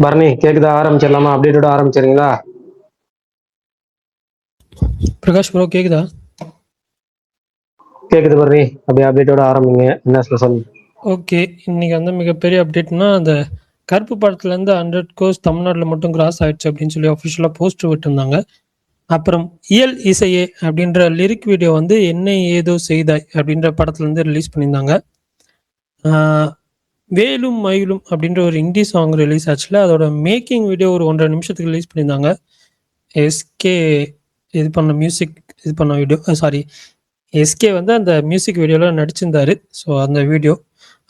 பரணி கேக்குதா? ஆரம்பிச்சிடலாமா? அப்டேட்டோட ஆரம்பிச்சிருங்களா? பிரகாஷ் ப்ரோ கேக்குதா? கேக்குது பரணி. அப்படியே அப்டேட்டோட ஆரம்பிங்க. என்ன ஸ்பெஷல்? ஓகே, இன்னைக்கு வந்து மிகப்பெரிய அப்டேட்னா அந்த கருப்பு படத்துலேருந்து 100 கோர்ஸ் தமிழ்நாட்டில் மட்டும் கிராஸ் ஆயிடுச்சு அப்படின்னு சொல்லி அஃபிஷியலாக போஸ்டர் விட்டுருந்தாங்க. அப்புறம் இயல் இசையே அப்படின்ற லிரிக் வீடியோ வந்து என்னை ஏதோ செய்தாய் அப்படின்ற படத்துலேருந்து ரிலீஸ் பண்ணியிருந்தாங்க. வேலும் மயிலும் அப்படின்ற ஒரு ஹிந்தி சாங் ரிலீஸ் ஆச்சுல, அதோட மேக்கிங் வீடியோ ஒரு 1.5 நிமிஷத்துக்கு ரிலீஸ் பண்ணியிருந்தாங்க. எஸ்கே இது பண்ண மியூசிக் இது பண்ண வீடியோ, சாரி, எஸ்கே வந்து அந்த மியூசிக் வீடியோவில் நடிச்சிருந்தாரு. ஸோ அந்த வீடியோ.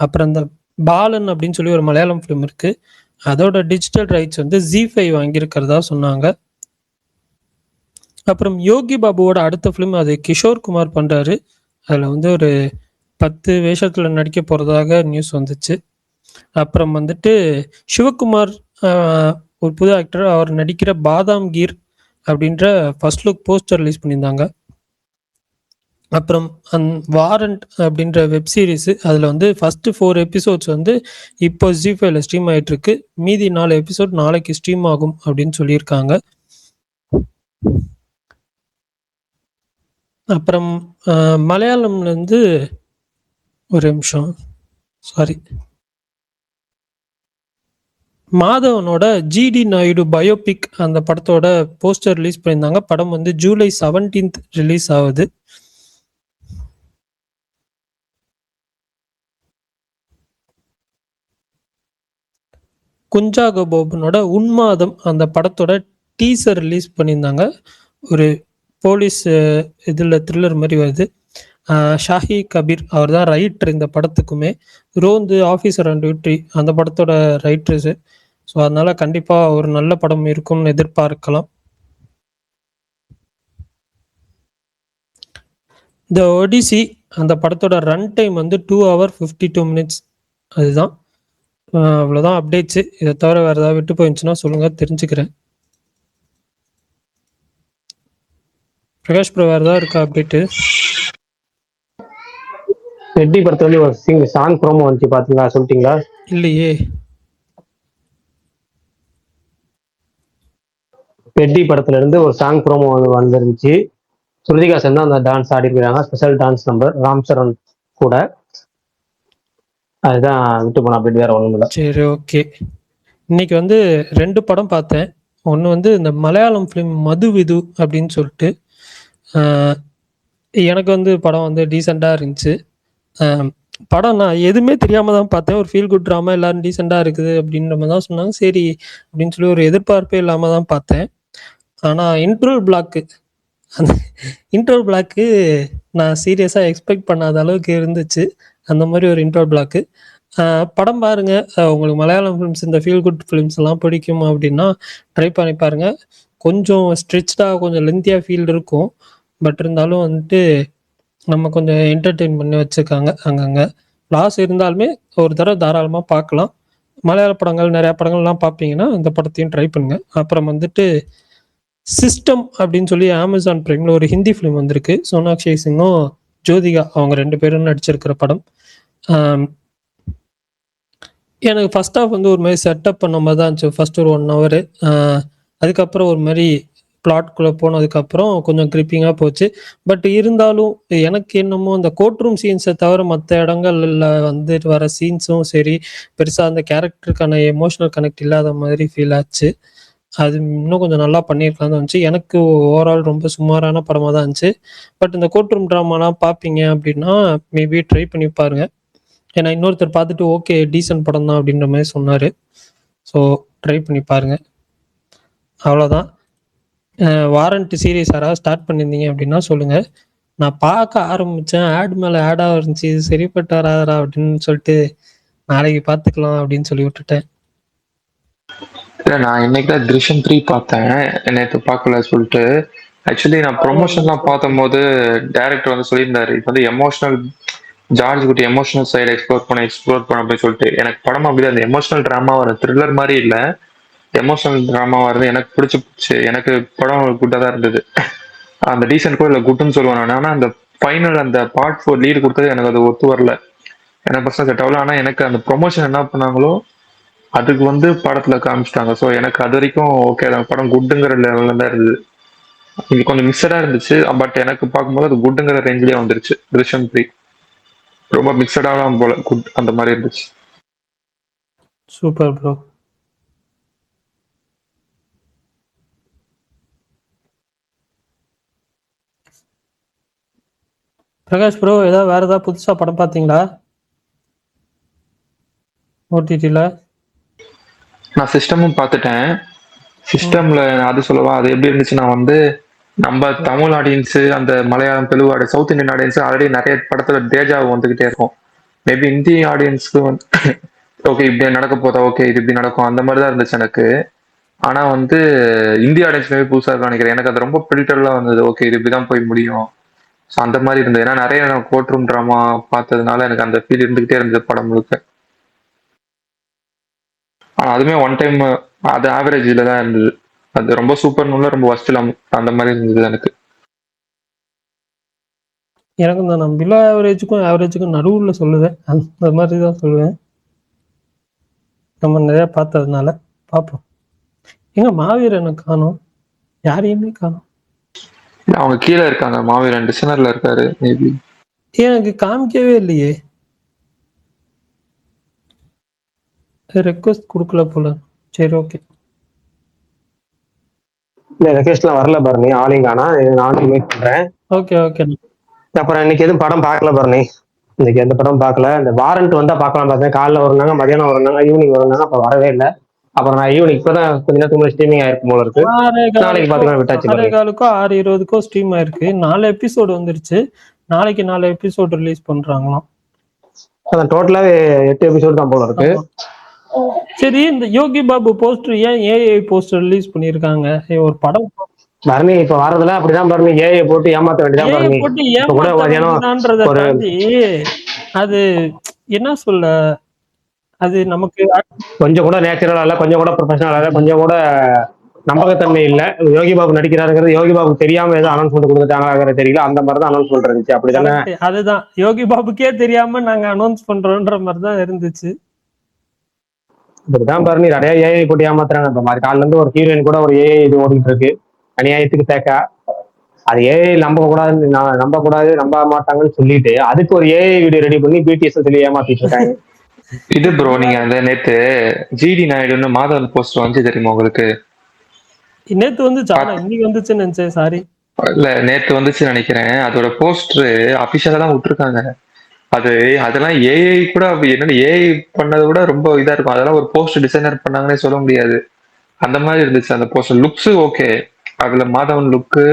அப்புறம் அந்த பாலன் அப்படின்னு சொல்லி ஒரு மலையாளம் ஃபிலிம் இருக்கு, அதோட டிஜிட்டல் ரைட்ஸ் வந்து ஜி5 வாங்கியிருக்கிறதா சொன்னாங்க. அப்புறம் யோகி பாபுவோட அடுத்த ஃபிலிம் அது கிஷோர் குமார் பண்ணுறாரு. அதில் வந்து ஒரு 10 வேஷத்தில் நடிக்க போகிறதாக நியூஸ் வந்துச்சு. அப்புறம் வந்துட்டு சிவகுமார் ஒரு புது ஆக்டர், அவர் நடிக்கிற பாதாம் கீர் அப்படின்ற ஃபர்ஸ்ட் லுக் போஸ்டர் ரிலீஸ் பண்ணியிருந்தாங்க. அப்புறம் வாரண்ட் அப்படின்ற வெப் சீரிஸ், அதில் வந்து ஃபர்ஸ்ட் 4 எபிசோட்ஸ் வந்து இப்போ ஜி5ல ஸ்ட்ரீம் ஆகிட்டு இருக்கு. மீதி 4 எபிசோட் நாளைக்கு ஸ்ட்ரீம் ஆகும் அப்படின்னு சொல்லியிருக்காங்க. அப்புறம் மலையாளம்லேருந்து ஒரு நிமிஷம், சாரி, மாதவனோட ஜிடி நாயுடு பயோபிக் அந்த படத்தோட போஸ்டர் ரிலீஸ் பண்ணியிருந்தாங்க. படம் வந்து ஜூலை 17 ரிலீஸ் ஆகுது. குஞ்சாக போபனோட உன்மாதம் அந்த படத்தோட டீசர் ரிலீஸ் பண்ணியிருந்தாங்க. ஒரு போலீஸ் இதில் த்ரில்லர் மாதிரி வருது. ஷாஹி கபீர் அவர் தான் ரைட்டர் இந்த படத்துக்குமே. ரோந்து, ஆஃபீஸர் அண்ட் டியூட்டி அந்த படத்தோட ரைட்டர்ஸு. ஸோ அதனால கண்டிப்பாக ஒரு நல்ல படம் இருக்கும்னு எதிர்பார்க்கலாம். த ஒடிசி அந்த படத்தோட ரன் டைம் வந்து 2 hours 52 minutes. அதுதான், அவ்வளோதான் அப்டேட்ஸு. இதை தவிர வேறு ஏதாவது விட்டு போயிருந்துச்சுன்னா சொல்லுங்கள், தெரிஞ்சுக்கிறேன். பிரகாஷ் ப்ரோ வேறு ஏதாவது இருக்கா அப்டேட்டு? ரெட்டி படத்துல வந்து ஒரு சாங் ப்ரோமோ வந்துச்சு, பாத்தீங்களா? சொல்லிட்டீங்களா? இல்லையே. ரெட்டி படத்துல இருந்து ஒரு சாங் ப்ரோமோ வந்துருந்துச்சு. ஸ்ருதிகாசன் தான் அந்த டான்ஸ் ஆடி இருக்காங்க. Special dance number Ram Charan கூட. அதுதான் விட்டு போன அப்டேட், வேற ஒன்றும் இல்லை. சரி, ஓகே. இன்னைக்கு வந்து 2 படம் பார்த்தேன். ஒன்று வந்து இந்த மலையாளம் ஃபிலிம் மதுவிது அப்படின்னு சொல்லிட்டு, எனக்கு வந்து படம் வந்து டீசெண்டாக இருந்துச்சு. படம் நான் எதுவுமே தெரியாமல் தான் பார்த்தேன். ஒரு ஃபீல் குட் ட்ராமா, எல்லாரும் டீசெண்டாக இருக்குது அப்படின்ற மாதிரி தான் சொன்னாங்க. சரி அப்படின்னு சொல்லி ஒரு எதிர்பார்ப்பே இல்லாமல் தான் பார்த்தேன். ஆனால் இன்ட்ரோல் பிளாக்கு, அந்த இன்ட்ரோல் பிளாக்கு நான் சீரியஸாக எக்ஸ்பெக்ட் பண்ணாத அளவுக்கு இருந்துச்சு. அந்த மாதிரி ஒரு இன்ட்ரோல் பிளாக்கு. படம் பாருங்க, உங்களுக்கு மலையாளம் ஃபிலிம்ஸ் இந்த ஃபீல் குட் ஃபிலிம்ஸ் எல்லாம் பிடிக்கும் அப்படின்னா ட்ரை பண்ணி பாருங்க. கொஞ்சம் ஸ்ட்ரெச்டாக கொஞ்சம் லென்த்தியாக ஃபீல் இருக்கும். பட் இருந்தாலும் வந்துட்டு நம்ம கொஞ்சம் என்டர்டெயின் பண்ணி வச்சுருக்காங்க அங்கங்கே. லாஸ் இருந்தாலுமே ஒரு தடவை தாராளமாக பார்க்கலாம். மலையாள படங்கள் நிறையா படங்கள்லாம் பார்ப்பீங்கன்னா இந்த படத்தையும் ட்ரை பண்ணுங்க. அப்புறம் வந்துட்டு சிஸ்டம் அப்படின்னு சொல்லி அமேசான் பிரைமில் ஒரு ஹிந்தி ஃபிலிம் வந்திருக்கு. சோனாக்ஷி சிங்கும் ஜோதிகா அவங்க 2 பேரும் நடிச்சிருக்கிற படம். எனக்கு ஃபர்ஸ்ட் ஹாஃப் வந்து ஒரு மாதிரி செட்டப் பண்ண மாதிரி தான் இருந்துச்சு. ஃபர்ஸ்ட் ஒரு 1 hour. அதுக்கப்புறம் ஒரு மாதிரி பிளாட்குள்ளே போனதுக்கப்புறம் கொஞ்சம் கிரிப்பிங்காக போச்சு. பட் இருந்தாலும் எனக்கு என்னமோ அந்த கோர்ட் ரூம் சீன்ஸை தவிர மற்ற இடங்கள்ல வந்துட்டு வர சீன்ஸும் சரி, பெருசாக அந்த கேரக்டருக்கான எமோஷனல் கனெக்ட் இல்லாத மாதிரி ஃபீல் ஆச்சு. அது இன்னும் கொஞ்சம் நல்லா பண்ணியிருக்கலாம்னு இருந்துச்சு. எனக்கு ஓவரால் ரொம்ப சுமாரான படமாக தான் இருந்துச்சு. பட் இந்த கோர்ட் ரூம் ட்ராமாலாம் பார்ப்பீங்க அப்படின்னா மேபி ட்ரை பண்ணி பாருங்கள். ஏன்னா இன்னொருத்தர் பார்த்துட்டு ஓகே டீசன்ட் படம் தான் அப்படின்ற மாதிரி சொன்னார். ஸோ ட்ரை பண்ணி பாருங்கள். அவ்வளோதான். வாரண்ட் சீரீஸ் யாராவது ஸ்டார்ட் பண்ணியிருந்தீங்க அப்படின்னா சொல்லுங்கள். நான் பார்க்க ஆரம்பித்தேன், ஆட் மேலே ஆடாக இருந்துச்சு, இது சரிப்பட்டு வராதரா அப்படின்னு சொல்லிட்டு நாளைக்கு பார்த்துக்கலாம் அப்படின்னு சொல்லி விட்டுட்டேன். இல்லை, நான் இன்னைக்கு தான் திருஷம் 3 பார்த்தேன். நேற்று பார்க்கல சொல்லிட்டு. ஆக்சுவலி நான் ப்ரொமோஷன்லாம் பார்த்தம்போது டேரக்டர் வந்து சொல்லியிருந்தாரு, இது வந்து எமோஷனல் ஜார்ஜ் குட்டி எமோஷனல் சைடு எக்ஸ்ப்ளோர் பண்ண அப்படின்னு சொல்லிட்டு. எனக்கு படம் அப்படிதான், அந்த எமோஷனல் ட்ராமா வர த்ரில்லர் மாதிரி இல்லை, எமோஷனல் ட்ராமா வருது. எனக்கு பிடிச்சி எனக்கு படம் குட்டாக தான் இருந்தது. அந்த டீசென்ட் கூட இல்லை, குட்டுன்னு சொல்லுவேன் நான். ஆனால் அந்த ஃபைனல் அந்த பார்ட் 4 லீடு கொடுத்தது எனக்கு அது ஒத்து வரல. எனக்கு பர்சனல் செட் ஆகல. ஆனால் எனக்கு அந்த ப்ரொமோஷன் என்ன பண்ணாங்களோ அதுக்கு வந்து படத்துல காமிச்சிட்டாங்க. ஸோ எனக்கு அது வரைக்கும் ஓகே தான். படம் குட்டுங்கிற லெவலில் தான் இருந்தது. இது கொஞ்சம் மிக்சடா இருந்துச்சு. பட் எனக்கு பார்க்கும்போது அது குட்டுங்கிற ரேஞ்சிலே வந்துருச்சு. திருஷம் 3 ரொம்ப மிக்சடாலாம் போல, குட் அந்த மாதிரி இருந்துச்சு. Super bro. பிரகாஷ் ப்ரோ, ஏதாவது வேற ஏதாவது புதுசா படம் பார்த்தீங்களா ஓடிடில? நான் சிஸ்டமும் பார்த்துட்டேன். சிஸ்டம்ல அது சொல்லவா, அது எப்படி இருந்துச்சுன்னா வந்து நம்ம தமிழ் ஆடியன்ஸ், அந்த Malayalam, Telugu, south Indian audience already நிறைய படத்துல தேஜாவு வந்துகிட்டே இருக்கும். மேபி இந்திய ஆடியன்ஸ்க்கு வந்து ஓகே இப்படி நடக்க போதா, ஓகே இது இப்படி நடக்கும், அந்த மாதிரி தான் இருந்துச்சு எனக்கு. ஆனா வந்து இந்திய ஆடியன்ஸ் மேபி புதுசா இருக்கும் நினைக்கிறேன். எனக்கு அது ரொம்ப பில்டர்லா வந்தது. ஓகே இது இப்படிதான் போய் முடியும். ஸோ அந்த மாதிரி இருந்தது. ஏன்னா நிறைய நான் கோர்ட் ரூம் ட்ராமா பார்த்ததுனால எனக்கு அந்த ஃபீல் இருந்துகிட்டே இருந்தது படம் முழுக்க. ஆனா அதுவுமே ஒன் டைம் அது ஆவரேஜ்ல தான் இருந்தது. அது ரொம்ப சூப்பர்னு ரொம்ப வஸ்டில் அந்த மாதிரி இருந்தது எனக்கு. எனக்கு நான் பிலோ ஆவரேஜுக்கும் நடுவுல சொல்லுவேன். அந்த மாதிரி தான் சொல்லுவேன். நம்ம நிறைய பார்த்ததுனால பார்ப்போம். எங்க மாவீரனை காணோம், யாரையுமே காணோம். அவங்க கீழே இருக்காங்க, மாவீரன் டிசைனர்ல இருக்காரு மேபி. எனக்கு காமிக்கவே இல்லையே, ரெக்வஸ்ட் கொடுக்கல போல. சரி ஓகே. இல்ல ரெக்வெஸ்ட்லாம் வரல பரணி, ஆளையும் காணா. நானும் வெயிட் பண்றேன். Okay okay. அப்புறம் இன்னைக்கு எதுவும் படம் பார்க்கல பரணி. இன்னைக்கு எந்த படம் பார்க்கல. இந்த வாரண்ட் வந்தா பார்க்கலாம் பார்த்தேன். காலைல வருனாங்க, மதியானம் வருனாங்க, ஈவினிங் வருனாங்க, அப்ப வரவே இல்லை. அப்புறம் நான் ஈவினிங் இப்பதான் கொஞ்ச நேரத்துக்கு முன்னாடி ஸ்ட்ரீமிங் ஆயிருக்கும் போல இருக்கு. நாளைக்கு பாத்துக்கலாம், விட்டாச்சு பரணி. 6:15 6:20 ஸ்ட்ரீம் ஆயிருக்கு. 4 எபிசோடு வந்துருச்சு. நாளைக்கு 4 எபிசோடு ரிலீஸ் பண்றாங்களாம். அதான் டோட்டலாவே 8 எபிசோடு தான் போல இருக்கு. சரி, இந்த யோகி பாபு போஸ்டர் ஏன் ஏஐ போஸ்டர் ரிலீஸ் பண்ணிருக்காங்க? ஒரு படம் பரணி இப்ப வரதுல அப்படிதான் பரணி, ஏஐ போட்டு ஏமாத்த வேண்டியதான் ஏஐ பரணி. போட்டு இப்ப கூட மதியானம் ஏமாத்தான்றத ஒரு தாண்டி அது என்ன சொல்ல, அது நமக்கு கொஞ்சம் கூட நேச்சுரலா இல்ல, கொஞ்சம் கூட ப்ரொஃபஷனலா இல்ல, கொஞ்சம் கூட நம்பகத்தன்மை இல்ல. யோகி பாபு நடிக்கிறாருங்கிறது யோகி பாபு தெரியாம ஏதோ அனௌன்ஸ்மெண்ட் கொடுத்துட்டாங்க தெரியல. அந்த மாதிரி தான் அனௌன்ஸ்மெண்ட் இருந்துச்சு. அப்படிதானே? correct. அதுதான் யோகி பாபுக்கே தெரியாம நாங்க அனௌன்ஸ் பண்றோம்ன்ற மாதிரி தான் இருந்துச்சு. இப்படிதான் பரணி நிறைய ஏஐ போட்டு ஏமாத்துறாங்க. இந்த மாதிரி காலில இருந்து ஒரு ஹீரோயின் கூட ஒரு ஏஐ இது ஓடிட்டு இருக்கு, அநியாயத்துக்கு தேக்கா. அது ஏஐ நம்ப கூடாதுன்னு, நம்ப கூடாது, நம்ப மாட்டாங்கன்னு சொல்லிட்டு அதுக்கு ஒரு ஏஐ வீடியோ ரெடி பண்ணி பிடிஎஸ் சொல்லி ஏமாத்திட்டு இருக்காங்க. இது ப்ரோ, நீங்க அந்த நேத்து ஜிடி நாயுடுன்னு மாதவன் போஸ்ட் வந்து தெரியுமா உங்களுக்கு? நேத்து வந்துச்சு, ஆனா இன்னைக்கு வந்துச்சுன்னு நினைச்சேன். சாரி. இல்ல நேத்து வந்துச்சு நினைக்கிறேன். அதோட போஸ்டர் அபிஷியலா தான் விட்டுருக்காங்க. அதெல்லாம் ஏஐ கூட என்னன்னு ஏஐ பண்ணதை விட ரொம்ப இதா இருக்கும். அதெல்லாம் ஒரு போஸ்ட் டிசைனர் பண்ணாங்கன்னே சொல்ல முடியாது. அந்த மாதிரி இருந்துச்சு அந்த போஸ்டர். லுக்ஸ் ஓகே, அதுல மாதவன் லுக்கு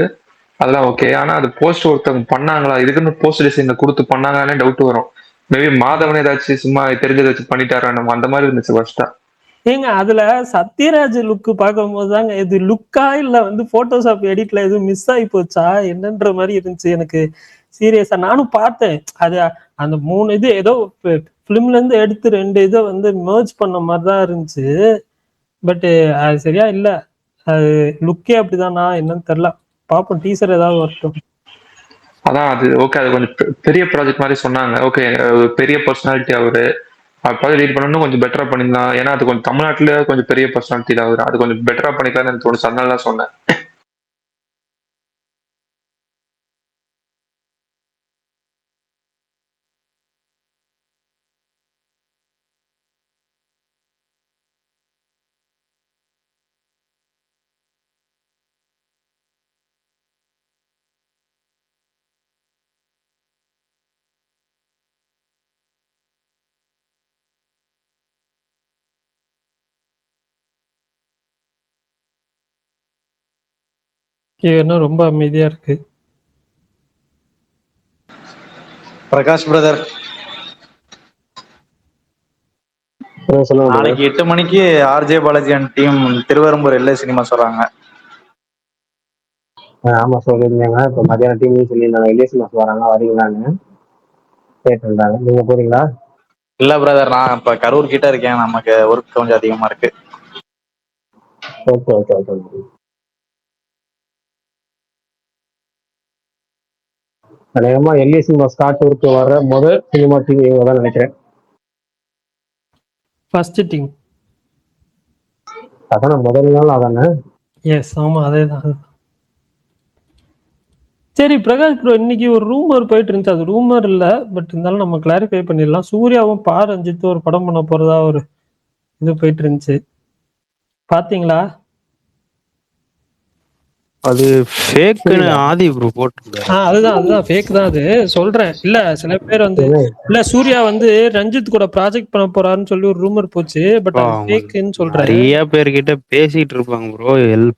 அதெல்லாம் ஓகே. ஆனா அது போஸ்ட் ஒருத்தவங்க பண்ணாங்களா, இதுக்குன்னு போஸ்ட் டிசைனர் கொடுத்து பண்ணாங்கன்னே டவுட் வரும். மேபி மாதவன் ஏதாச்சும் சும்மா தெரிஞ்சதை வச்சு பண்ணிட்டாரா நம்ம, அந்த மாதிரி இருந்துச்சு ஃபர்ஸ்டா. ஏங்க அதுல சத்யராஜ் லுக் பார்க்கும்போது தாங்க இது லுக்கா இல்ல போட்டோஷாப் எடிட்ல எதுவும் மிஸ் ஆகி போச்சா என்னன்ற மாதிரி இருந்துச்சு எனக்கு. சீரியஸா நானும் பார்த்தேன். அது அந்த 3 இது ஏதோ பிலிம்ல இருந்து எடுத்து 2 இதை மெர்ஜ் பண்ண மாதிரி தான் இருந்துச்சு. பட் அது சரியா இல்ல. அது லுக்கே அப்படிதானா என்னன்னு தெரியல. பாப்போம், டீசர் ஏதாவது வரட்டும். அதான் அது ஓகே. அது கொஞ்சம் பெரிய ப்ராஜெக்ட் மாதிரி சொன்னாங்க. ஓகே, பெரிய பர்சனாலிட்டி அவரு. அது ரீட் பண்ணணும், கொஞ்சம் பெட்டரா பண்ணிருந்தான். ஏன்னா அது கொஞ்சம் தமிழ்நாட்டுல கொஞ்சம் பெரிய பர்சனாலிட்டி தான் அவரு. அது கொஞ்சம் பெட்டரா பண்ணிக்கலாம்னு எனக்கு தோணுச்சு. அதனால தான் சொன்னேன். இது என்ன ரொம்ப அமைதியா இருக்கு? பிரகாஷ் பிரதர், சொல்லுங்க. நாளைக்கு 8 மணிக்கு RJ Balaji and team Thiruverumbur LI cinemas வராங்க. ஆமா சொல்லியிருந்தாங்க. இப்ப மதியான டீம் சொல்லியிருந்தாங்க, எல்ஏசி மாசம் வராங்க, வரீங்களான்னு கேட்டிருந்தாங்க. நீங்க போறீங்களா? இல்ல பிரதர், நான் இப்ப கரூர் கிட்ட இருக்கேன். நமக்கு ஒர்க் கொஞ்சம் அதிகமா இருக்கு. Okay okay okay. அநேகமா எல்ஏசி மாஸ் காட்டூருக்கு வர முதல் சினிமா டீம் இவங்க தான் நினைக்கிறேன். ஃபர்ஸ்ட் டீம் அதானே முதல் நாள் அதானே. எஸ் ஆமா அதேதான். சரி பிரகாஷ் ப்ரோ, இன்னைக்கு ஒரு ரூமர் போயிட்டு இருந்துச்சு. அது ரூமர் இல்ல, பட் இருந்தாலும் நம்ம கிளாரிஃபை பண்ணிடலாம். சூர்யாவும் பா ரஞ்சித்தும் ஒரு படம் பண்ண போறதா ஒரு இது போயிட்டு இருந்துச்சு, பாத்தீங்களா? அது ஃபேக்குன்னு ஆதி ப்ரோ போட்டிருந்தாரு. அதுதான் ஃபேக் தான். அது சொல்றேன் இல்ல, சில பேர் வந்து இல்ல சூர்யா வந்து ரஞ்சித் கூட ப்ராஜெக்ட் பண்ண போறாருன்னு சொல்லி ஒரு ரூமர் போச்சு, பட் அது ஃபேக்குன்னு சொல்றேன். நிறைய பேர்கிட்ட பேசிட்டு இருப்பாங்க ப்ரோ.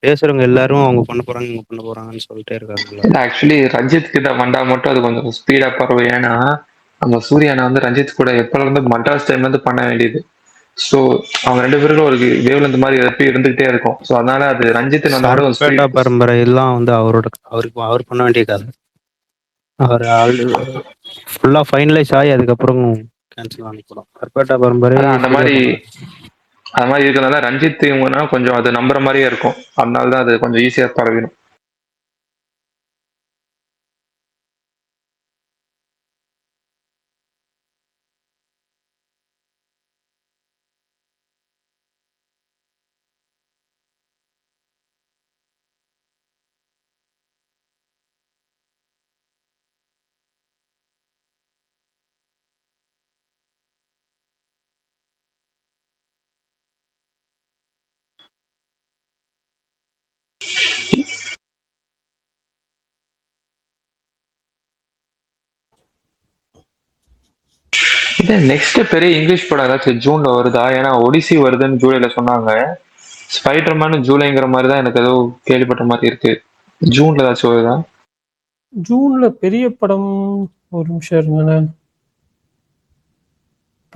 பேசுறவங்க எல்லாரும் அவங்க பண்ண போறாங்க இவங்க பண்ண போறாங்கன்னு சொல்லிட்டே இருக்காங்க. ஆக்சுவலி ரஞ்சித் கிட்ட வந்தா மட்டும் அது கொஞ்சம் ஸ்பீடா பரவும். ஏன்னா நம்ம சூர்யானை வந்து ரஞ்சித் கூட எப்பல இருந்து மட்ராஸ் டைம்ல இருந்து பண்ண வேண்டியது. ஸோ அவங்க 2 பேருக்கும் ஒரு வேவ்லெந்த் மாதிரி எப்பயும் இருந்துகிட்டே இருக்கும். ஸோ அதனால அது ரஞ்சித் சர்பேட்டா பரம்பரை எல்லாம் வந்து அவர் பண்ண வேண்டிய கதை. அவர் ஃபுல்லா ஃபைனலைஸ் ஆகி அதுக்கப்புறம் கேன்சல் ஆனிப்படும். சர்பேட்டா பரம்பரை அந்த மாதிரி இருக்கிறதுனால ரஞ்சித் இவங்கன்னா கொஞ்சம் அது நம்புற மாதிரியே இருக்கும். அதனால தான் அது கொஞ்சம் ஈஸியா பரவிடும். நெக்ஸ்ட் பெரிய இங்கிலீஷ் படம் ஏதாச்சும் ஜூன்ல வருதா? ஏன்னா ஒடிசி வருதுன்னு ஜூலைல சொன்னாங்க. ஸ்பைடர்மேன் ஜூலைங்கிற மாதிரி தான் எனக்கு ஏதோ கேள்விப்பட்ட மாதிரி இருக்கு. ஜூன்ல ஏதாச்சும் வருதா? ஜூன்ல பெரிய படம் ஒரு நிமிஷம் இருங்க,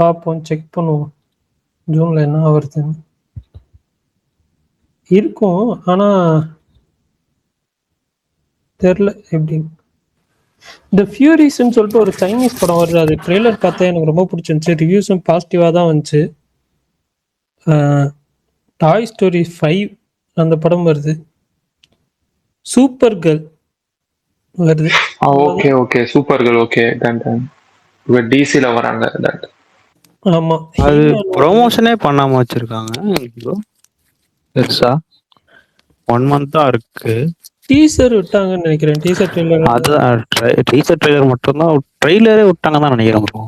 பார்ப்போம், செக் பண்ணுவோம். ஜூன்ல என்ன வருதுன்னு இருக்கும், ஆனா தெரில எப்படி. இந்த ஃபியூரிஸ்ன்னு சொல்லிட்டு ஒரு சைனீஸ் படம் வருது. அது ட்ரெய்லர் பார்த்தா எனக்கு ரொம்ப பிடிச்சிருந்துச்சு. ரிவ்யூஸும் பாசிட்டிவாக தான் வந்துச்சு. டாய் ஸ்டோரி 5 அந்த படம் வருது. சூப்பர் கேர்ள் வருது. Okay okay super girl. Okay done done. டிசில வராங்க. ஆமா, அது ப்ரொமோஷனே பண்ணாம வச்சிருக்காங்க ப்ரோ. பெருசா 1 month தான் இருக்கு. டீசர் விட்டாங்கன்னு நினைக்கிறேன். டீசர் ட்ரெய்லர், அதுதான் டீசர் ட்ரெய்லர் மட்டும்தான். ட்ரெய்லரே விட்டாங்க தான் நினைக்கிறேன் ப்ரோ.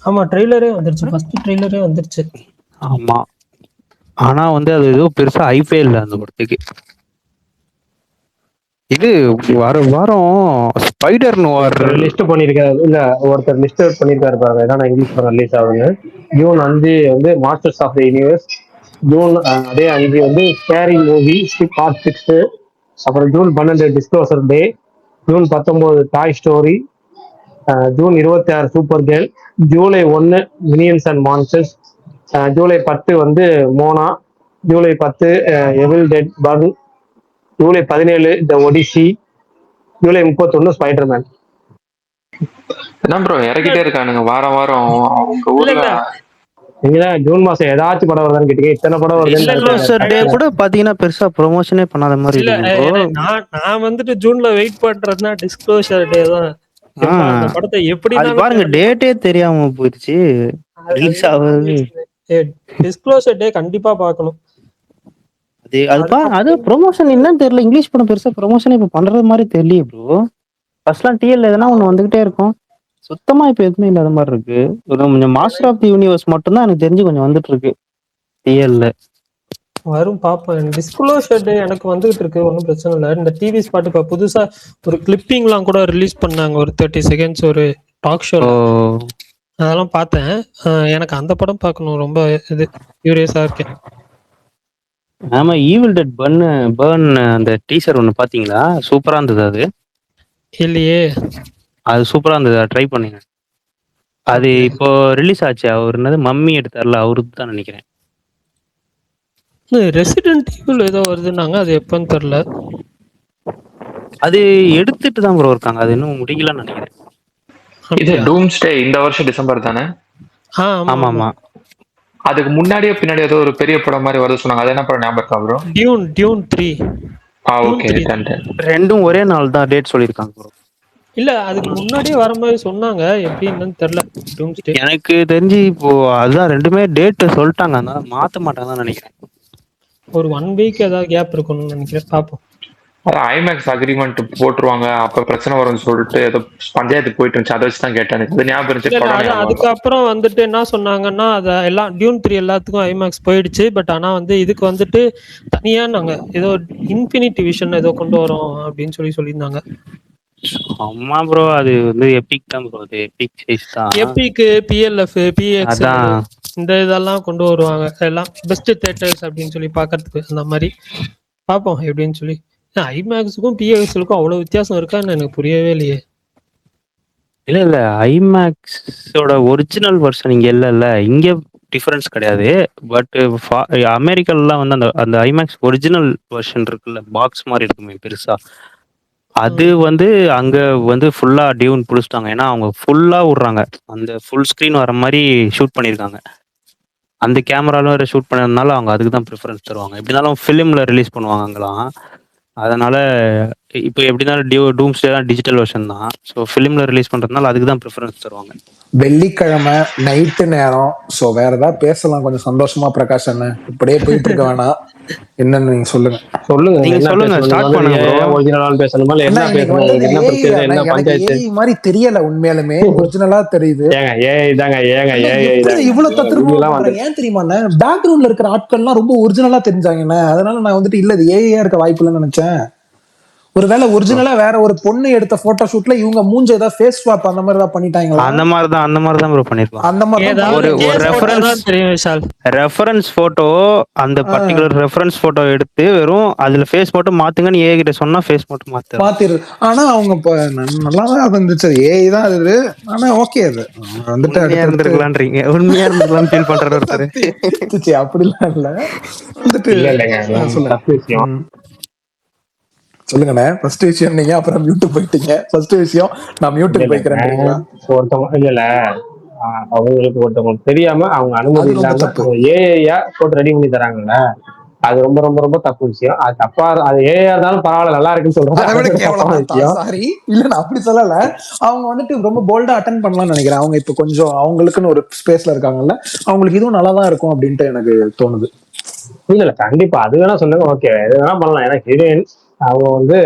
ஆமா ட்ரெய்லரே வந்துருச்சு, ஃபர்ஸ்ட் ட்ரெய்லரே வந்துருச்சு. ஆமா, ஆனா வந்து அது ஏதோ பெருசா ஹைப்பே இல்லை அந்த படத்துக்கு. இது வாரம் ஸ்பைடர் நோவார் லிஸ்ட் பண்ணிருக்காரு. இல்ல ஒருத்தர் லிஸ்ட் பண்ணிருக்காரு பாருங்க, ஏன்னா இங்கிலீஷ் படம் ரிலீஸ் ஆகுது. ஜூன் 5 வந்து masters of the universe. June அதே 5 வந்து ஸ்கேரி மூவி பார்ட் 6. அப்புறம் June 12 disclosure day. June 19 toy story. June 26 super girl. July 1 minions and monsters. July 10 வந்து Moana. July 10 evil dead burn. July 17 the Odyssey. July 31 Spiderman. என்ன bro இறக்கிட்டே இருக்கானுங்க வாரம் வாரம் உங்க ஊர்ல. நீங்க ஜூன் மாசம் ஏதாச்சும் படம் வருதான்னு கேட்டீங்க, இத்தனை படம் வருது கூட பாத்தீங்கன்னா பெருசா ப்ரொமோஷனே பண்ணாத மாதிரி இல்ல. இருக்கு. நான் வந்துட்டு ஜூன்ல வெயிட் பண்றதுன்னா டிஸ்க்ளோஷர் டே தான். அந்த படத்தை எப்படி பாருங்க, டேட்டே தெரியாம போயிடுச்சு. ரிலீஸ் ஆகுது. டிஸ்க்ளோஷர் டே கண்டிப்பா பார்க்கணும். அது ப்ரொமோஷன் என்னன்னு தெரியல. இங்கிலீஷ் படம் பெருசா ப்ரொமோஷன் இப்ப பண்றது மாதிரி தெரியல ப்ரோ. ஃபர்ஸ்ட்லாம் டிஎல் எதனா ஒண்ணு வந்துகிட்டே இருக்கும், சுத்தமா இப்ப எதுவுமே இல்லாத மாதிரி இருக்கு. கொஞ்சம் மாஸ்டர் ஆஃப் தி யூனிவர்ஸ் மட்டும் தான் எனக்கு தெரிஞ்சு கொஞ்சம் வந்துட்டு இருக்கு டிஎல்ல. வரும் பாப்பேன். டிஸ்க்ளோஷர் டே எனக்கு வந்துகிட்டு இருக்கு, ஒன்றும் பிரச்சனை இல்லை. இந்த டிவி ஸ்பாட் இப்போ புதுசா ஒரு கிளிப்பிங்லாம் கூட ரிலீஸ் பண்ணாங்க, ஒரு 30 seconds ஒரு டாக் ஷோ. அதெல்லாம் பார்த்தேன். எனக்கு அந்த படம் பார்க்கணும் ரொம்ப இது கியூரியஸா இருக்கேன். ஆமா, ஈவில் டெட் பர்ன் அந்த டீசர் ஒன்று பாத்தீங்களா? சூப்பரா இருந்தது. அது இல்லையே, அது சூப்பரா இருந்தது, ட்ரை பண்ணுங்க. அது இப்போ ரிலீஸ் ஆச்சு. அவர் என்னது மம்மி எடுத்தார்ல, அவருக்கு தான் நினைக்கிறேன். ரெசிடென்ட் ஈவில் ஏதோ வருதுன்னாங்க, அது எப்பன்னு தெரியல. அது எடுத்துட்டு தான் ப்ரோ இருக்காங்க, அது இன்னும் முடியலன்னு நினைக்கிறேன். இது டூம்ஸ்டே இந்த வருஷம் டிசம்பர் தானே? ஆமா ஆமா. அதுக்கு முன்னாடியே பின்னாடி ஏதோ ஒரு பெரிய படம் மாதிரி வருது சொன்னாங்க. அது என்ன படம் ஞாபகம் இருக்கா ப்ரோ? டியூன் 3. ஓகே. ரெண்டும் ஒரே நாள் தான் டேட் சொல்லிருக்காங்க ப்ரோ. இல்ல, அதுக்கு முன்னாடியே வர மாதிரி சொன்னாங்க, எப்படின்னு தெரியல. எனக்கு தெரிஞ்சு இப்போ அதுதான் ரெண்டுமே டேட் சொல்லிட்டாங்க, அதனால மாத்த மாட்டாங்கன்னு நினைக்கிறேன். ஒரு 1 வீக் ஏதாவது கேப் இருக்கும்னு நினைக்கிறேன். பார்ப்போம். அதான் ஐமேக்ஸ் அக்ரிமெண்ட் போட்டுருவாங்க, அப்ப பிரச்சனை வரும்னு சொல்லிட்டு ஏதோ பஞ்சாயத்துக்கு போயிட்டு இருந்துச்சு. அதை வச்சு தான் கேட்டேன். எனக்கு இது ஞாபகம் இருந்துச்சு, இல்ல படம் ஞாபகம் வரல. அதுக்கப்புறம் வந்துட்டு என்ன சொன்னாங்கன்னா, அத எல்லாம் டியூன் 3 எல்லாத்துக்கும் ஐமேக்ஸ் போயிடுச்சு. பட் ஆனா வந்து இதுக்கு வந்துட்டு தனியா நாங்க ஏதோ இன்ஃபினிட்டி விஷன் ஏதோ கொண்டு வரோம் அப்படின்னு சொல்லியிருந்தாங்க. ஆமா ப்ரோ, அது வந்து எபிக் தான் ப்ரோ, அது எபிக் சைஸ் தான். எபிக்கு PLF PX அதான் இந்த இதெல்லாம் கொண்டு வருவாங்க, எல்லாம் பெஸ்ட் தியேட்டர்ஸ் அப்படின்னு சொல்லி பாக்குறதுக்கு. அந்த மாதிரி பார்ப்போம் எப்படின்னு சொல்லி. ஐமேக்ஸுக்கும் PXலுக்கும் அவ்வளவு வித்தியாசம் இருக்கான்னு எனக்கு புரியவே இல்லையே. இல்ல ஐமேக்ஸோட ஒரிஜினல் வெர்ஷன் இங்க இல்ல, இங்க டிஃபரன்ஸ் கிடையாது. பட் அமெரிக்காலாம் வந்து அந்த அந்த ஐமேக்ஸ் ஒரிஜினல் வெர்ஷன் இருக்குல்ல, பாக்ஸ் மாதிரி இருக்குமே பெருசா, அது வந்து அங்க வந்து ஃபுல்லா டியூன் புடிச்சிட்டாங்க. ஏன்னா அவங்க ஃபுல்லா விடுறாங்க, அந்த ஃபுல் ஸ்கிரீன் வர மாதிரி ஷூட் பண்ணியிருக்காங்க. அந்த கேமரால வேற ஷூட் பண்ணதுனால அவங்க அதுக்கு தான் ப்ரிஃபரன்ஸ் தருவாங்க. எப்படினாலும் ஃபிலிம்ல ரிலீஸ் பண்ணுவாங்க அங்கெல்லாம். அதனால இப்போ எப்படினாலும் டூம்ஸ்டே தான் டிஜிட்டல் வெர்ஷன் தான். ஸோ ஃபிலிம்ல ரிலீஸ் பண்றதுனால அதுக்கு தான் ப்ரிஃபரன்ஸ் தருவாங்க. வெள்ளிக்கிழமை நைட்டு நேரம். ஸோ வேற ஏதாவது பேசலாம் கொஞ்சம் சந்தோஷமா. பிரகாஷ் அண்ணன் இப்படியே போயிட்டு இருக்க வேணாம், என்னன்னு நீங்க சொல்லுங்க. நீங்க சொல்லுங்க, ஸ்டார்ட் பண்ணுங்க ப்ரோ. ஒரிஜினலா பேசணுமா இல்ல என்ன பேசணும், என்ன பிரச்சனை, என்ன பஞ்சாயத்து? ஏஐ மாதிரி தெரியல உண்மையாலுமே, ஒரிஜினலா தெரியுது. ஏஐ தாங்க, இவ்வளவு தத்துருவமா ஏன் தெரியுமா, பேக்ரவுண்ட்ல இருக்கிற ஆட்கள்லாம் ரொம்ப ஒரிஜினலா தெரிஞ்சாங்கண்ணே. அதனால நான் வந்துட்டு இல்ல இது ஏஐயா இருக்க வாய்ப்பு இல்லைன்னு நினைச்சேன். ஒருவேளை ஒரிஜினலா வேற ஒரு பொண்ணு எடுத்த போட்டோ ஷூட்ல இவங்க மூஞ்ச ஏதாவது ஃபேஸ் ஸ்வாப் அந்த மாதிரி தான் பண்ணிட்டாங்களா? அந்த மாதிரி தான் ப்ரோ பண்ணிருப்பாங்க. அந்த மாதிரி ஒரு ரெஃபரன்ஸ் போட்டோ, அந்த பர்టిక్యులர் ரெஃபரன்ஸ் போட்டோ எடுத்து வெறும் அதுல ஃபேஸ் மட்டும் மாத்துங்கன்னு ஏஐ கிட்ட சொன்னா ஃபேஸ் மட்டும் மாத்திரு. ஆனா அவங்க நல்லா தான் இருந்துச்சு, ஏஐ தான் அது. ஆனா ஓகே, அது வந்துட்டு இருந்திருக்கலாம்ன்றீங்க, உண்மையா இருந்திருக்கலாம் ஃபீல் பண்ற ஒருத்தர். அப்படிலாம் இல்ல வந்துட்டு இல்ல. சொல்லுங்கண்ணே. ஃபர்ஸ்ட் விஷயம் நீங்க, அப்புறம் மியூட்டுக்கு போயிட்டீங்க. ஃபர்ஸ்ட் விஷயம் நான் மியூட்டுக்கு போய்க்கிறேன். ஒருத்தவங்க இல்ல அவங்களுக்கு ஒருத்தவங்களுக்கு தெரியாம அவங்க அனுமதி இல்லாம ஏஐயா போட்டு ரெடி பண்ணி தராங்கல்ல, அது ரொம்ப ரொம்ப ரொம்ப தப்பு விஷயம். அது தப்பா, அது ஏஐயா இருந்தாலும் பரவாயில்ல, நல்லா இருக்குன்னு சொல்றாங்க. சாரி இல்ல, நான் அப்படி சொல்லல. அவங்க வந்துட்டு ரொம்ப போல்டா அட்டென்ட் பண்ணலாம்னு நினைக்கிறேன். அவங்க இப்ப கொஞ்சம் அவங்களுக்குன்னு ஒரு ஸ்பேஸ்ல இருக்காங்கல்ல, அவங்களுக்கு இதுவும் நல்லா தான் இருக்கும் அப்படின்ட்டு எனக்கு தோணுது. இல்ல கண்டிப்பா அது வேணா சொல்லுங்க, ஓகே எது வேணா பண்ணலாம். ஏன்னா ஹீரோயின் அவங்க வந்து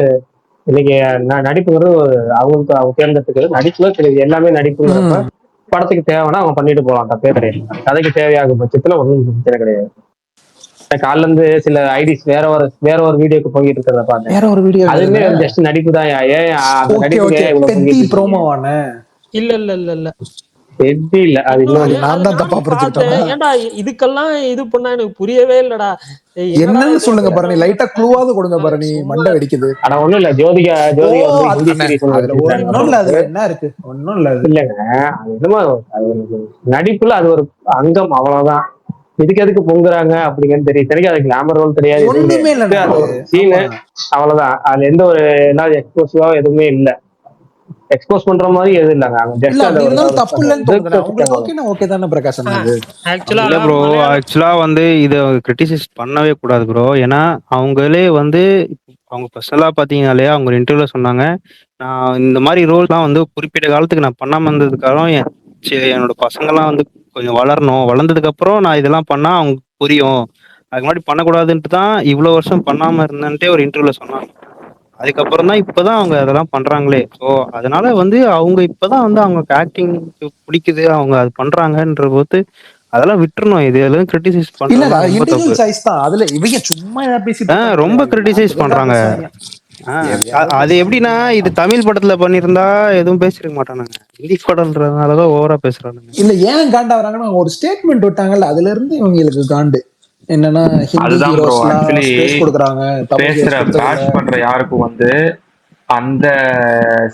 இன்னைக்கு நடிப்புங்கிறது அவங்களுக்கு அவங்க தேர்ந்தெடுத்துக்கிறது. நடிப்புல தெரியுது எல்லாமே நடிப்புங்கிறப்ப படத்துக்கு தேவைன்னா அவங்க பண்ணிட்டு போகலாம், தப்பே கிடையாது. கதைக்கு தேவையாகும் பட்சத்துல ஒன்றும் பிரச்சனை கிடையாது. காலில இருந்து சில ஐடிஸ் வேற ஒரு வீடியோக்கு போயிட்டு இருக்கிறத பார்த்தேன். வேற ஒரு வீடியோ, அதுவுமே ஜஸ்ட் நடிப்பு தான். ஏன் அந்த நடிப்பு ப்ரோமோவான இல்ல இல்ல, அது நான் தான் தப்பா புரிஞ்சுக்கிட்டேன். ஏன்டா இதுக்கெல்லாம் இது பண்ணா எனக்கு புரியவே இல்லடா. என்னன்னு சொல்லுங்க பரணி, லைட்டா க்ளூவாவது கொடுங்க பரணி, மண்டை வெடிக்குது. ஆனா ஒண்ணும் இல்ல, ஜோதிகா ஒண்ணும் இல்ல, அது என்ன இருக்கு, ஒண்ணும் இல்ல இல்லங்க. அது என்னமோ நடிப்புல அது ஒரு அங்கம், அவ்வளவுதான். இதுக்கு எதுக்கு பொங்குறாங்க அப்படிங்கன்னு தெரியும். தெரியும் அது கிளாமர் ரோல் தெரியாது, ஒண்ணுமே இல்ல, சீனு அவ்வளவுதான். அதுல எந்த ஒரு எல்லாரும் எக்ஸ்போசிவா எதுவுமே இல்ல, எக்ஸ்போஸ் பண்ற மாதிரி எதுவும் இல்லங்க. தப்பு இல்லன்னு ஓகே தானே பிரகாஷ்? இல்ல ப்ரோ, ஆக்சுவலா வந்து இத கிரிட்டிசைஸ் பண்ணவே கூடாது ப்ரோ. ஏன்னா அவங்களே வந்து அவங்க பர்சனலா பாத்தீங்கன்னாலே அவங்க இன்டர்வியூல சொன்னாங்க, நான் இந்த மாதிரி ரோல்லாம் வந்து குறிப்பிட்ட காலத்துக்கு நான் பண்ணாம இருந்ததுக்காக என்னோட பசங்கெல்லாம் வந்து கொஞ்சம் வளரணும், வளர்ந்ததுக்கு அப்புறம் நான் இதெல்லாம் பண்ணா அவங்க புரியும், அதுக்கு முன்னாடி பண்ணக்கூடாதுன்ட்டு தான் இவ்வளவு வருஷம் பண்ணாம இருந்தேன்ட்டே ஒரு இன்டர்வியூல சொன்னாங்க. அதுக்கப்புறம் தான் இப்பதான் அவங்க அதெல்லாம் பண்றாங்களே. ஸோ அதனால வந்து அவங்க இப்பதான் வந்து அவங்க ஆக்டிங் பிடிக்குது, அவங்க அது பண்றாங்கன்ற போது அதெல்லாம் விட்டுறணும். இது எல்லாம் கிரிட்டிசைஸ் ரொம்ப கிரிட்டிசைஸ் பண்றாங்க. அது எப்படின்னா, இது தமிழ் படத்துல பண்ணிருந்தா எதுவும் பேசிருக்க மாட்டானுங்க, ஹிந்தி படம்ன்றதுனாலதான் ஓவரா பேசுறானுங்க. இல்ல ஏன் காண்டா வராங்கன்னா, ஒரு ஸ்டேட்மெண்ட் விட்டாங்கல்ல, அதுல இருந்து இவங்களுக்கு காண்டு என்னன்னா, அதுதான் ப்ரோ. ஆக்சுவலி பேசுற பேஷ் பண்ற யாருக்கும் வந்து அந்த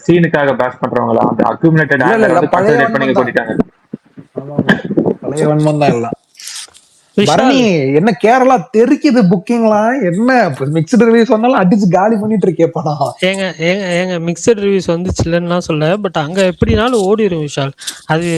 சீனுக்காக பேஷ் பண்றவங்களா அந்த அக்யூமுலேட்டட் ஆங்கர் பண்ணி கொட்டிட்டாங்க. பழைய வன்மம் தான் எல்லாம். பரணி என்ன கேரளா தெரிக்குது புக்கிங்லாம், என்ன மிக்ஸ்டு ரிவ்யூஸ் சொன்னாலும் அடிச்சு காலி பண்ணிட்டு இருக்கே படம். ஏங்க மிக்சட் ரிவ்யூஸ் வந்துச்சு இல்லைன்னா சொல்ல, பட் அங்க எப்படினாலும் ஓடிடும் விஷால். அது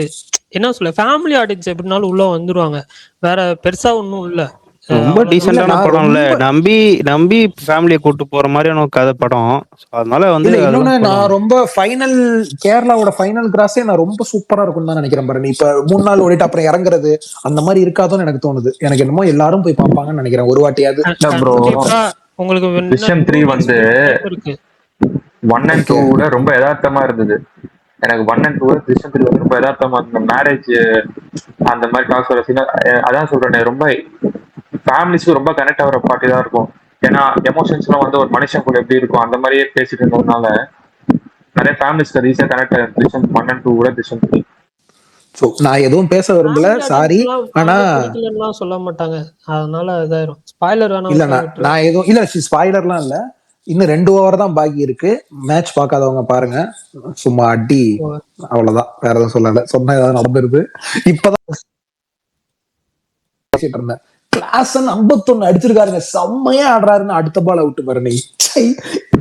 என்ன சொல்ல, ஃபேமிலி ஆடியன்ஸ் எப்படினாலும் உள்ள வந்துருவாங்க, வேற பெருசா ஒன்றும் இல்லை. ரொம்ப அவ்வளவுதான். டீசென்டான நான் படம் இல்ல. ரொம்ப நம்பி நம்பி ஃபேமிலிய கூட்டு போற மாதிரியான ஒரு கதை படம். So, அதனால வந்து இல்ல இன்னொன்னு அதெல்லாம் நான் போடுவாங்க. ரொம்ப ஃபைனல் கேரளாவோட ஃபைனல் கிராஸே நான் ரொம்ப சூப்பரா இருக்கும்னு தான் நினைக்கிறேன் பாரு. நீ இப்ப 3 நாள் ஓடிட்டு அப்புறம் இறங்குறது அந்த மாதிரி இருக்காதோன்னு எனக்கு தோணுது. எனக்கு என்னமோ எல்லாரும் போய் பார்ப்பாங்கன்னு நினைக்கிறேன் ஒரு வாட்டியாவது. இல்ல ப்ரோ, கண்டிப்பா உங்களுக்கு இன்னும் ட்ரிஷம் 3 2 weeks வந்து டைம் இருக்கு. 1 and 2 ஓகே விட ரொம்ப யதார்த்தமா இருந்தது. எனக்கு 1 and 2 ட்ரிஷம் 3 வந்து ரொம்ப யதார்த்தமா இருந்தது. மேரேஜ் அந்த மாதிரி டாக்ஸ் வர சீன் அதான் சொல்றேனே, ரொம்ப ஃபேமிலிஸ்க்கு ரொம்ப கனெக்ட் ஆகிற பார்ட்டி தான் இருக்கும். ஏன்னா எமோஷன்ஸ்லாம் வந்து ஒரு மனுஷனுக்குள்ள எப்படி இருக்கும் அந்த மாதிரியே பேசிட்டு இருந்ததுனால நிறைய ஃபேமிலிஸ்க்கு ஈஸியாக கனெக்ட் ஆகும். ட்ரிஷம் 1 and 2 விட ட்ரிஷம் 3. ஸோ நான் எதுவும் பேச விரும்பல, ஃபேமிலி சாரி. ஆடியன்ஸ்லாம் ஆனா வந்து பிடிக்கலன்னுலாம் சொல்ல மாட்டாங்க. அதனால இதாயிரும். ஸ்பாய்லர் வேணா இல்ல விட்டா நான் விட்டுரு. நான் எதுவும் இல்ல, ஸ்பாய்லர்லாம் இல்ல. இன்னும் 2 ஓவர் தான் பாக்கி இருக்கு. மேட்ச் பார்க்காதவங்க பாருங்க. சும்மா அடி, அவ்வளவுதான். வேற எதுவும் சொல்லல. சொன்னா ஏதாவது நடந்துருது. இப்பதான் பேசிட்டு இருந்தேன். கிளாசன் 51 அடிச்சிருக்காருங்க, செம்மையா ஆடுறாருன்னு அடுத்த பால் அவுட் பாரு நீ. ச்சை,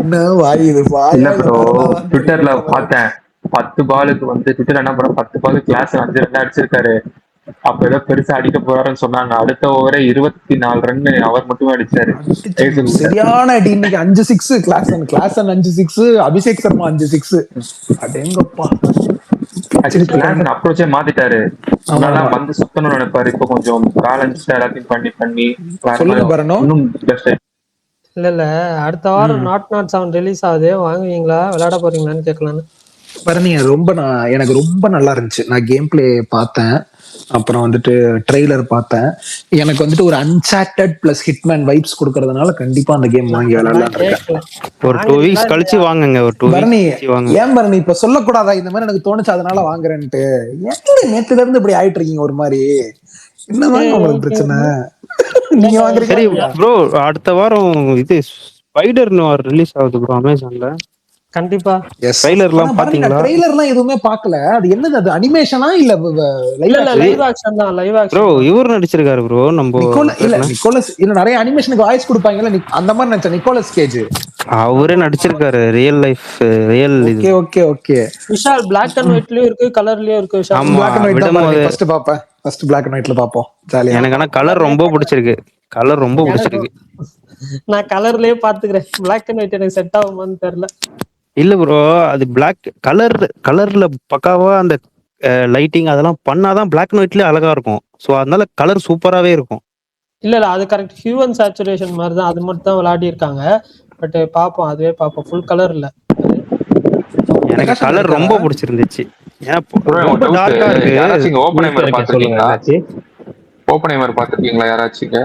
என்ன வாய் இது, இல்ல வாயா இல்ல ப்ரோ, மரணாதான் ட்விட்டர்ல தெரியல பாரு. பார்த்தேன் 10 பாலுக்கு வந்து ட்விட்டர் என்ன பண்ண 10 பால் கிளாஸ் 5 ரன் அடிச்சிருக்காரு. அப்ப ஏதோ பெருசா அடிக்க போறாருன்னு சொன்னாங்க. அடுத்த ஓவரே 24 ரன் அவர் மட்டுமே அடிச்சாரு. அடிச்சு சரியான அடி இன்னைக்கு. 5 6 கிளாசன் 5 6, அபிஷேக் சர்மா 5 6. அடேங்கப்பா. ஆக்சுவலி கிளாஸ் அப்ரோச்சே மாத்திட்டாரு. ஆமா முன்னாடி ஆமா, வந்து சுத்தணும்னு நினைப்பாரு. இப்போ கொஞ்சம் பேலன்ஸ்டா எல்லாத்தையும் பண்ணி பண்ணி வேற சொல்லுங்க மாதிரி பரணோ. இன்னும் பெஸ்ட். இல்ல இல்ல அடுத்த வாரம் நாட் 7 ரிலீஸ் ஆகுது, வாங்குவீங்களா, விளையாட போறீங்களான்னு கேட்கலான்னு. பரணிய எனக்கு ரொம்ப நல்லா இருந்துச்சு. நான் கேம் பிளே பார்த்தேன், அப்புறம் வந்துட்டு ட்ரெய்லர் பார்த்தேன். எனக்கு வந்துட்டு ஒரு அன்சார்ட்டட் பிளஸ் ஹிட்மேன் வைப்ஸ் கொடுக்கறதுனால கண்டிப்பா அந்த கேம் வாங்கி நான் விளையாடலாம்னு இருக்கேன். கேட்கல. ஒரு 2 வாங்குறீங்களா வீக்ஸ் கழிச்சு இல்லையா? வாங்குங்க. ஒரு 2 வீக்ஸ் பரணி, கழிச்சு வாங்க. ஏன் பரணி இப்ப சொல்லக்கூடாதா இந்த மாதிரி எனக்கு தோணுச்சு அதனால வாங்குறேன்ட்டு? ஏன் நேத்துல இருந்து இப்படி ஆயிட்டு இருக்கீங்க ஒரு மாதிரி? என்னதாங்க உங்களுக்கு பிரச்சனை? நீங்க வாங்குறீங்களா சரி இல்லையா? ப்ரோ, அடுத்த வாரம் இது ஸ்பைடர் நோர் ரிலீஸ் ஆகுது ப்ரோ அமேசான்ல. கண்டிப்பா. எஸ். ட்ரைலர்லாம் ஆனா பரணி, நான் பாத்தீங்களா? ட்ரெய்லர்லாம் எதுவுமே பார்க்கல. அது என்னது, அது அனிமேஷனா இல்ல இல்ல லைவ் இல்ல ஆக்ஷன்? லைவ் ஆக்ஷன் தான், லைவ் ப்ரோ ஆக்ஷன் தான். இவர் நடிச்சிருக்காரு ப்ரோ, நம்ம நிக்கோலஸ் இல்ல, நிறைய அனிமேஷனுக்கு வாய்ஸ் கொடுப்பாங்கல்ல, அந்த மாதிரி நினைச்சேன். Nicolas Cage. அவரே நடிச்சிருக்காரு. ரியல் லைஃப், ரியல் இது. Okay okay okay. Vishal black and ஒயிட்லயும் இருக்கு, கலர்லயும் இருக்கு விஷால். ஆமா, பிளாக் அண்ட் ஒயிட் தான் விடும்போது ஃபர்ஸ்ட் பாப்பேன். ஃபர்ஸ்ட் பிளாக் அண்ட் ஒயிட்ல பாப்போம், ஜாலியா. எனக்கு ஆனா கலர் ரொம்ப பிடிச்சிருக்கு. கலர் ரொம்ப பிடிச்சிருக்கு. நான் கலர்லயே பாத்துக்கிறேன். பிளாக் அண்ட் ஒயிட் எனக்கு செட் ஆகுமான்னு தெரியல. இல்ல ப்ரோ, அது பிளாக் கலர்ல பக்காவா அந்த லைட்டிங் அதெல்லாம் பண்ணாதான் பிளாக் அண்ட் ஒயிட்லயே அழகா இருக்கும். சோ அதனால கலர் சூப்பராவே இருக்கும். இல்ல இல்ல அது கரெக்ட் ஹியூ அண்ட் சேச்சுரேஷன் மாதிரி தான், அது மட்டும் தான் விளையாடி இருக்காங்க. பட் பாப்போம், அதுவே பாப்போம். ஃபுல் கலர் இல்ல அது. எனக்கு கலர் ரொம்ப பிடிச்சிருந்துச்சு. ஏன்னா ரொம்ப டார்க்கா இருக்கு. யாராச்சும் ஓப்பனைமர் சொல்லுங்க பாத்திருக்கீங்களா? என்னாச்சு? ஓப்பனைமர் பாத்திருக்கீங்களா யாராச்சும்?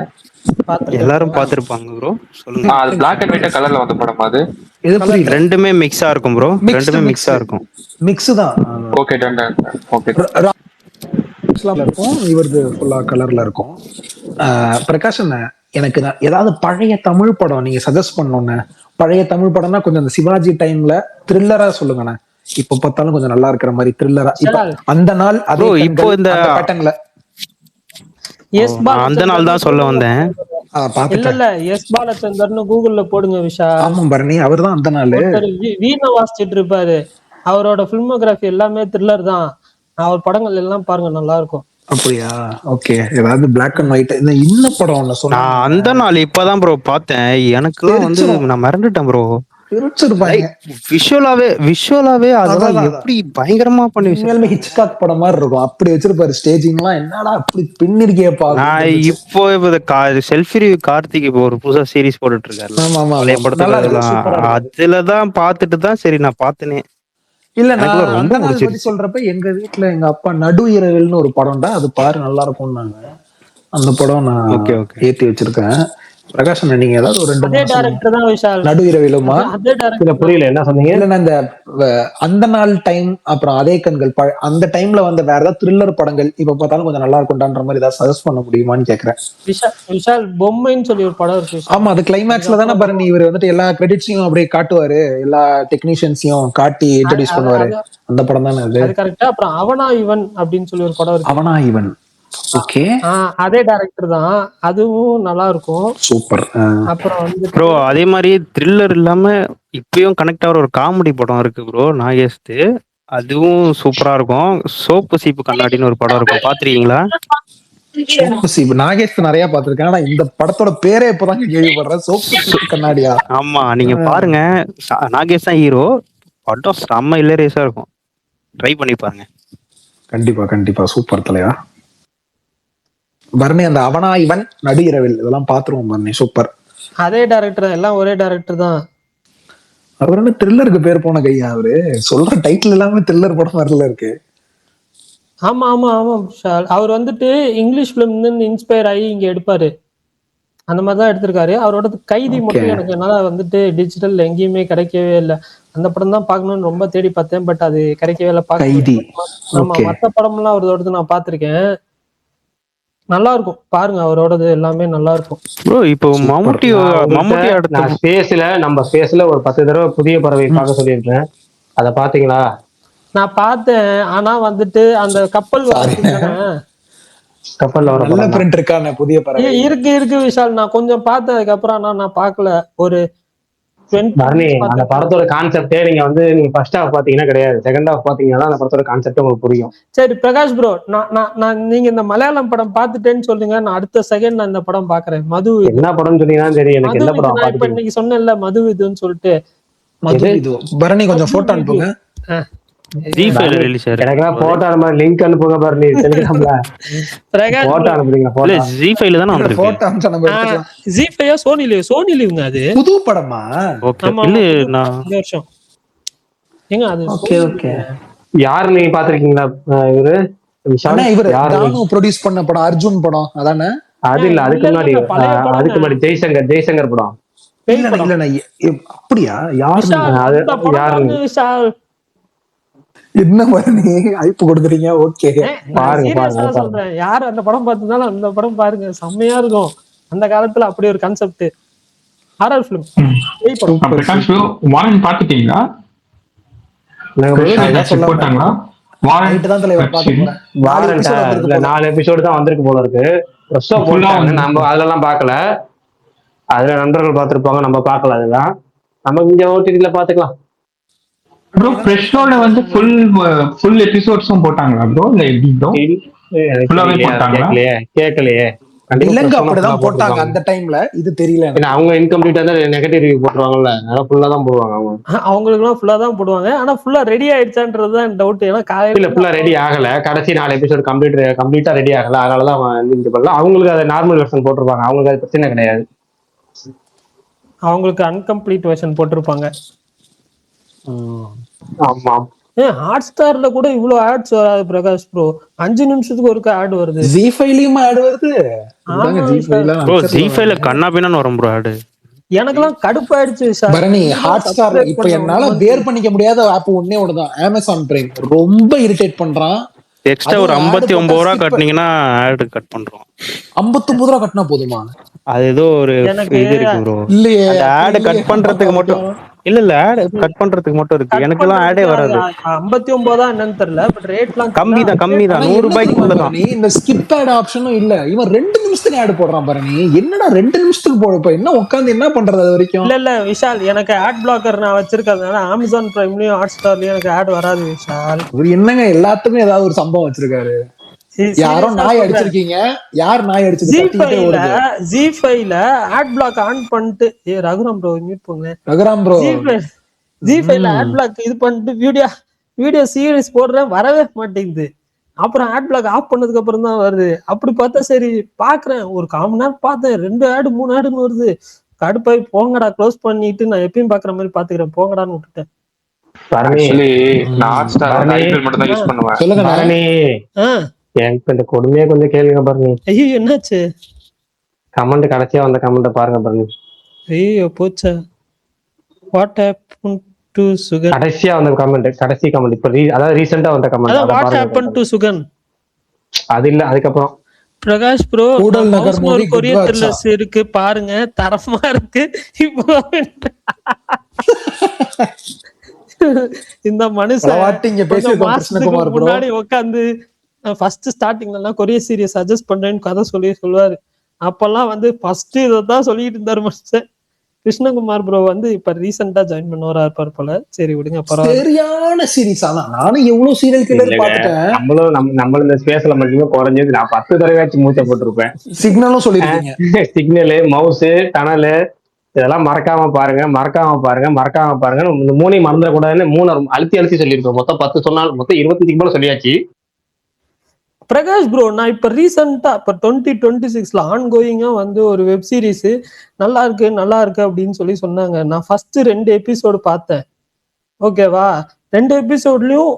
பாத்துருக்கேன். எல்லாரும் பாத்திருப்பாங்க ப்ரோ, சொல்லுங்க. அது பிளாக் அண்ட் ஒயிட் கலர்ல வந்த படம் அது. இது புரியல. ரெண்டுமே மிக்ஸா இருக்கும் ப்ரோ, ரெண்டுமே மிக்ஸா இருக்கும். மிக்ஸ் தான். Okay done ton. ஓகே. இருக்கும், இவரது ஃபுல்லா கலர்ல இருக்கும். பிரகாஷ் அண்ணா, எனக்கு ஏதாவது பழைய தமிழ் படம் நீங்க சஜஸ்ட் பண்ணோன்னு. பழைய தமிழ் படம்னா கொஞ்சம் அந்த சிவாஜி டைம்ல த்ரில்லரா சொல்லுங்கண்ணே. இப்ப பார்த்தாலும் கொஞ்சம் நல்லா இருக்கிற மாதிரி த்ரில்லரா. இப்ப அந்த நாள் அதே இப்போ இந்த பேட்டர்ன்ல. எஸ் அந்த நாள் தான் சொல்ல வந்தேன். இல்ல இல்ல எஸ் பாலச்சந்தர்னு கூகுள்ல போடுங்க விஷா. ஆமா பரணி, அவர் தான் அந்த நாள் வீணை வாசிச்சிட்டு இருப்பாரு. அவரோட பிலிமோகிராஃபி எல்லாமே த்ரில்லர் தான். அவர் படங்கள் எல்லாம் பாருங்க, நல்லா இருக்கும். அப்படியா? ஓகே. ஏதாவது பிளாக் அண்ட் ஒயிட் இந்த படம் ஒண்ணு சொன்னா. நான் அந்த நாள் இப்பதான் ப்ரோ பார்த்தேன். எனக்கு வந்து நான் மறந்துட்டேன் ப்ரோ. விஷுவலாவே அதெல்லாம் எப்படி பயங்கரமா பண்ணி உண்மையாலுமே ஹிட்ச்காக் படம் மாதிரி இருக்கும். அப்படி வச்சிருப்பாரு ஸ்டேஜிங்லாம். என்னடா அப்படி பின்னிருக்கேப்பா. நான் இப்போ செல்ஃபி ரிவ்யூ கார்த்திக் இப்போ ஒரு புதுசா சீரிஸ் போட்டுட்டு இருக்காரு படத்துல. அதுலதான் பாத்துட்டு தான் சரி நான் பார்த்தனே. இல்ல நான் அந்த நாள் பத்தி சொல்றப்ப எங்க வீட்டுல எங்க அப்பா நடு இரவில்னு ஒரு படம்டா, அது பாரு நல்லா இருக்கும்னாங்க. அந்த படம் நான் ஏத்தி வச்சிருக்கேன். பிரகாஷ் அண்ணா, நீங்க ஏதாவது ஒரு 2 டைரக்டர் தான் விஷால். நடு இரவிலுமா? புரியல, என்ன சொன்னீங்க? இல்ல இந்த அந்த நாள் டைம், அப்புறம் அதே கண்கள், அந்த டைம்ல வந்த வேற ஏதாவது த்ரில்லர் படங்கள் இப்ப பார்த்தாலும் கொஞ்சம் நல்லா இருக்கும்ன்ற மாதிரி ஏதாவது சஜஸ்ட் பண்ண முடியுமான்னு கேக்குறேன். விஷால் பொம்மைன்னு சொல்லி ஒரு படம் இருக்கு. ஆமா, அது கிளைமேக்ஸ்ல தானே பரணி இவர் வந்துட்டு எல்லா கிரெடிட்ஸையும் அப்படியே காட்டுவாரு, எல்லா டெக்னீஷியன்ஸையும் காட்டி இன்ட்ரோடியூஸ் பண்ணுவாரு. அந்த படம் தானே அது? கரெக்டா. அப்புறம் அவனா இவன் அப்படின்னு சொல்லி ஒரு படம் இருக்கு. அவனா இவன். ஓகே. அதே டைரக்டர் தான், அதுவும் நல்லா இருக்கும். சூப்பர். அப்புறம் வந்து ப்ரோ அதே மாதிரி த்ரில்லர் இல்லாம இப்பயும் கனெக்ட் ஆகிற ஒரு காமெடி படம் இருக்கு ப்ரோ, நாகேஷ். அதுவும் சூப்பரா இருக்கும். சோப்பு சீப்பு கண்ணாடின்னு ஒரு படம் இருக்கும், பாத்திருக்கீங்களா? இப்ப நாகேஷ் நிறைய பாத்திருக்கேன், ஆனா இந்த படத்தோட பேரே இப்பதான் கேள்விப்படுறேன். சோப்பு கண்ணாடியா? ஆமா நீங்க பாருங்க, நாகேஷ் தான் ஹீரோ. படம் செம்ம இல்லரேஸா இருக்கும், ட்ரை பண்ணி பாருங்க. கண்டிப்பா கண்டிப்பா, சூப்பர் தலையா. பரணி அந்த அவனா இவன் நடு இரவில் இதெல்லாம் பாத்துருவோம் பரணி, சூப்பர். அதே டைரக்டர், எல்லாம் ஒரே டைரக்டர் தான். அவர் என்ன த்ரில்லருக்கு பேர் போன கையா? அவரு சொல்ற டைட்டில் எல்லாமே த்ரில்லர் படம் மாதிரில இருக்கு. ஆமா ஆமா ஆமா விஷால். அவர் வந்துட்டு இங்கிலீஷ் பிலிம் இன்ஸ்பயர் ஆகி இங்க எடுப்பாரு, அந்த மாதிரிதான் எடுத்திருக்காரு. அவரோட கைதி மட்டும் எனக்கு என்னால வந்துட்டு டிஜிட்டல் எங்கேயுமே கிடைக்கவே இல்லை. அந்த படம் தான் பார்க்கணும்னு ரொம்ப தேடி பார்த்தேன், பட் அது கிடைக்கவே இல்லை. கைதி. ஆமா, மற்ற படம்லாம் அவரோடது நான் பார்த்திருக்கேன், நல்லா இருக்கும். பாருங்க, அவரோடது எல்லாமே நல்லா இருக்கும். ப்ரோ இப்போ மம்முட்டி அடுத்த நான் நம்ம ஸ்பேஸ்ல ஒரு 10 தடவை புதிய பறவை பார்க்க சொல்லியிருக்கேன். அத பாத்தீங்களா? நான் பார்த்தேன், ஆனா வந்துட்டு அந்த கப்பல் கப்பல்ல வர நல்ல பிரிண்ட் இருக்கானே புதிய பறவை. இருக்கு விஷால். நான் கொஞ்சம் பார்த்தேன், அதுக்கப்புறம் ஆனா நான் பார்க்கல. ஒரு அந்த படத்தோட கான்செப்டே நீங்க ஃபர்ஸ்ட் ஹாஃப் பாத்தீங்கன்னா கிடையாது, செகண்ட் ஹாஃப் பாத்தீங்கன்னா அந்த படத்தோட கான்செப்ட் உங்களுக்கு புரியும். சரி பிரகாஷ் ப்ரோ, நான் நீங்க இந்த மலையாளம் படம் பாத்துட்டேன்னு சொல்லுங்க, நான் அடுத்த செகண்ட் நான் இந்த படம் பாக்குறேன். மது என்ன படம் சொன்னீங்கன்னா தெரியும் எனக்கு. என்ன படம் இப்ப இன்னைக்கு சொன்னேன்ல, மது இதுன்னு சொல்லிட்டு. மது இது பரணி கொஞ்சம் போட்டோ அனுப்புங்க. ஜி5ல ரிலீஸ் ஆயிருக்கு. எனக்குலாம் போட்டோ அனுப்ப லிங்க் அனுப்புங்க பரணி, டெலிகிராம்ல போட்டோ அனுப்புறீங்க. போட்டோ ஜி5ல தான வந்திருக்கு. போட்டோ அனுப்பிச்சா நம்ம எடுத்துக்கலாம். ஜி5 சோனி லீவுங்க அது. புது படமா? ஓகே இல்ல நான் இந்த வருஷம் ஏங்க அது. Okay okay. யாரு நீங்க பாத்திருக்கீங்களா? இவரு இவரு தானு ப்ரொடியூஸ் பண்ண படம், அர்ஜுன் படம் அதானே? அது இல்ல, அதுக்கு முன்னாடி ஜெய்சங்கர் படம். அப்படியா? யாரு விஷால் என்ன பரணி ஐப்பு கொடுக்குறீங்க? ஓகே பாருங்க சொல்றேன், யாரு அந்த படம் பார்த்திருந்தாலும் அந்த படம் பாருங்க, செம்மையா இருக்கும். அந்த காலத்துல அப்படி ஒரு கான்செப்ட் ஹாரர் ஃபிலிம். வாரன் பாத்துட்டீங்களா? போட்டாங்களா? வாரண்ட் தான் தலைவர் பாத்துறேன். வாரண்ட் இல்ல 4 எபிசோடு தான் வந்திருக்கு போல இருக்கு. நம்ம அதெல்லாம் பார்க்கல, அதுல நண்பர்கள் பார்த்திருப்பாங்க, நம்ம பார்க்கல. அதுதான் நம்ம இங்க ஓடிடில பாத்துக்கலாம். ப்ரோ ஃப்ரெஷ்ஷோட வந்து ஃபுல் எபிசோட்ஸும் போட்டாங்களா ப்ரோ? இல்ல எப்படி ப்ரோ? ஃபுல்லாவே போட்டாங்களா? கேக்கலையே. இல்லங்க அப்படிதான் போட்டாங்க அந்த டைம்ல, இது தெரியல. அவங்க இன்கம்ப்ளீட்டா தான் நெகட்டிவ் ரிவ்யூ போட்டுருவாங்கல்ல, அதனால ஃபுல்லா தான் போடுவாங்க. அவங்களுக்கு எல்லாம் ஃபுல்லா தான் போடுவாங்க, ஆனா ஃபுல்லா ரெடி ஆயிடுச்சான்றதுதான் டவுட். ஏன்னா காலையில ஃபுல்லா ரெடி ஆகல, கடைசி 4 எபிசோட் கம்ப்ளீட்டா ரெடி ஆகல, அதனாலதான் இது பண்ணல. அவங்களுக்கு அது நார்மல் வெர்ஷன் போட்டிருப்பாங்க, அவங்களுக்கு அது பிரச்சனை கிடையாது. அவங்களுக்கு அன்கம்ப்ளீட் வெர்ஷன் போட்டிருப்பாங்க. ஆமா. ஹாட் ஸ்டார்ல கூட இவ்வளவு ஆட்ஸ் வராது பிரகாஷ் ப்ரோ. 5 நிமிஷத்துக்கு ஒரு ஆட் வருது. ஜி5லயும் ஆட் வருது. ப்ரோ ஜி5ல கண்ணா பின்னான்னு வரும் ப்ரோ ஆட். எனக்கெல்லாம் கடுப்பாயிடுச்சு பரணி. ஹாட் ஸ்டார் இப்ப என்னால பேர் பண்ணிக்க முடியாத ஆப் ஒண்ணே ஒண்ணுதான், அமேசான் பிரைம். ரொம்ப இரிட்டேட் பண்றான். எக்ஸ்ட்ரா ஒரு 59 ரூபா கட்டினீங்கன்னா ஆட் கட் பண்றோம். 59 ரூபா கட்டினா போதுமா? அது ஏதோ ஒரு இது இருக்கு ப்ரோ. இல்லையே, ஆட் கட் பண்றதுக்கு மட்டும் இல்ல ஆட் கட் பண்றதுக்கு மட்டும் இருக்கு. எனக்கெல்லாம் ஆடே வராது. 59 தான் என்னன்னு தெரியல, பட் ரேட்லாம் கம்மி தான் 100 ரூபாய்க்குள்ள தான். இந்த ஸ்கிப் ஆட் ஆப்ஷனும் இல்ல. இவன் 2 நிமிஷத்துக்கு ஆட் போடுறான் பாரு. நீ என்னடா 2 நிமிஷத்துக்கு போடுப்ப, என்ன உட்கார்ந்து என்ன பண்றது அது வரைக்கும்? இல்ல விஷால், எனக்கு ஆட் பிளாக்கர் நான் வச்சிருக்கிறதுனால அமேசான் பிரைம்லயும் ஹாட் ஸ்டார்லயும் எனக்கு ஆட் வராது விஷால். என்னங்க எல்லாத்துக்குமே ஏதாவது ஒரு சம்பவம் வச்சிருக்காரு. யாரோ நாய் அடிச்சிருக்கீங்க, யார் நாய் அடிச்சது? ஜி5ல ஆட் பிளாக் ஆன் பண்ணிட்டு ரகுராம் ப்ரோ மியூட் பண்ணுங்க. ரகுராம் ப்ரோ ஜி5ல ஆட் பிளாக் இது பண்ணிட்டு வீடியோ சீரிஸ் போடுறேன், வரவே மாட்டேங்குது. அப்புறம் ஆட் பிளாக் ஆஃப் பண்ணதுக்கு அப்புறம் தான் வருது. அப்படி பார்த்தா சரி பாக்குறேன், ஒரு 1/4 மணி நேரம் பார்த்தேன், 2 ஆடு 3 ஆடுன்னு வருது. கடுப்பாய் போங்கடா, க்ளோஸ் பண்ணிட்டு நான் எப்பயும் பாக்குற மாதிரி பாத்துக்கிறேன் போங்கடான்னு விட்டுட்டேன். எனக்கு இந்த கொடுமையே கொஞ்சம் கேளுங்க பாருங்க. ஐயோ என்னாச்சு? கமெண்ட் கடைசியா வந்த கமெண்ட் பாருங்க பாருங்க. ஐயோ போச்சா? What happen to Sugan? கடைசியா வந்த கமெண்ட், கடைசி கமெண்ட் இப்ப அதாவது ரீசெண்டா வந்த கமெண்ட். அத வாட் ஹேப்பன் டு சுகன் அது இல்ல, அதுக்கப்புறம் பிரகாஷ் ப்ரோ ஒரு கொரியர் த்ரில்லர்ஸ் இருக்கு பாருங்க, தரமா இருக்கு. இப்போ இந்த மனுஷன் முன்னாடி உட்காந்து ஃபர்ஸ்ட் ஸ்டார்டிங்ல எல்லாம் கொரியர் சீரியஸ் சஜஸ்ட் பண்றேன்னு கதை சொல்லுவாரு. அப்பெல்லாம் வந்து ஃபர்ஸ்ட் இதான் சொல்லிட்டு இருந்தாரு மனுஷன். கிருஷ்ணகுமார் ப்ரோ வந்து இப்ப ரீசெண்டா ஜாயின் பண்ணவரா இருப்பார் போல. சரி விடுங்க, பரவாயில்ல. சரியான சீரிஸ். ஆனா நானும் எவ்வளவு சீரியல் கில்லர் இல்லங்க, பாத்துட்டேன். நம்மளும் இந்த ஸ்பேஸ்ல மட்டுமே குறைஞ்சது நான் 10 தடவையாச்சும் மூச்சை போட்டிருப்பேன். சிக்னலும் சொல்லிருக்கீங்க. சிக்னலு, மவுஸ், டனலு இதெல்லாம் மறக்காம பாருங்க, மறக்காம பாருங்க, மறக்காம பாருங்க. இந்த 3ஐயும் மறந்துடக்கூடாதுன்னு 3 அழுத்தி அழுத்தி சொல்லியிருக்கோம். மொத்தம் 10 சொன்னால் மொத்தம் 25 போல சொல்லியாச்சு. பிரகாஷ் ப்ரோ, நான் இப்ப ரீசெண்டா இப்ப 2026ல ஆன்கோயிங்கா வந்து ஒரு வெப் சீரிஸ் நல்லா இருக்கு அப்படின்னு சொன்னாங்க. நான் ஃபர்ஸ்ட் 2 எபிசோடு பார்த்தேன். ஓகேவா, 2 எபிசோட்லயும்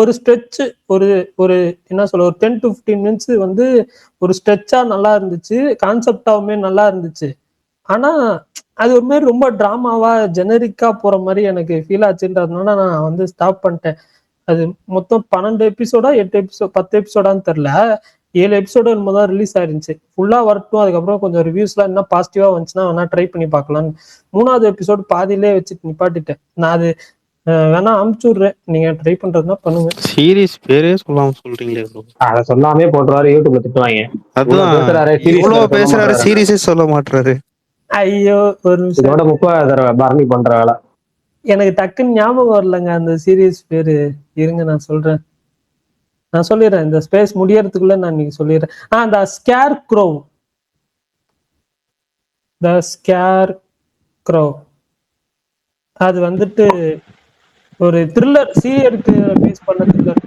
ஒரு ஸ்ட்ரெச், ஒரு ஒரு என்ன சொல்ல, ஒரு 10 to 15 மினிட்ஸ் வந்து ஒரு ஸ்ட்ரெச்சா நல்லா இருந்துச்சு, கான்செப்டாவுமே நல்லா இருந்துச்சு. ஆனா அது ஒரு மாதிரி ரொம்ப டிராமாவா ஜெனரிக்கா போற மாதிரி எனக்கு ஃபீல் ஆச்சுன்றதுனால நான் வந்து ஸ்டாப் பண்ணிட்டேன். அது மொத்தம் 12 எபிசோடா 8 எபிசோட் 10 எபிசோடான்னு தெரியல, 7 எபிசோடு என்னமோ தான் ரிலீஸ் ஆயிருந்துச்சு. ஃபுல்லா வரட்டும், அதுக்கப்புறம் கொஞ்சம் ரிவ்யூஸ்லாம் என்ன பாசிட்டிவா வந்துச்சுன்னா வேணா ட்ரை பண்ணி பார்க்கலான்னு 3வது எபிசோடு பாதியிலே வச்சுட்டு நிப்பாட்டிட்டேன். நான் அது வேணா அமுச்சு விடுறேன், நீங்க ட்ரை பண்றதுன்னா பண்ணுங்க. சீரிஸ் பேரே சொல்லாம சொல்றீங்களே ப்ரோ. அதை சொல்லாமே போட்டுருவாரு, யூடியூப்ல திட்டுவாங்க. அதான் இவ்வளவு பேசுறாரு, சீரிஸே சொல்ல மாட்டாரு. ஐயோ, ஒரு நிமிஷம், இதோட 30 தடவை பரணி பண்ற வேலை. எனக்கு டக்குன்னு ஞாபகம் வரலங்க அந்த சீரீஸ் பேரு. இருங்க நான் சொல்லிடுறேன், இந்த ஸ்பேஸ் முடியறதுக்குள்ள நான் இன்னைக்கு சொல்லிடுறேன். த ஸ்கேர் க்ரோ. அது வந்துட்டு ஒரு த்ரில்லர், சீரியல் பேஸ் பண்ண த்ரில்லர்.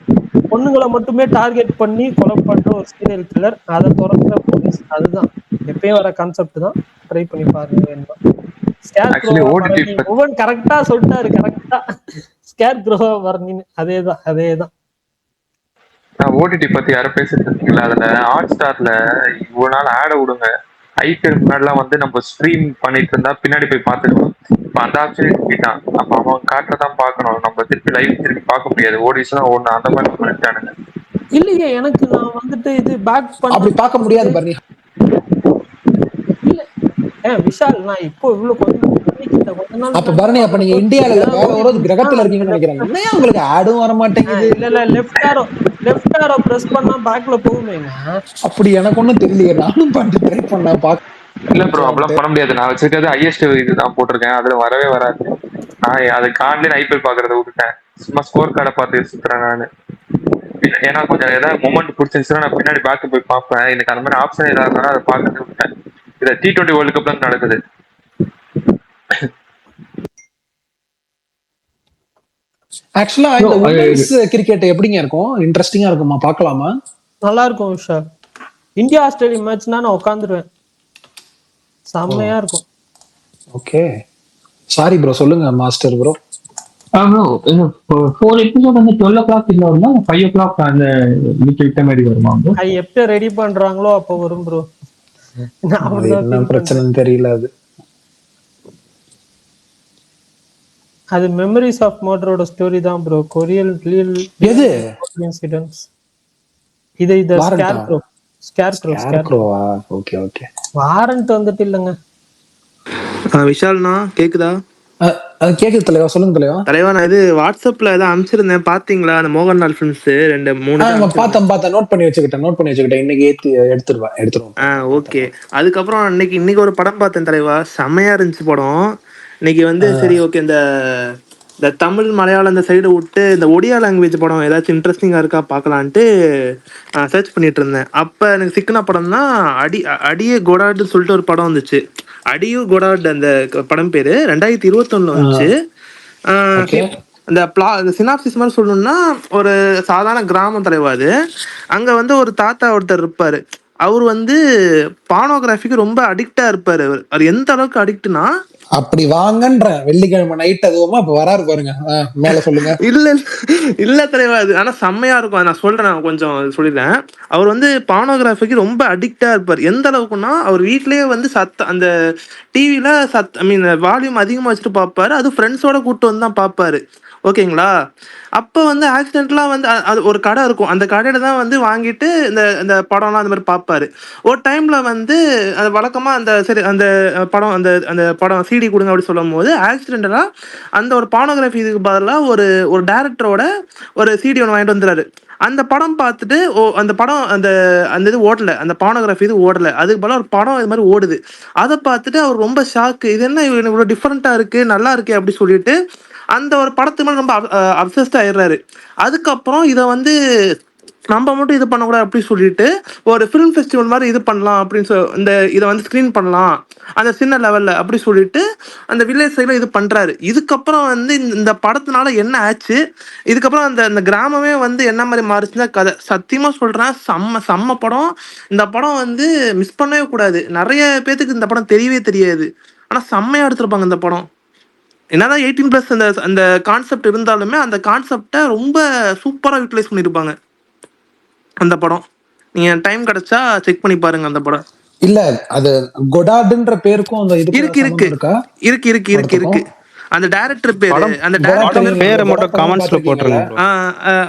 பொண்ணுங்களை மட்டுமே டார்கெட் பண்ணி கொலை பண்ற ஒரு சீரியல் கில்லர், அதை துறக்கிற போலீஸ். அதுதான் எப்பயும் வர கான்செப்ட் தான். ட்ரை பண்ணி பாருங்க வேணுமா. கரெக்டா சொல்லிட்டாரு, கரெக்டா ஸ்கேர் க்ரோவா வரணின்னு. அதேதான். நான் ஓடிடி பத்தி யாரும் பேசிட்டு இருக்கீங்களா? அதுல ஹாட் ஸ்டார்ல இவ்வளவு நாள் ஆட விடுங்க. ஐபிஎல் முன்னாடிலாம் வந்து நம்ம ஸ்ட்ரீம் பண்ணிட்டு இருந்தா பின்னாடி போய் பார்த்துக்கலாம். இப்ப அந்த ஆப்ஷன் எடுத்துட்டான். அப்ப அவன் காட்டுறதான் பார்க்கணும், நம்ம திருப்பி லைவ் திருப்பி பார்க்க முடியாது. ஓடிஸ் தான் ஒண்ணு அந்த மாதிரி பண்ணிட்டானுங்க. இல்லையே, எனக்கு நான் வந்துட்டு இது பேக் அப்படி பார்க்க முடியாது பரணி. இல்ல விஷால், நான் இப்போ இவ்வளவு கொஞ்ச நாள் அப்ப பரணி, அப்ப நீங்க இந்தியால இல்ல வேற ஒரு கிரகத்துல இருக்கீங்கன்னு நினைக்கிறேன். என்னையா உங்களுக்கு ஆடும் வர மாட்டேங்குது? இல்ல லெஃப்ட் ஆரோ பிரஸ் பண்ணா பேக்ல போகுமேங்க. அப்படி எனக்கு ஒண்ணும் தெரியலையே, நானும் பண்ணி ட்ரை பண்ணேன் பாக்க. இல்ல ப்ரோ, அப்படிலாம் பண்ண முடியாது. நான் வச்சிருக்கிறது ஹையஸ்ட் இதுதான் போட்டிருக்கேன், அதுல வரவே வராது. நான் அது காலையில ஐபிஎல் பாக்குறத விட்டுட்டேன், சும்மா ஸ்கோர் கார்டை பார்த்து சுத்துறேன் நானு. ஏன்னா கொஞ்சம் ஏதாவது மொமெண்ட் பிடிச்சிருந்துச்சுன்னா நான் பின்னாடி பேக்கு போய் பார்ப்பேன். எனக்கு அந்த மாதிரி ஆப்ஷன் ஏதாவது இருந்தாலும் அதை பார்க்கறது விட்டேன். இதை T20 வேர்ல்டு கப்ல நடக்குது. ஆக்சுவலா இந்த உமன்ஸ் கிரிக்கெட் எப்படிங்க இருக்கும்? இன்ட்ரெஸ்டிங்கா இருக்குமா? பார்க்கலாமா? நல்லா இருக்கும் விஷால். இந்தியா ஆஸ்திரேலியா மேட்ச்னா நான் உட்காந்துருவேன், செம்மையா இருக்கும். ஓகே, சாரி ப்ரோ, சொல்லுங்க மாஸ்டர் ப்ரோ. ப்ரோ 4 எபிசோட் வந்து 12 o'clock இல்ல வருமா, 5 o'clock அந்த விட்ட மாதிரி வருமா ப்ரோ? எப்ப ரெடி பண்றாங்களோ அப்போ வரும் ப்ரோ. என்ன பிரச்சனைன்னு தெரியல. அது மெமரிஸ் ஆஃப் மர்டரோட ஸ்டோரி தான் ப்ரோ. கொரியன் ரியல் எது இன்சிடென்ட்ஸ். இது ஸ்கேர்க்ரோவா? ஓகே. வாரண்ட் வந்துட்டு இல்லங்க. விஷால்னா கேக்குதா? கேக்குது தலைவா, சொல்லுங்க தலைவா. நான் இது வாட்ஸ்அப்ல ஏதாவது அனுப்பிச்சிருந்தேன், பாத்தீங்களா? அந்த மோகன்லால் ஃபிலிம்ஸ் 2-3 பார்த்தேன். நோட் பண்ணி வச்சுக்கிட்டேன். இன்னைக்கு எடுத்துருவோம். ஓகே. அதுக்கப்புறம் இன்னைக்கு ஒரு படம் பார்த்தேன் தலைவா, செம்மையா இருந்துச்சு படம். இன்னைக்கு வந்து சரி ஓகே, இந்த தமிழ் மலையாளம் இந்த சைடு விட்டு இந்த ஒடியா லாங்குவேஜ் படம் ஏதாச்சும் இன்ட்ரெஸ்டிங்கா இருக்கா பார்க்கலான்ட்டு சர்ச் பண்ணிட்டு இருந்தேன். அப்ப எனக்கு சிக்கன படம் தான் அடியே கொடாடுன்னு சொல்லிட்டு ஒரு படம் வந்துச்சு. அடியு கொடாட் அந்த படம் பேரு 2021 வந்துச்சு. அந்த சினாப்சிஸ் மாதிரி சொல்லணும்னா, ஒரு சாதாரண கிராமம் தலைவா அது. அங்க வந்து ஒரு தாத்தா ஒருத்தர் இருப்பாரு. அவர் வந்து பானோகிராஃபிக்கு ரொம்ப அடிக்டா இருப்பாரு. அவர் எந்த அளவுக்கு அடிக்ட்னா, அப்படி வாங்கன்ற வெள்ளிக்கிழமை நைட் அதுவுமா அப்ப வராரு பாருங்க. மேல சொல்லுங்க. இல்ல தலைவா, அது ஆனா செம்மையா இருக்கும். நான் சொல்றேன், கொஞ்சம் சொல்லிடுறேன். அவர் வந்து பானோகிராஃபிக்கு ரொம்ப அடிக்டா இருப்பார். எந்த அளவுக்குன்னா, அவர் வீட்லயே வந்து அந்த டிவில வால்யூம் அதிகமா வச்சுட்டு பார்ப்பாரு. அது ஃப்ரெண்ட்ஸோட கூப்பிட்டு வந்து தான் பார்ப்பாரு. ஓகேங்களா? அப்ப வந்து ஆக்சிடென்ட்லாம் வந்து அது ஒரு கடை இருக்கும், அந்த கடையில தான் வந்து வாங்கிட்டு இந்த படம்லாம் அந்த மாதிரி பார்ப்பாரு. ஒரு டைம்ல வந்து அது வழக்கமா அந்த படம் அந்த படம் சிடி கொடுங்க அப்படி சொல்லும் போது ஆக்சிடென்டலா அந்த ஒரு பானோகிராஃபி இதுக்கு பதிலாக ஒரு டேரக்டரோட ஒரு சிடி ஒன்று வாங்கிட்டு வந்துடுறாரு. அந்த படம் பார்த்துட்டு அந்த படம் அந்த அந்த இது ஓடல, அந்த பானோகிராஃபி இது ஓடல, அதுக்கு பதிலாக ஒரு படம் இது மாதிரி ஓடுது. அதை பார்த்துட்டு அவர் ரொம்ப ஷாக்கு, இது என்ன இவ்வளோ டிஃப்ரெண்ட்டாக இருக்கு, நல்லா இருக்கே அப்படி சொல்லிட்டு அந்த ஒரு படத்து மேலே ரொம்ப அப்சஸ்ட் ஆயிடுறாரு. அதுக்கப்புறம் இதை வந்து நம்ம மட்டும் இது பண்ணக்கூடாது அப்படி சொல்லிட்டு ஒரு ஃபிலிம் ஃபெஸ்டிவல் மாதிரி இது பண்ணலாம் அப்படின்னு இந்த இதை வந்து ஸ்க்ரீன் பண்ணலாம் அந்த சின்ன லெவலில் அப்படி சொல்லிட்டு அந்த வில்லேஜ் சைடில் இது பண்ணுறாரு. இதுக்கப்புறம் வந்து இந்த படத்தினால என்ன ஆச்சு, இதுக்கப்புறம் அந்த கிராமமே வந்து என்ன மாதிரி மாறுச்சுன்னா கதை. சத்தியமாக சொல்கிறேன், செம்ம படம். இந்த படம் வந்து மிஸ் பண்ணவே கூடாது. நிறைய பேத்துக்கு இந்த படம் தெரியவே தெரியாது, ஆனால் செம்மையாக எடுத்திருப்பாங்க இந்த படம். என்னதான் 18+ அந்த கான்செப்ட் இருந்தாலுமே அந்த கான்செப்டை ரொம்ப சூப்பராக யூட்டிலைஸ் பண்ணியிருப்பாங்க அந்த படம். நீங்க டைம் கிடைச்சா செக் பண்ணி பாருங்க அந்த படம். இல்ல அது கொடாடுன்ற பேருக்கும் அந்த இது இருக்கு இருக்கு அந்த டைரக்டர் பேரு, அந்த டைரக்டர் பேரை மட்டும் கமெண்ட்ஸ்ல போட்டுருங்க.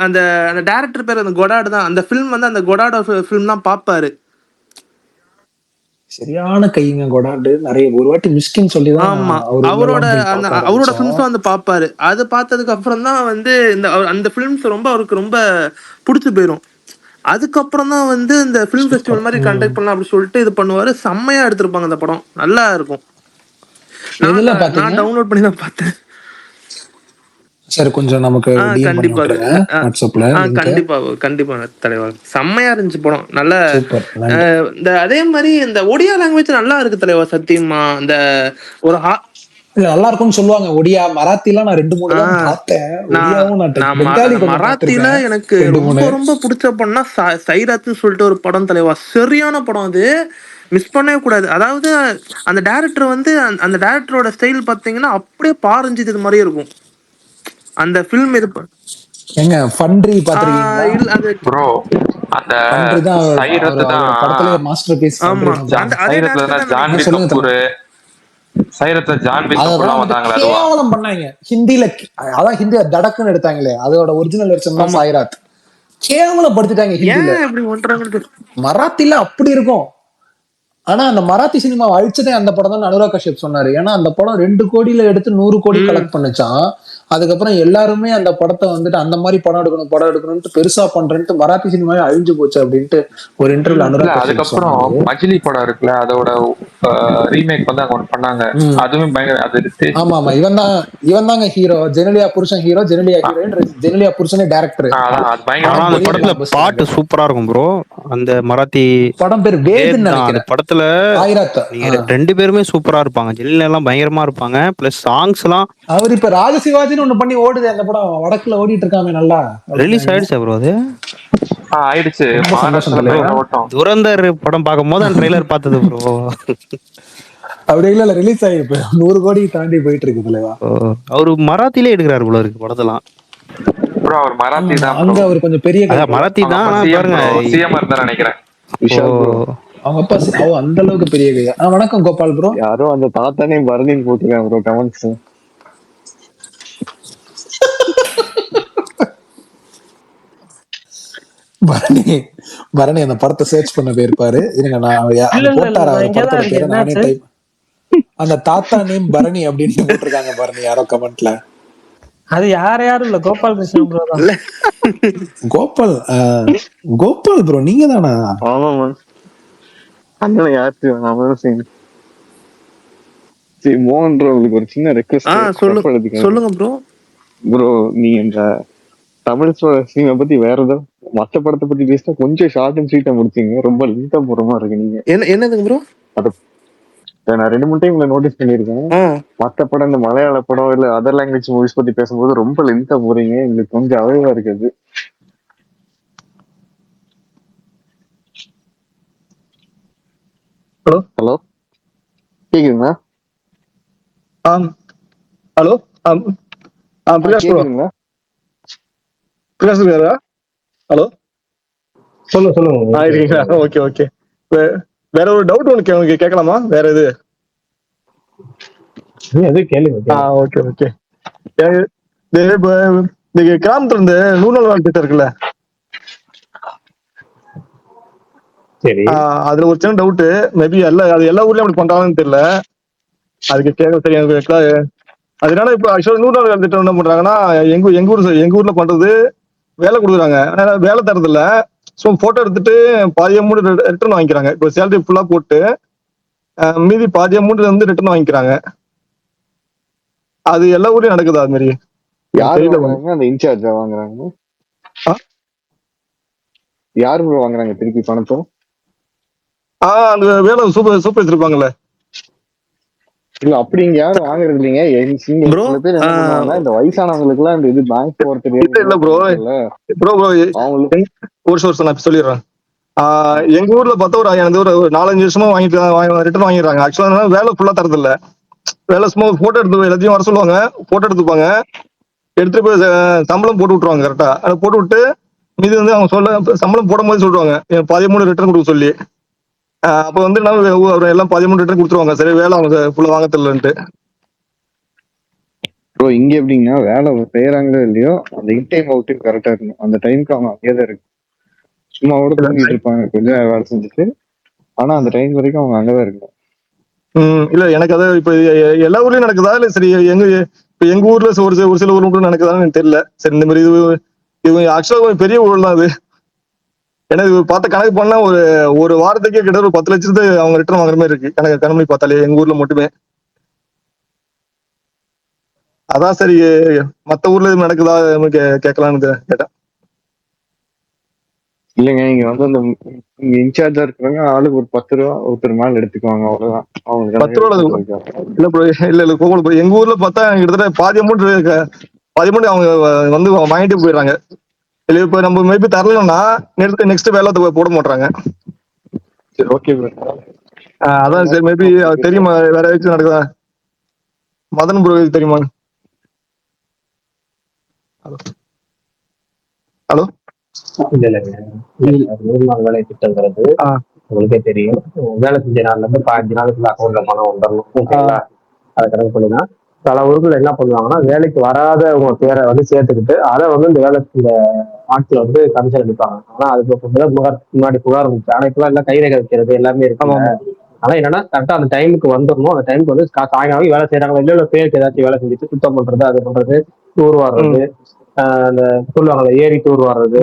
அந்த அந்த டைரக்டர் பேர் அந்த கொடாடு தான். அந்த ஃபிலிம் வந்து அந்த கொடாடோ ஃபிலிம் தான் பாப்பாரு. சரியான கைங்க கொடாடு. நிறைய ஒரு வாட்டி மிஸ்கின் சொல்லி தான். ஆமா, அவரோட ஃபிலிம்ஸ் வந்து பாப்பாரு. அது பார்த்ததுக்கு அப்புறம் தான் வந்து அந்த ஃபிலிம்ஸ் ரொம்ப அவருக்கு ரொம்ப பிடிச்சி போயிடும். அதுக்கப்புறம் தான் வந்து இந்த ஃபிலிம் ஃபெஸ்டிவல் மாதிரி கண்டக்ட் பண்ணலாம் அப்படி சொல்லிட்டு இது பண்ணுவாரு. செம்மையா எடுத்திருப்பாங்க அந்த படம், நல்லா இருக்கும். நான் டவுன்லோட் பண்ணி தான் பார்த்தேன். சரி, கொஞ்சம் நமக்கு கண்டிப்பா தலைவர், செம்மையா இருந்துச்சு படம். நல்ல இந்த அதே மாதிரி இந்த ஒடியா லாங்குவேஜ் நல்லா இருக்கு தலைவர். சத்தியமா இந்த ஒரு நல்லா இருக்கும்னு சொல்லுவாங்க. ஒடியா மராத்தி எல்லாம் நான் 2-3 பார்த்தேன். மராத்தில எனக்கு ரொம்ப பிடிச்ச படம்னா சைராத்னு சொல்லிட்டு ஒரு படம் தலைவா. சரியான படம், அது மிஸ் பண்ணவே கூடாது. அதாவது அந்த டைரக்டர் வந்து அந்த டைரக்டரோட ஸ்டைல் பாத்தீங்கன்னா அப்படியே பாரஞ்சிது மாதிரியே இருக்கும் அந்த ஃபிலிம். இது எங்க ஃபண்ட்ரி பாத்துறீங்களா ப்ரோ? அந்த சைரத் தான் படத்துல மாஸ்டர் பீஸ். ஆமா, சைரத்ல தான் ஜான்வி கபூர், சைரத்ல ஜான்வி கபூர்லாம் வந்தாங்களே, கேவலம் பண்ணாங்க ஹிந்தில. அதான் ஹிந்தில தடக்குன்னு எடுத்தாங்களே, அதோட ஒரிஜினல் வெர்ஷன் தான் சைராத். கேவலம் படுத்திட்டாங்க ஹிந்தில. இப்படி பண்றாங்க. மராத்தில அப்படி இருக்கும். ஆனா அந்த மராத்தி சினிமா அழிச்சதே அந்த படம் தான் அனுராக் கஷ்யப் சொன்னாரு. ஏன்னா அந்த படம் 2 கோடியில எடுத்து 100 கோடி கலெக்ட் பண்ணுச்சான். அதுக்கப்புறம் எல்லாருமே அந்த படத்தை வந்துட்டு அந்த மாதிரி படம் எடுக்கணும்னு பெருசா பண்றேன்ட்டு மராத்தி சினிமாவே அழிஞ்சு போச்சு அப்படின்ட்டு ஒரு இன்டர்வியூல அனுராக். அதுக்கப்புறம் மஜிலி படம் இருக்குல்ல, அதோட ரீமேக் வந்து அவங்க பண்ணாங்க. அதுவே பயங்கர. அது ஆமா, இவன் தாங்க ஹீரோ. ஜெனலியா புருஷன் ஹீரோ, ஜெனலியா ஹீரோயின், ஜெனலியா புருஷனே டைரக்டர். அந்த படத்துல பாட்டு சூப்பரா இருக்கும் ப்ரோ. அந்த மராத்தி படம் பேர் வேதுன்னு நினைக்கிறேன். படத்துல 2 பேருமே சூப்பரா இருப்பாங்க. ஜெனலியா எல்லாம் பயங்கரமா இருப்பாங்க. பிளஸ் சாங்ஸ் எல்லாம். அவர் இப்ப ராஜசிவாஜின்னு ஒண்ணு பண்ணி ஓடுது அந்த படம், வடக்குல ஓடிட்டு இருக்காங்க. நல்லா ரிலீஸ் ஆயிடுச்சு ப்ரோ. அது ஆயிடுச்சு. துரந்தர் படம் பார்க்கும் போது அந்த ட்ரெய்லர் பார்த்தது ப்ரோ. அப்படி இல்ல, ரிலீஸ் ஆயிருக்கு. 100 கோடி தாண்டி போயிட்டு இருக்கு தலைவா. அவரு மராத்திலே எடுக்கிறாரு போல இருக்கு படத்தெல்லாம். ப்ரோ அவர் மராத்தி தான். அங்க அவர் கொஞ்சம் பெரிய மராத்தி தான். பாருங்க சிஎம் இருந்தா நினைக்கிறேன். அவங்க அப்பா அந்த அளவுக்கு பெரிய கையா. வணக்கம் கோபால் ப்ரோ. யாரோ அந்த தாத்தானே பரணின்னு போட்டுருக்காங்க ப்ரோ கமெண்ட்ஸ். பரணி அந்த படத்தை சர்ச் பண்ண போயிருப்பாரு. இருங்க, நான் போட்டாரா படத்தோட பேரை நானே டைப். அந்த தாத்தா நேம் பரணி அப்படின்னு போட்டிருக்காங்க பாருங்க யாரோ கமெண்ட்ல. அது யாரும் இல்ல, கோபால் கிருஷ்ணன் ப்ரோ தான். கோபால் ப்ரோ நீங்க தானா? ஆமாமா, அண்ணன் யாரு மோகன் ப்ரோ, உங்களுக்கு ஒரு சின்ன ரெக்வெஸ்ட். சொல்லுங்க ப்ரோ. ப்ரோ நீங்க இந்த தமிழ் சினிமா பத்தி வேற ஏதாவது மத்த படத்தை பத்தி பேசினா கொஞ்சம் ஷார்ட் அண்ட் ஸ்வீட்டா முடிச்சீங்க. ரொம்ப லீட்டா போற மாதிரி இருக்கு. நீங்க என்னதுங்க ப்ரோ? நான் 2-3 டைம் நோட்டீஸ் பண்ணிருக்கேன். மத்த படம், இந்த மலையாள படம் இல்ல அதர் லாங்குவேஜ் மூவிஸ் பத்தி பேசும்போது ரொம்ப லென்த்தா போறீங்க. எங்களுக்கு கொஞ்சம் அவைவா இருக்குது. ஹலோ கேக்குதுங்களா? ஹலோ பிரகாஷ் கேக்குதுங்களா? பிரகாஷ் இருக்காரா? ஹலோ சொல்லுங்க. இருக்கீங்களா? Okay okay. வேற ஒரு டவுட் ஒன்று கேட்கலாமா? வேற எது கேளுங்க. Okay okay. நீங்க கிராமத்துல இருந்து 100 நாள் திட்டம் இருக்குல்ல, சரி, அதுல ஒரு சின்ன டவுட். மேபி அது எல்லா ஊர்லயும் அப்படி பண்றாங்கன்னு தெரியல. அதுக்கு கேட்க சரி எனக்கு அதனால இப்ப ஆக்சுவலா 100 நாள் வேலை திட்டம் என்ன பண்றாங்கன்னா எங்க ஊர்ல பண்றது வேலை கொடுக்குறாங்க. ஆனா வேலை தரது இல்ல. ஸோ போட்டோ எடுத்துட்டு பாதி அமௌண்ட் ரிட்டர்ன் வாங்கிக்கிறாங்க. இப்போ சேலரி ஃபுல்லா போட்டு மீதி பாதி அமௌண்ட் வந்து ரிட்டர்ன் வாங்கிக்கிறாங்க. அது எல்லா ஊர்லயும் நடக்குது அது மாதிரி. யாரு தெரியல. வாங்குறாங்க? அந்த இன்சார்ஜா வாங்குறாங்க? ஆ? யாரு bro வாங்குறாங்க திருப்பி பணத்தை? அந்த வேலை சூப்பர் வச்சிருப்பாங்கல்ல. இல்ல அப்படி இங்க யாரும் வாங்குறது இல்லைங்க. ப்ரோ சில பேர் என்ன பண்ணுவாங்கன்னா இந்த வயசானவங்களுக்கு எல்லாம் இந்த இது பேங்க் போறது தெரியாது இல்ல ப்ரோ ப்ரோ அவங்களுக்கு ஒரு வருஷம் நான் சொல்லிடுறேன். எங்க ஊர்ல பார்த்தா ஒரு 4-5 வருஷமா ரிட்டர்ன் வாங்கிடுறாங்க. ஆக்சுவலா வேலை ஃபுல்லா தரது இல்ல. வேலை சும்மா போட்டோ எடுத்து எல்லாத்தையும் வர சொல்லுவாங்க, போட்டோ எடுத்துப்பாங்க, எடுத்துட்டு போய் சம்பளம் போட்டு விட்டுருவாங்க. கரெக்டா அதை போட்டு விட்டு மீது வந்து அவங்க சொல்ல சம்பளம் போடும் போது சொல்லுவாங்க 13 ரிட்டர்ன் கொடுக்க சொல்லி. அப்ப வந்து எல்லாம் 13 ரிட்டர்ன் கொடுத்துருவாங்க. சரி வேலை அவங்க ஃபுல்லா வாங்க தெரியலன்ட்டு. ப்ரோ இங்க எப்படின்னா வேலை செய்யறாங்களோ இல்லையோ அந்த இன் டைம் அவுட் கரெக்டா இருக்கணும். அந்த டைமுக்கு அவங்க அங்கேயே தான் இருக்கு. சும்மா கூட தூங்கிட்டு இருப்பாங்க கொஞ்சம் வேலை செஞ்சுட்டு. ஆனா அந்த டைம் வரைக்கும் அவங்க அங்கதான் இருக்கணும். இல்ல எனக்கு அது இப்ப எல்லா ஊர்லயும் நடக்குதா இல்ல சரி எங்க ஊர்ல ஒரு சில ஊர்ல மட்டும் நடக்குதான்னு எனக்கு தெரியல. சரி இந்த மாதிரி இது ஆக்சுவலா பெரிய ஊர் தான் அது. ஏன்னா இது பார்த்த கணக்கு பண்ணா ஒரு வாரத்துக்கே கிட்ட ஒரு 10 லட்சத்து அவங்க ரிட்டர்ன் வாங்குற மாதிரி இருக்கு. எனக்கு கணக்கு பார்த்தாலே எங்க ஊர்ல மட்டுமே. அதான் சரி மத்த ஊர்ல இது நடக்குதா கேட்கலான்னு கேட்டேன். இல்லைங்க இங்க வந்து அந்த இங்க இன்சார்ஜா இருக்கிறவங்க ஆளுக்கு ஒரு 10 ரூபா ஒருத்தர் மேல எடுத்துக்குவாங்க. அவ்வளவுதான். 10 ரூபா இல்ல ப்ரோ இல்ல எங்க ஊர்ல பார்த்தா கிட்டத்தட்ட பாதி அமௌண்ட் அவங்க வந்து வாங்கிட்டு போயிடுறாங்க. இல்ல இப்ப நம்ம மேபி தரலன்னா நெக்ஸ்ட் வேலை போட மாட்டாங்க. சரி ஓகே ப்ரோ. அதான் சரி மேபி தெரியுமா வேற ஏதாச்சும் நடக்குதா? மதன் ப்ரோ தெரியுமா? ஹலோ இல்ல 100 நாள் வேலை திட்டங்கிறது உங்களுக்கே தெரியும். வேலை செஞ்ச நாள்ல இருந்து 5 நாளுக்குள்ள அக்கௌண்ட்ல பணம் வந்துடணும். ஓகேங்களா? அதை கணக்கு பண்ணினா பல ஊர்கள் என்ன பண்ணுவாங்கன்னா வேலைக்கு வராத உங்க பேரை வந்து சேர்த்துக்கிட்டு அதை வந்து இந்த ஆட்சியில் வந்து கமிஷன் அடிப்பாங்க. ஆனா அதுக்கு முன்னாடி புகார் இருந்துச்சு. ஆனா இப்பெல்லாம் எல்லாம் கைரேகை வைக்கிறது எல்லாமே இருக்கு. ஆனா என்னன்னா கரெக்டா அந்த டைமுக்கு வந்துடணும். அந்த டைமுக்கு வந்து சாயங்காலம் வேலை செய்யறாங்க இல்ல பேருக்கு ஏதாச்சும் வேலை செஞ்சுட்டு சுத்தம் பண்றது அது பண்றது தூர் வாடுறது அந்த சொல்லுவாங்கல்ல ஏரி தூர் வாடுறது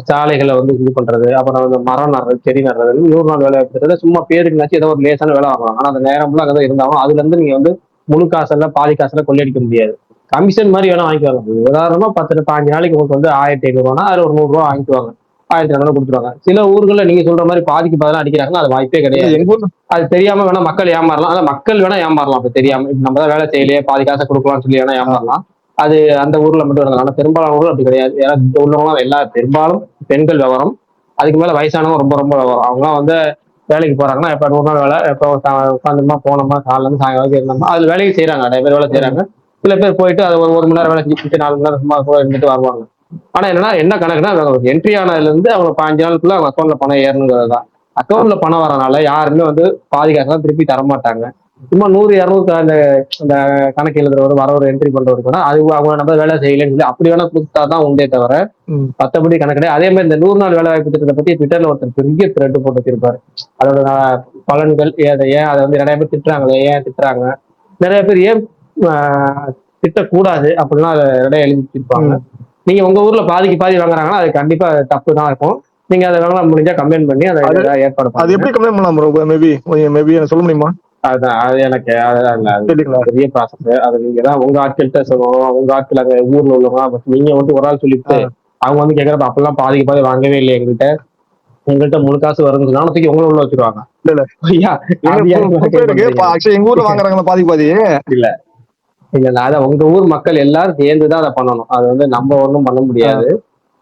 சாலைகளை வந்து இது பண்றது அப்புறம் அந்த மரம் நடுறது செடி நடுறது 100 நாள் வேலை எடுத்துறது சும்மா பேருக்குனாச்சும் ஏதோ ஒரு லேசான வேலை வாங்குவாங்க. ஆனா அந்த நேரம் ஃபுல்லா அங்கே இருந்தாலும் அதுல இருந்து நீங்க வந்து முழு காசெல்லாம் பாதி காசெல்லாம் கொள்ளையடிக்க முடியாது. கமிஷன் மாதிரி வேணா வாங்கிக்குவாங்க. உதாரணமா 10-15 நாளைக்கு உங்களுக்கு வந்து 1500 ரூபானா அது ஒரு 100 ரூபா வாங்கிக்குவாங்க. 1200 கொடுத்துருவாங்க. சில ஊர்களில் நீங்க சொல்ற மாதிரி பாதிக்கு பதிலாக அடிக்கிறாங்கன்னா அது வாய்ப்பே கிடையாது. அது தெரியாம வேணா மக்கள் ஏமாறலாம். அதான் மக்கள் வேணா ஏமாறலாம். அப்ப தெரியாம நம்ம தான் வேலை செய்யலையே பாதி காசை கொடுக்கலாம்னு சொல்லி வேணா ஏமாறலாம். அது அந்த ஊர்ல மட்டும் இருந்தாங்க. ஆனா பெரும்பாலான ஊர்கள் அப்படி கிடையாது. ஏன்னா இந்த உள்ளவங்களாம் எல்லா பெரும்பாலும் பெண்கள் விவரம், அதுக்கு மேல வயசானவங்க ரொம்ப ரொம்ப விவரம். அவங்களாம் வந்து வேலைக்கு போறாங்கன்னா எப்ப 100 நாள் வேலை எப்போ உட்காந்துமா போனோமா காலைல இருந்து சாயங்காலம் இருந்தோமா அது வேலையை செய்யறாங்க. நிறைய பேர் வேலை செய்யறாங்க. சில பேர் போயிட்டு அது ஒரு மணி நேரம் வேலை செஞ்சுட்டு 4 மணி நேரம் சும்மா கூட இருந்துட்டு வருவாங்க. ஆனா என்னன்னா என்ன கணக்குன்னா என்ட்ரி ஆனதுல இருந்து அவங்க 15 நாளுக்குள்ள அவங்க அக்கௌண்ட்ல பணம் ஏறணுங்கிறது தான். அக்கௌண்ட்ல பணம் வரனால யாருமே வந்து பாதி காசெல்லாம் திருப்பி தரமாட்டாங்க. சும்மா 100-200 அந்த கணக்கு எழுதுறவர் வரவர் என்ட்ரி பண்றவர் கூட அது அவங்க நம்ம வேலை செய்யலன்னு சொல்லி அப்படி வேணா கொடுத்தாதான் உண்டே தவிர மற்றபடி கணக்கு கிடையாது. அதே மாதிரி இந்த 100 நாள் வேலை வாய்ப்பு திட்டத்தை பத்தி ட்விட்டர்ல ஒருத்தர் பெரிய த்ரெட் போட்டு வச்சிருப்பாரு. அதோட பலன்கள் ஏன் அதை வந்து நிறைய பேர் திட்டுறாங்களே ஏன் திட்டுறாங்க நிறைய பேர் ஏன் திட்டக்கூடாது அப்படின்னா அதை நிறைய எழுதி வச்சிருப்பாங்க. நீங்க உங்க ஊர்ல பாதிக்கு பாதி வாங்குறாங்கன்னா அது கண்டிப்பா தப்பு தான் இருக்கும். நீங்க அதை வேணா முடிஞ்சா கம்ப்ளைண்ட் பண்ணி அதை ஏற்பாடு அது எப்படி கம்ப்ளைண்ட் பண்ணலாம் மேபி சொல்ல முடியுமா? அதுதான் அது எனக்கு பெரிய ப்ராசஸ். அது நீங்க தான் உங்க ஆட்கள்கிட்ட சொல்லணும். உங்க ஆட்கள் அங்க ஊர்ல உள்ளவங்க நீங்க வந்து ஒரு ஆள் சொல்லிட்டு அவங்க வந்து கேட்கறப்ப அப்பெல்லாம் பாதிக்கு பாதி வாங்கவே இல்லை எங்கள்கிட்ட முழு காசு வருதுன்னு தூக்கி உங்களை உள்ள வச்சிருவாங்க. எங்க ஊர்ல வாங்குறாங்களா பாதிக்கு பாதி இல்ல இல்ல அதான் உங்க ஊர் மக்கள் எல்லாரும் சேர்ந்துதான் அதை பண்ணணும். அது வந்து நம்ம ஒன்றும் பண்ண முடியாது.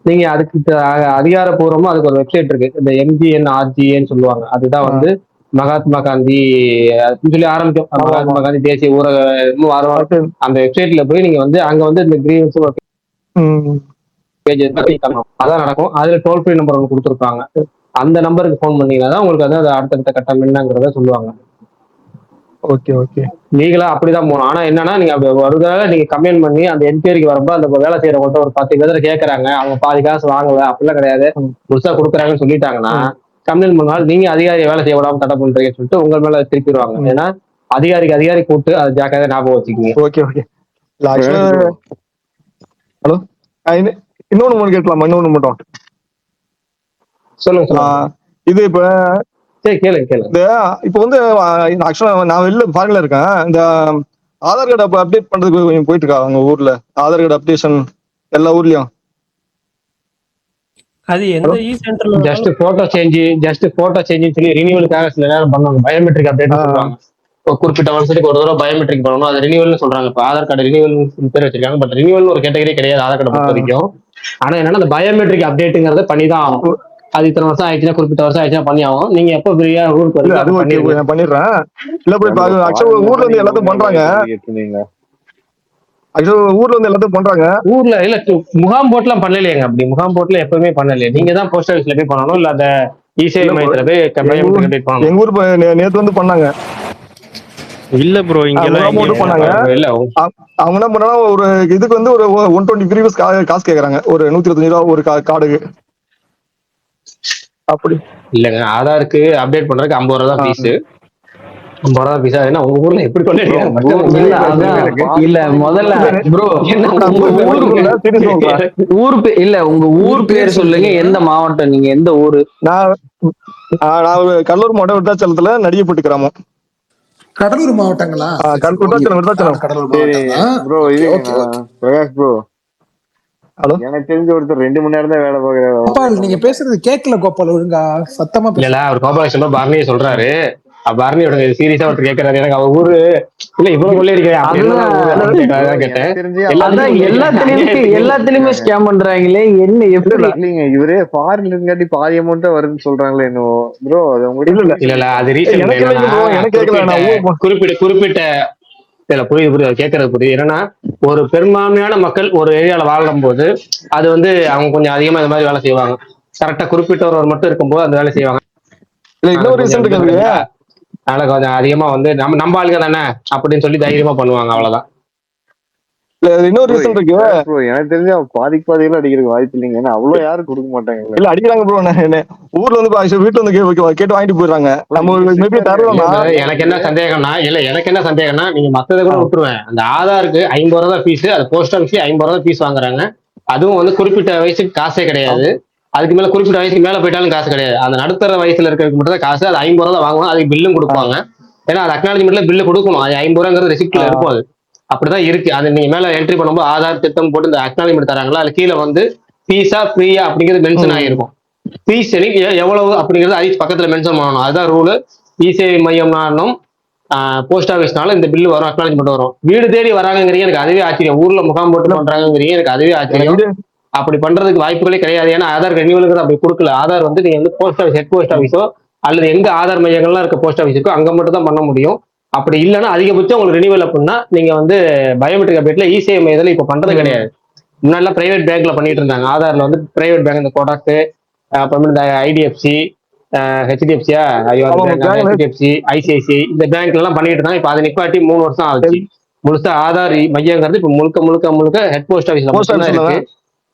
நீங்க அதுக்கு அதிகாரப்பூர்வமா அதுக்கு ஒரு வெப்சைட் இருக்கு. இந்த MGNRGAன்னு சொல்லுவாங்க. அதுதான் வந்து மகாத்மா காந்தி சொல்லி ஆரம்பிக்கும். மகாத்மா காந்தி தேசிய ஊரக அந்த வெப்சைட்ல போய் நீங்க வந்து அங்க வந்து இந்த கிரீவன்ஸ் அதான் நடக்கும். அதுல டோல் ஃப்ரீ நம்பர் ஒன்று கொடுத்துருப்பாங்க. அந்த நம்பருக்கு ஃபோன் பண்ணீங்கன்னா தான் உங்களுக்கு வந்து அடுத்தடுத்த கட்டம் என்னங்கிறத சொல்லுவாங்க. ஓகே ஓகே லீகலா அப்படிதான் போகணும். ஆனா என்னன்னா நீங்க வருதால நீங்க கம்ப்ளைண்ட் பண்ணி அந்த என்கொயரிக்கு வரும்போது அந்த வேலை செய்யறவங்கள்ட்ட ஒரு 10 பேர் கேட்கறாங்க அவங்க பாதி காசு வாங்கல அப்படிலாம் கிடையாது புதுசா கொடுக்குறாங்கன்னு சொல்லிட்டாங்கன்னா கம்ப்ளைண்ட் பண்ணாலும் நீங்க அதிகாரி வேலை செய்ய விடாம தடை பண்றீங்கன்னு சொல்லிட்டு உங்க மேல திருப்பிடுவாங்க. ஏன்னா அதிகாரி கூப்பிட்டு அதை ஜாக்கிரதை ஞாபகம் வச்சுக்கோங்க. Okay okay. இல்ல ஆக்சுவலா ஹலோ, இன்னொன்னு கேட்கலாமா? இன்னொன்னு மட்டும் சொல்லுங்க. இது இப்ப சரி கேளுங்க. இந்த இப்ப வந்து ஆக்சுவலா நான் வெளில ஃபாரின்ல இருக்கேன். இந்த ஆதார் கார்டு அப்டேட் பண்றதுக்கு கொஞ்சம் போயிட்டு இருக்கா உங்க ஊர்ல? ஆதார் கார்டு அப்டேஷன் எல்லா ஊர்லயும்? அது எந்த இ சென்டர்ல ஜஸ்ட் போட்டோ சேஞ்ச் சொல்லி ரினியூவலுக்காக சில நேரம் பண்ணுவாங்க. பயோமெட்ரிக் அப்டேட் சொல்லுவாங்க. குறிப்பிட்ட வருஷத்துக்கு ஒரு தடவை பயோமெட்ரிக் பண்ணணும். அது ரினியூவல்னு சொல்றாங்க. இப்போ ஆதார் கார்டு ரினியூவல் பேர் வச்சிருக்காங்க. பட் ரினியூவல் ஒரு கேட்டகரி கிடையாது ஆதார் கார்டு பொறுத்த வரைக்கும். ஆனா என்னன்னா அந்த பயோமெட்ரிக் அப்டேட்டுங்கிறத பண்ணி தான் ஆகும். அது இத்தனை வருஷம் ஆயிடுச்சுன்னா, குறிப்பிட்ட வருஷம் ஆயிடுச்சுன்னா பண்ணி ஆகும். நீங்க எப்போ ஃப்ரீயா ஊருக்கு இல்ல அது ஓகே நான் பண்ணிடுறேன். இல்ல இப்போ ஆக்சுவலா ஊர்ல இருந்து எல்லாத்தையும் பண்றாங்க. ஆக்சுவலா ஊர்ல இருந்து எல்லாத்தையும் பண்றாங்க. ஊர்ல இல்ல முகாம் போட்டுலாம் பண்ணலையேங்க. அப்படி முகாம் போட்டுல எப்பவுமே பண்ணலையே. நீங்க தான் போஸ்ட் ஆஃபீஸ்ல போய் பண்ணணும். இல்ல அந்த இசேவை மையத்துல போய் பயோமெட்ரிக் அப்டேட் பண்ணணும். எங்க ஊர் நேத்து வந்து பண்ணாங்க. இல்ல ப்ரோ, இங்க பண்ணாங்க. இல்ல அவங்க என்ன பண்ணா ஒரு இதுக்கு வந்து ஒரு 120 ரூபீஸ் காசு கேக்குறாங்க. ஒரு 125 ரூபா ஒரு கார்டுக்கு. அப்படி இல்லங்க, ஆதாருக்கு அப்டேட் பண்றதுக்கு 50 ரூபா தான் ஃபீஸ். 50 ரூபா ஃபீஸ். ஏன்னா உங்க ஊர்ல எப்படி இல்ல முதல்ல ப்ரோ இல்ல உங்க ஊர் பேர் சொல்லுங்க. எந்த மாவட்டம், நீங்க எந்த ஊரு? நான் கடலூர் மாவட்டம் விருத்தாச்சலத்துல நடிகப்பட்டு கிராமம். கடலூர் மாவட்டங்களா? விருத்தாச்சலம். ப்ரோ பிரகாஷ் ப்ரோ, எனக்கு தெரிஞ்ச ஒருத்தர் 2 மணி நேரம் தான் வேலை கோபால், நீங்க பேசுறது கேட்கல கோபால், ஒழுங்கா சத்தமா இல்ல அவர் கோபாலகிருஷ்ணன் பரணியை சொல்றாரு. பரணியோட சீரியஸா ஒருத்தர் கேட்கறாரு. எனக்கு அவர் ஊரு இல்ல இவ்வளவு எல்லாத்துலயுமே ஸ்கேம் பண்றாங்களே, என்ன எப்படி? இல்லைங்க, இவரே ஃபாரின்ல இருக்காட்டி பாதி அமௌண்ட் தான் வருதுன்னு சொல்றாங்களே என்னவோ ப்ரோ. அது உங்களுக்கு இல்ல அது ரீசன் குறிப்பிட்ட இல்ல புரியுது கேட்கறது புரியுது. என்னன்னா ஒரு பெரும்பான்மையான மக்கள் ஒரு ஏரியால வாழும் போது அது வந்து அவங்க கொஞ்சம் அதிகமா இந்த மாதிரி வேலை செய்வாங்க. கரெக்டா குறிப்பிட்டவர் மட்டும் இருக்கும்போது அந்த வேலை செய்வாங்க. அதனால கொஞ்சம் அதிகமா வந்து நம்ம ஆளுங்க தானே அப்படின்னு சொல்லி தைரியமா பண்ணுவாங்க. அவ்வளவுதான். இன்னொரு ரீசன் இருக்கு. எனக்கு தெரிஞ்ச பாதிக்கு அடிக்கிறதுக்கு வாய்ப்பு இல்லைங்க. ஏன்னா அவ்வளவு யாரும் கொடுக்க மாட்டாங்க. இல்ல அடிக்கிறாங்க ப்ரோ. ஊர்ல வந்து வீட்டுல வந்து கேட்டு வாங்கிட்டு போயிடுறாங்க. நம்ம எனக்கு என்ன சந்தேகம்னா நீங்க மத்ததை கூட விட்டுருவேன். அந்த ஆதாருக்கு 50 ரூபா ஃபீஸ், அது போஸ்ட் ஆஃபீஸ் 50 ரூபா ஃபீஸ் வாங்குறாங்க. அதுவும் வந்து குறிப்பிட்ட வயசுக்கு காசே கிடையாது. அதுக்கு மேல குறிப்பிட்ட வயசுக்கு மேல போயிட்டாலும் காசு கிடையாது. அந்த நடுத்தர வயசுல இருக்கிறதுக்கு மட்டும் தான் காசு. அது 50 ரூபா தான் வாங்குவாங்க. அதுக்கு பில்லும் கொடுப்பாங்க. ஏன்னா அது அக்னாலஜ்மெண்ட்ல பில்லு கொடுக்கணும். அது 50 ரூபாங்கிறது ரெசிப்ட்ல இருக்கும். அது அப்படிதான் இருக்கு. அது நீங்க மேல என்ட்ரி பண்ணும்போது ஆதார் திட்டம் போட்டு இந்த அக்னாலஜ்மெண்ட் தராங்களா, அது கீழே வந்து ஃபீஸா ஃப்ரீயா அப்படிங்கிறது மென்ஷன் ஆகிருக்கும். ஃபீஸ் எவ்வளவு அப்படிங்கிறது அது பக்கத்துல மென்ஷன் பண்ணணும். அதுதான் ரூலு. இசேவை மையம்னாலும் போஸ்ட் ஆஃபீஸ்னாலும் இந்த பில்லு வரும், அக்னாலஜ்மெண்ட் வரும். வீடு தேடி வராங்கிறீங்க, எனக்கு அதுவே ஆச்சரியம். ஊர்ல முகாம் போட்டு பண்றாங்கிறீங்க, எனக்கு அதுவே ஆச்சரியம். அப்படி பண்றதுக்கு வாய்ப்புகளே கிடையாது. ஏன்னா ஆதார் ரெனியூவலுக்கு அப்படி கொடுக்கல. ஆதார் வந்து நீங்க வந்து போஸ்ட் ஆஃபீஸ் ஹெட் போஸ்ட் ஆஃபீஸோ அல்லது எங்க ஆதார் மையங்கள்லாம் இருக்க போஸ்ட் ஆஃபீஸ் இருக்கோ அங்க மட்டும் தான் பண்ண முடியும். அப்படி இல்லைன்னா அதிகபட்சம் உங்களுக்கு ரெனியூவல் அப்படின்னா நீங்க வந்து பயோமெட்ரிக் அப்டேட்ல இசேவை மையத்தில் இப்ப பண்றது கிடையாது. முன்னாடிலாம் பிரைவேட் பேங்க்ல பண்ணிட்டு இருந்தாங்க. ஆதார்ல வந்து பிரைவேட் பேங்க் இந்த கோடாக், அப்புறமேட்டு இந்த ஐடிஎஃப்சி, ஹெச்டிஎஃப்சியா ஹெச்டிஎஃப்சி, ஐசிஐசிஐ இந்த பேங்க்ல எல்லாம் பண்ணிட்டு இருந்தாங்க. இப்ப அதை நிப்பாட்டி 3 வருஷம் ஆச்சு. முழுசா ஆதார் மையங்கிறது இப்ப முழுக்க ஹெட் போஸ்ட் ஆஃபீஸ்ல மட்டும் தான் இருக்கு.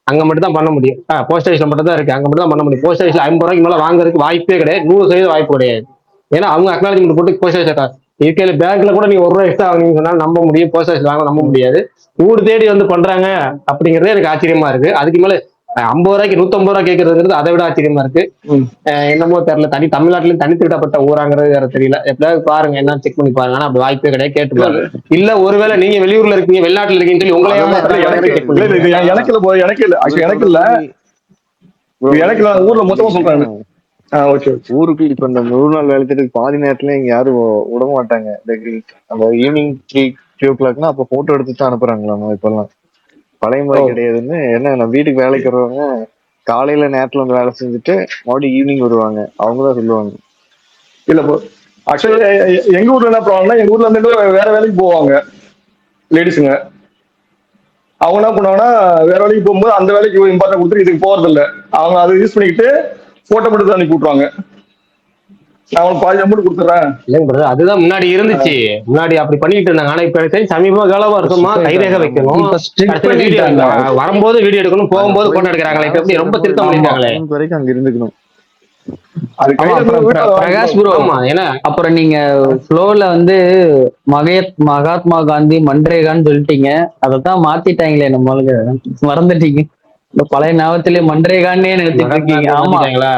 அங்க மட்டும் தான் பண்ண முடியும். போஸ்ட் ஆஃபீஸ்ல மட்டும் தான் இருக்கு. அங்க மட்டும் தான் பண்ண முடியும். போஸ்ட் ஆஃபீஸ்ல 50 ரூபாய்க்கு மேல வாங்குறதுக்கு வாய்ப்பே கிடையாது. 100% வாய்ப்பு கிடையாது. ஏன்னா அவங்க அக்னாலஜ்மெண்ட் போட்டு போஸ்ட் ஆஃபீஸ் இருக்கையில பேங்க்ல கூட நீங்க 1 ரூபாய் எக்ஸ்ட்ரா வாங்கினீங்க சொன்னாலும் நம்ப முடியும். போஸ்ட் ஆஃபீஸ் வாங்க நம்ப முடியாது. ஊர் தேடி வந்து பண்றாங்க அப்படிங்கறதே எனக்கு ஆச்சரியமா இருக்கு. அதுக்கு மேல 50 ரூபாய்க்கு 150 ரூபாய் கேட்கறதுங்கிறது அதை விட ஆச்சரியமா இருக்கு. என்னமோ தெரியல. தமிழ்நாட்டிலும் தனித்து விடப்பட்ட ஊராங்கிறது வேற தெரியல. எப்படியாவது பாருங்க, என்ன செக் பண்ணி பாருங்க. ஆனா அப்படி வாய்ப்பே கிடையாது. கேட்டு பாருங்க. இல்ல ஒருவேளை நீங்க வெளியூர்ல இருக்கீங்க, வெளிநாட்டுல இருக்கீங்கன்னு சொல்லி உங்களையே ஊர்ல மொத்தமா சொல்றாங்க. ஊருக்கு இப்ப இந்த 100 நாள் வேலை திட்டத்துக்கு பாதி நேரத்துல இங்க யாரும் விட மாட்டாங்க. அந்த ஈவினிங் 3 o'clockனா அப்ப போட்டோ எடுத்து தான் அனுப்புறாங்களாமா. இப்பெல்லாம் பழைய முறை கிடையாதுன்னு. என்ன வீட்டுக்கு வேலைக்கு வருவாங்க, காலையில நேரத்துல வந்து வேலை செஞ்சுட்டு மறுபடியும் ஈவினிங் வருவாங்க. அவங்கதான் சொல்லுவாங்க. இல்ல ப்ரோ, ஆக்சுவலி எங்க ஊர்ல என்ன பண்ணுவாங்கன்னா, எங்க ஊர்ல இருந்து வேற வேலைக்கு போவாங்க லேடிஸுங்க. அவங்க என்ன பண்ணுவாங்கன்னா, வேற வேலைக்கு போகும்போது அந்த வேலைக்கு இம்பார்ட்டன் கொடுத்துட்டு இதுக்கு போறது இல்லை. அவங்க அதை யூஸ் பண்ணிக்கிட்டு போட்டோ மட்டும் தான் அனுப்பி விட்டுருவாங்க. நான் அவங்களுக்கு பாதி அமௌண்ட் கொடுத்துறேன். இல்லைங்க பிரதர், அதுதான் முன்னாடி இருந்துச்சு. முன்னாடி அப்படி பண்ணிட்டு இருந்தாங்க. ஆனா இப்ப சமீப காலமா இருக்குமா கைரேகை வைக்கணும், வரும்போது வீடியோ எடுக்கணும், போகும்போது போட்டோ எடுக்கிறாங்களே. இப்ப எப்படி ரொம்ப திருத்தம் பண்ணிருக்காங்களே. வரைக்கும் அங்க இருந்துக்கணும். அது ஆமா கையில அப்புறம் வீட்டுல பிரகாஷ் ப்ரோ, ஆமா ஏன்னா அப்புறம் நீங்க ஃப்ளோல வந்து மகாத்மா காந்தி மன்ரேகான்னு சொல்லிட்டீங்க. அதைத்தான் மாத்திட்டாங்களே நம்மளுக்கு, மறந்துட்டீங்க. இந்த பழைய ஞாபகத்திலே மன்ரேகான்னே நினைச்சிட்டு மகாத்மா இருக்கீங்க. காந்தியை ஆமா. மாத்திட்டாங்களா?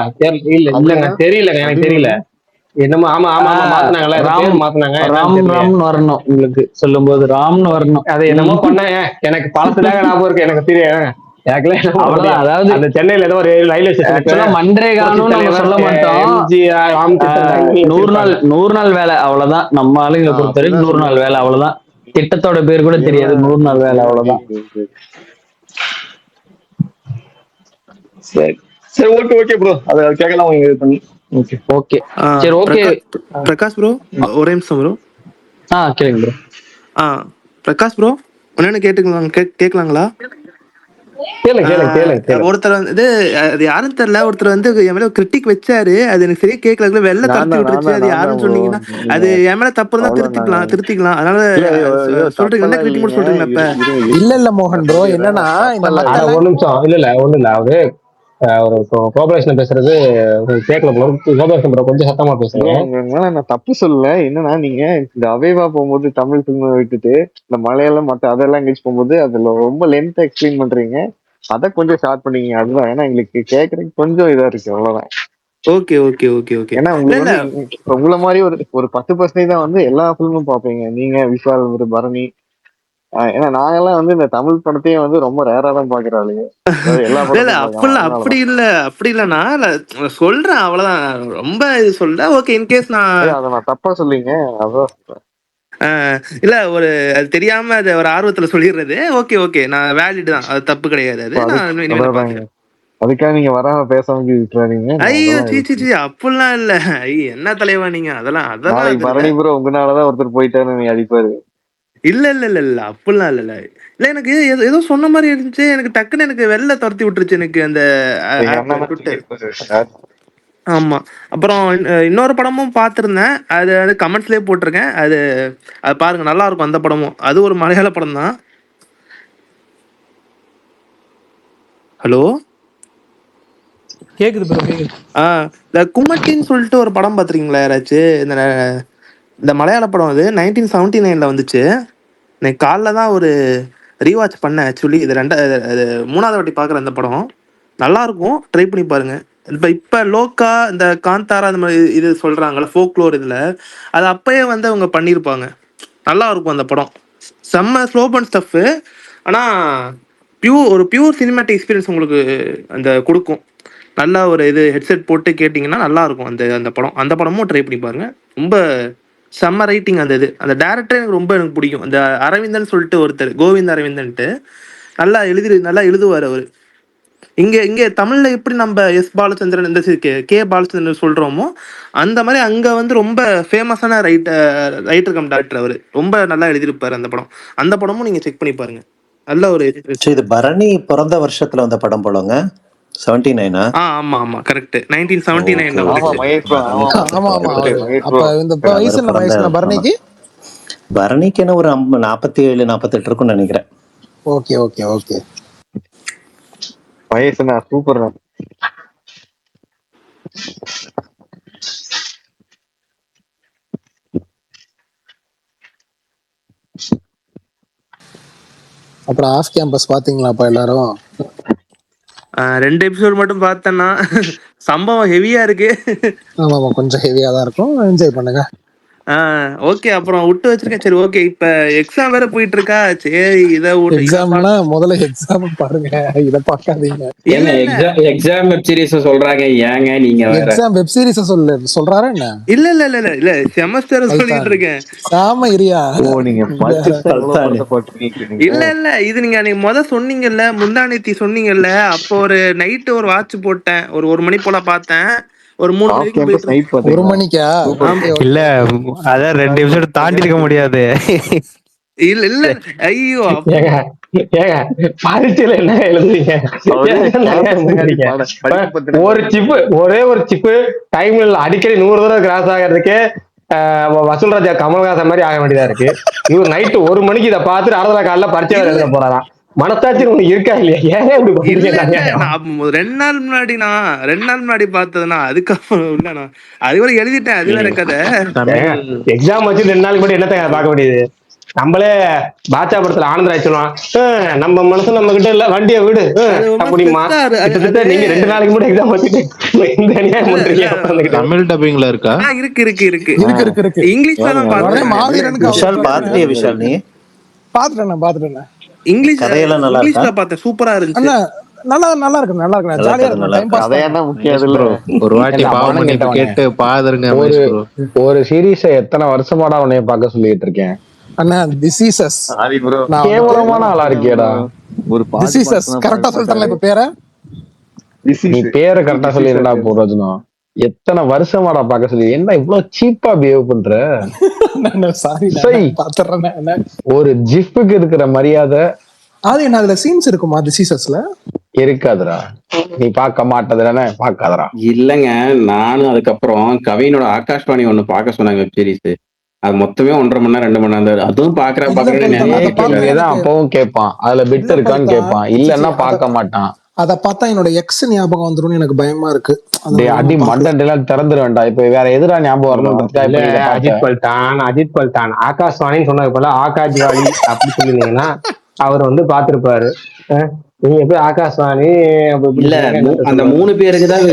இல்லங்க அதுன்னா தெரியலங்க, எனக்கு அதுன்னு தெரியல. ஒண்ணு என்னமோ ஆமா ஆமா ஆமா ஆஹ் மாத்தினாங்களா, ஏதோ ராம் பேர் மாத்தினாங்க, என்னன்னு ராம் தெரியல. ராம்னு வரணும், உங்களுக்கு சொல்லும் போது ராம்னு வரணும். அது என்னமோ பண்ணாங்க, எனக்கு பழசுதாங்க ஞாபகம் இருக்கு, எனக்கு தெரியும். எனக்குலாம் என்ன பண்ண அவ்வளவுதான். முடியும்? அதாவது அந்த சென்னையில ஏதோ ஒரு ரயில்வே ஸ்டேஷனுக்கு ஆக்சுவலா புரட்சி மன்ரேகான்னு நம்ம தலைவர் சொல்ல மாட்டோம். எம்ஜிஆர் ராமகிருஷ்ணன் தலைமையில் 100 நாள் வச்சிருப்பாங்க. 100 நாள் வேலை அவ்வளவுதான். நம்ம ஆளுங்களை பொறுத்த வரைக்கும் அப்படிதான் 100 நாள் வேலை சொல்லுவாங்க. அவ்வளவுதான். திட்டத்தோட பேர் கூட தெரியாது, எல்லாம் 100 நாள் வேலை ஓகே அவ்வளவுதான். Okay okay. சரி சரி, ஓகே ஓகே ப்ரோ, அதை கேட்கலாம் உங்க இது பண்ணி. ஓகே ஓகே சரி, ஓகே. பிரகாஷ் ப்ரோ, ஒரே நிமிஷம் ப்ரோ. கேளுங்க ப்ரோ. பிரகாஷ் ப்ரோ, ஒன்னு கேட்கலாங்களா? கேளுங்க கேளுங்க கேளுங்க கேளுங்க. ஒருத்தர் வந்து அது யாருன்னு தெரியல, ஒருத்தர் வந்து என் மேல கிரிட்டிக் வச்சாரு, அது எனக்கு சரியா கேட்கல, வெள்ள நான் தரத்தி தான் விட்டுருச்சு. அது நான் தான் யாருன்னு ப்ரோ. சொன்னீங்கன்னா நீங்க அது என் மேல தப்பு இருந்தா அவ்வளவு திருத்திக்கலாம். அதனால இல்ல ஐயோ சொல்றீங்க, என்ன தப்பெல்லாம் கிரிட்டிக் இல்லைங்க. மட்டும் சொல்றீங்களா இப்ப? இருங்க இல்ல மோகன் நான் ப்ரோ, சொல்லிடுறேன். என்னன்னா இந்த தப்பெல்லாம் ஆனா மக்கள் ஒரு நிமிஷம், இல்ல ஒண்ணும் இல்ல, அவரு ஒரு கோபரேஷன் பேசுறது கேட்கல போல. கோபரேஷன் ப்ரோ கொஞ்சம் சத்தமா ப்ரோ, பேசுங்க. உங்க மேல நான் தப்பு சொல்லல. என்னன்னா நீங்க இந்த அவேவா போகும்போது தமிழ் பிலிம் விட்டுட்டு இந்த மலையாளம் மத்த அதெல்லாம் இங்கிலீஷ் போகும்போது அதுல ரொம்ப லென்த் எக்ஸ்பிளைன் பண்றீங்க. அதை கொஞ்சம் ஷார்ட் பண்ணீங்க, அதுதான். ஏன்னா எங்களுக்கு கேட்கறதுக்கு கொஞ்சம் இதா இருக்கு, அவ்வளவுதான். Okay okay okay okay. ஏன்னா இல்ல உங்களுக்கு இல்ல வந்து உங்களை மாதிரி ஒரு 10% தான் வந்து எல்லா பிலிமும் பார்ப்பீங்க. நீங்க விஷால், ஒரு பரணி. ஏன்னா நாங்கெல்லாம் வந்து இந்த தமிழ் படத்தையே வந்து ரொம்ப ரேரா தான் பாக்குற ஆளுங்க. அதாவது எல்லா இல்ல இல்ல படத்தையும் பார்க்கலாம், அப்படி அதனாலதான். இல்ல, அப்படி இல்லண்ணா. இல்ல சொல்றேன், அவ்வளவுதான். ரொம்ப இது சொல்ல ஓகே. இன்கேஸ் நான் அதை நான் தப்பா சொல்லிங்க, அதான். இல்ல ஒரு அது தெரியாம அது ஒரு ஆர்வத்துல சொல்லிடுறது. ஓகே ஓகே, நான் வேலிட் தான், அது தப்பு கிடையாது. அது நான் இனிமேல் அதாதாங்க. பாக்குறேன். அதுக்காக நீங்க வராம பேசாம விட்டுறாதீங்க, நான் ஐயோ அதெல்லாம் சீ சீ இருக்கு. சீ, அப்படிலாம் இல்ல. என்ன தலைவா நீங்க, அதெல்லாம் அதெல்லாம் நாளைக்கு இது இல்ல. பரணி ப்ரோ உங்களாலதான் ஒருத்தர் போயிட்டாரு, நீங்க அடிப்பாரு. இல்ல இல்ல இல்ல இல்ல, அப்படிலாம் இல்ல. இல்ல எனக்கு ஏதோ சொன்ன மாதிரி இருந்துச்சு. எனக்கு டக்குன்னு எனக்கு வெளில துரத்தி விட்டுருச்சு, எனக்கு அந்த எங்க ஆப் அண்ணன் தான் ட்விட்டர். தூக்கிட்டு ஆமா. அப்புறம் இன்னொரு படமும் பார்த்துருந்தேன். அது அது கமெண்ட்ஸ்லயே போட்டிருக்கேன். அது அது பாருங்க, நல்லா இருக்கும் அந்த படமும். அது ஒரு மலையாள படம் தான். ஹலோ, கேக்குது ப்ரோ, கேக்குது. இந்த கும்மட்டின்னு சொல்லிட்டு ஒரு படம் பார்த்துருக்கீங்களா யாராச்சும்? இந்த மலையாள படம் அது 1979 வந்துச்சு. இன்னைக்கு காலைல தான் ஒரு ரீவாட்ச் பண்ணேன் ஆக்சுவலி. இது அது 3வது வாட்டி பார்க்குறேன் அந்த படம். நல்லா இருக்கும், ட்ரை பண்ணி பாருங்க. இப்போ லோக்கா இந்த காந்தாரா அந்த மாதிரி இது சொல்றாங்கல்ல, ஃபோக்லோர் இதில், அது அப்பயே வந்து அவங்க பண்ணியிருப்பாங்க. நல்லா இருக்கும் அந்த படம். செம்ம ஸ்லோபன் ஸ்டஃப்பு. ஆனால் ஒரு பியூர் சினிமேட்டிக் எக்ஸ்பீரியன்ஸ் உங்களுக்கு அந்த கொடுக்கும். நல்லா ஒரு இது ஹெட்செட் போட்டு கேட்டிங்கன்னா நல்லா இருக்கும் அந்த அந்த படம். அந்த படமும் ட்ரை பண்ணி பாருங்க. ரொம்ப செம்ம ரைட்டிங் அந்த இது. அந்த டேரக்டர் எனக்கு பிடிக்கும். அந்த அரவிந்தன் சொல்லிட்டு ஒருத்தர், கோவிந்த் அரவிந்தன்ட்டு, நல்லா எழுதுவார் அவர். இங்கே தமிழ்ல எப்படி நம்ம எஸ் பாலச்சந்திரன் இந்த கே பாலச்சந்திரன் சொல்றோமோ, அந்த மாதிரி அங்க வந்து ரொம்ப ஃபேமஸான ரைட்டர் கம் டேரக்டர் அவர். ரொம்ப நல்லா எழுதியிருப்பாரு அந்த படம். அந்த படமும் நீங்க செக் பண்ணி பாருங்க. நல்ல ஒரு இது பரணி பிறந்த வருஷத்துல வந்த படம் போலங்க. 79. ஆமா ஆமா கரெக்ட். 1979 ஆமா மகேஷ் ப்ரோ, ஆமா ஆமா ஆமா கரெக்ட் அவரு. மகேஷ் அப்ப ப்ரோ. இந்த வயசு என்ன வயசுல பரணிக்கு? பரணிக்கு என்ன ஒரு 47 48 இருக்கும்னு நினைக்கிறேன். Okay okay okay. மகேஷ்ண்ணா சூப்பர்ண்ணா. அப்புறம் ஆஃப் கேம்பஸ் பாத்தீங்களாப்பா எல்லாரும்? 2 எபிசோட் மட்டும் பார்த்தேன்னா சம்பவம் ஹெவியா இருக்கு. ஆமா கொஞ்சம் ஹெவியா தான் இருக்கும், என்ஜாய் பண்ணுங்க. ஓகே. அப்புறம் விட்டு வச்சிருக்கேன். சரி ஓகே, இப்ப எக்ஸாம் வேற போயிட்டு இருக்கா. சரி இதை எக்ஸாம்னா முதல்ல எக்ஸாம் பாருங்க, இத பார்க்காதீங்க. எக்ஸாம் வெப் சீரிஸ் சொல்றாங்க, ஏங்க நீங்க வேற எக்ஸாம் வெப் சீரிஸ் சொல்றாரா என்ன? இல்ல இல்ல இல்ல இல்ல இல்ல செமஸ்டர் சொல்லிட்டு இருக்கேன். சாம இரியா. ஓ நீங்க இல்ல இல்ல, இது நீங்க அன்னைக்கு சொன்னீங்கல்ல, முந்தானேத்தி சொன்னீங்கல்ல, அப்போ ஒரு நைட்டு ஒரு வாட்ச் போட்டேன். ஒரு மணி போல பார்த்தேன். ஒரு 3 மணிக்கு 1 மணிக்கா? இல்ல அதான் 2 எபிசோட் தாண்டி இருக்க முடியாது. இல்ல இல்ல ஐயோ, பரீட்சையில என்ன எழுதுறீங்க? ஒரே ஒரு சிப்பு டைம்ல அடிக்கடி 100 தடவை கிராஸ் ஆகிறதுக்கு வசூல் ராஜா கமல்ஹாசன் மாதிரி ஆக வேண்டியதா இருக்கு. இவர் நைட்டு 1 மணிக்கு இதை பார்த்துட்டு அடுத்த காலைல பரீட்சை எழுத போறாராம். மனசாட்சி உங்களுக்கு இருக்கா இல்லையா? ஏன் இப்படி இல்ல பண்றீங்க? இல்ல நான் 2 நாள் முன்னாடி பார்த்ததுண்ணா. அதுக்கப்புறம் இல்லண்ணா, அது கூட எழுதிட்டேன், அது வேற கதை. எக்ஸாம் வச்சு 2 நாளுக்கு மட்டும் என்னத்த பார்க்க முடியுது? நம்மளே பாட்சா படத்துல ஆனந்தராய் சொல்லுவான், நம்ம மனசு நம்ம கிட்ட இல்ல, வண்டியை விடு அப்படிமா. கிட்டத்தட்ட நீங்க 2 நாளைக்கு மட்டும் எக்ஸாம் வச்சுட்டு இந்த அநியாயம் பண்றீங்க. தமிழ் டப்பிங்ல இருக்கா? இருக்கு இங்கிலீஷ்ல தான் பார்த்தேன். விஷால் பாத்துட்டியா? விஷால் நீ பாத்துட்டேன் இங்கிலீஷ் கதையெல்லாம் நல்லா இருக்கா? இங்கிலீஷ்ல பார்த்தேன், சூப்பரா இருந்துச்சு. நல்லா இருக்கு ஜாலியா இருக்கு, டைம் பாஸ். அதையான முக்கியம் ஒரு வாட்டி பாவம் மன்னிப்பு கேட்டு பாதுருங்க மகேஷ் bro. ஒரு சீரீஸை எத்தனை வருஷமாடா உன்னைய பார்க்க சொல்லிட்டு இருக்கேன். அண்ணா டிசீசஸ் கேவலமான ஆளா இருக்கேடா. ஒரு டிசீசஸ் கரெக்டா சொல்லிட்டேன்ல இப்ப பேரை. நீ பேரை கரெக்டா சொல்லிருந்தா போறோம். எத்தனை வருஷமாடா பார்க்க சொல்லி, என்ன இவ்வளவு சீப்பா பிஹேவ் பண்ற? ஒரு ஜிஃப்க்கு இருக்கிற மரியாதை அது என்ன, அதுல சீன்ஸ் இருக்குமா டிசீசஸ்ல? இருக்காதுடா. நீ பார்க்க மாட்டதுதானே? பார்க்காதடா. இல்லங்க, நானும் அதுக்கப்புறம் கவினோட ஆகாஷ்வாணி ஒண்ணு பார்க்க சொன்னாங்க வெப் சீரிஸ். அது மொத்தமே 1.5 மணி நேரம் 2 மணி நேரம். அதுவும் பாக்குறேன். அப்பவும் கேட்பான், அதுல பிட் இருக்கான்னு கேட்பான், இல்லன்னா பார்க்க மாட்டான். அத பார்த்தா என்னோட எக்ஸ் ஞாபகம் வந்துரும், எனக்கு பயமா இருக்கு. அடி மண்டெல்லாம் திறந்துட வேண்டாம். இப்ப வேற எதிரா ஞாபகம் வரணும். அஜித் பல்தான் ஆகாஷ்வாணின்னு சொன்னது போல ஆகாஷ்வாணி அப்படி சொல்லிருந்தீங்கன்னா அவர் வந்து பாத்திருப்பாரு. நீங்க எப்படி ஆகாஷ்வாணி இல்ல, அந்த 3 பேருக்கு தான்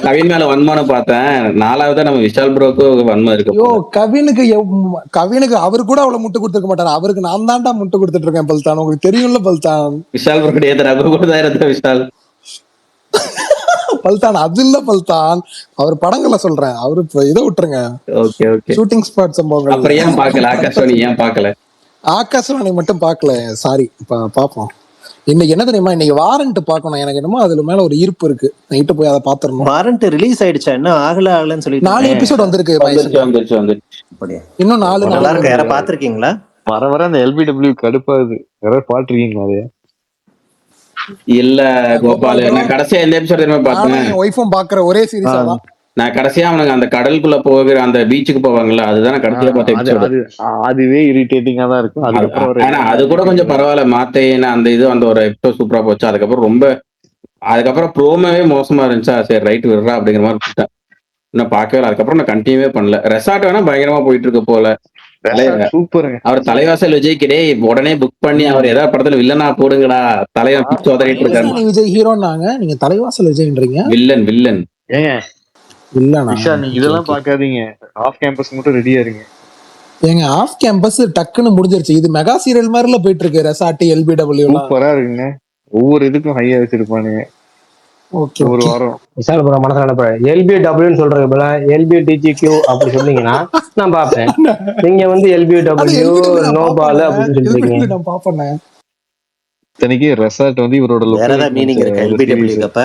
கவின் மேல வன்மானம் பார்த்தேன். 4வது நம்ம விஷால் ப்ரோக்கு வன்மம் இருக்கு. கவினுக்கு அவரு கூட அவ்வளவு முட்டு கொடுத்துருக்க மாட்டாரு. அவருக்கு நான் தான்டா முட்டு கொடுத்துட்டு இருக்கேன் பல்தான். உங்களுக்கு தெரியும்ல பல்தான். விஷால் ப்ரோ கிடையாது, ரகு கூட தான் இருந்த விஷால் பல்தான். அது இல்ல பல்தான், அவர் படங்களை சொல்றேன். அவரு இதை விட்டுருங்க. Okay okay. ஷூட்டிங் ஸ்பாட் சம்பவங்கள். அப்புறம் ஏன் பார்க்கல ஆகாஷ்வாணி? ஏன் பார்க்கல? ஆகாஷ்வாணி மட்டும் பார்க்கல, சாரி. பாப்போம். இன்னைக்கு என்ன தெரியுமா, இன்னைக்கு வாரண்ட் பார்க்கணும். எனக்கு என்னமோ அதுல மேல ஒரு ஈர்ப்பு இருக்கு. நைட்டு போய் அதை பாத்துறணும். வாரண்ட் ரிலீஸ் ஆயிடுச்சா? என்ன ஆகலன்னு சொல்லி 4 எபிசோட் வந்திருக்கு. இன்னும் 4 நல்லா இருக்கு. யார பாத்திருக்கீங்களா? வர அந்த LBW கடுப்பாகுது. யாராவது பாத்துருக்கீங்களா? அது இல்ல கோபால், நான் கடைசியா எந்த எபிசோட் தெரியுமா பார்த்தேன்? ஒய்ஃபும் பாக்குற ஒரே சீரிஸ் அதான். நான் கடைசியா அவனுக்கு அந்த கடலுக்குள்ள போகிற அந்த பீச்சுக்கு போவாங்கல்ல, அதுதான் கடைசியா பார்த்த. அதுவே இரிட்டேட்டிங்கா தான் இருக்கும். ஆனா அது கூட கொஞ்சம் பரவாயில்ல. மாத்தேன்னு அந்த இது அந்த ஒரு எபிசோட் சூப்பரா போச்சு. அதுக்கப்புறம் ப்ரோமோவே மோசமா இருந்துச்சா, சரி ரைட் விடுறா அப்படிங்கிற மாதிரி விட்டேன். இன்னும் பார்க்கவே. அதுக்கப்புறம் நான் கண்டினியூவே பண்ணல. ரெசார்ட் வேணா பயங்கரமா போயிட்டு இருக்கு போல. சூப்பருங்க. அவர் தலைவாசல் விஜய் கிடையே உடனே புக் பண்ணி அவர் ஏதாவது படத்துல வில்லனா போடுங்கடா, தலைவன் பிச்சு உதறிட்டு இருக்காரு. விஜய் ஹீரோன்னாங்க, நீங்க தலைவாசல் விஜய்ன்றீங்க. வில்லன் ஏங்க இதெல்லாம் பாக்காதீங்க. ஆஃப் கேம்பஸ் மட்டும் ரெடியா இருங்க. ஏங்க ஆஃப் கேம்பஸ் டக்குன்னு முடிஞ்சிருச்சு. இது மெகா சீரியல் மாதிரில போயிட்டு இருக்கு. ரெசார்ட் LBW சூப்பரா இருக்குங்க. ஒவ்வொரு இதுக்கும் ஹையா வச்சிருப்பானுங்க. ஒரு வாரம் விஷால் ப்ரோ மனசுல நினைப்ப LBW சொல்றது போல LBTGQ அப்படி சொன்னீங்கன்னா நான் பாப்பேன். நீங்க வந்து LBW நோ பால் அப்படின்னு சொல்றீங்க. நான் பாப்பேன். இத்தனைக்கு ரெசார்ட் வந்து இவரோட மீனிங் இருக்கு. LBW அப்ப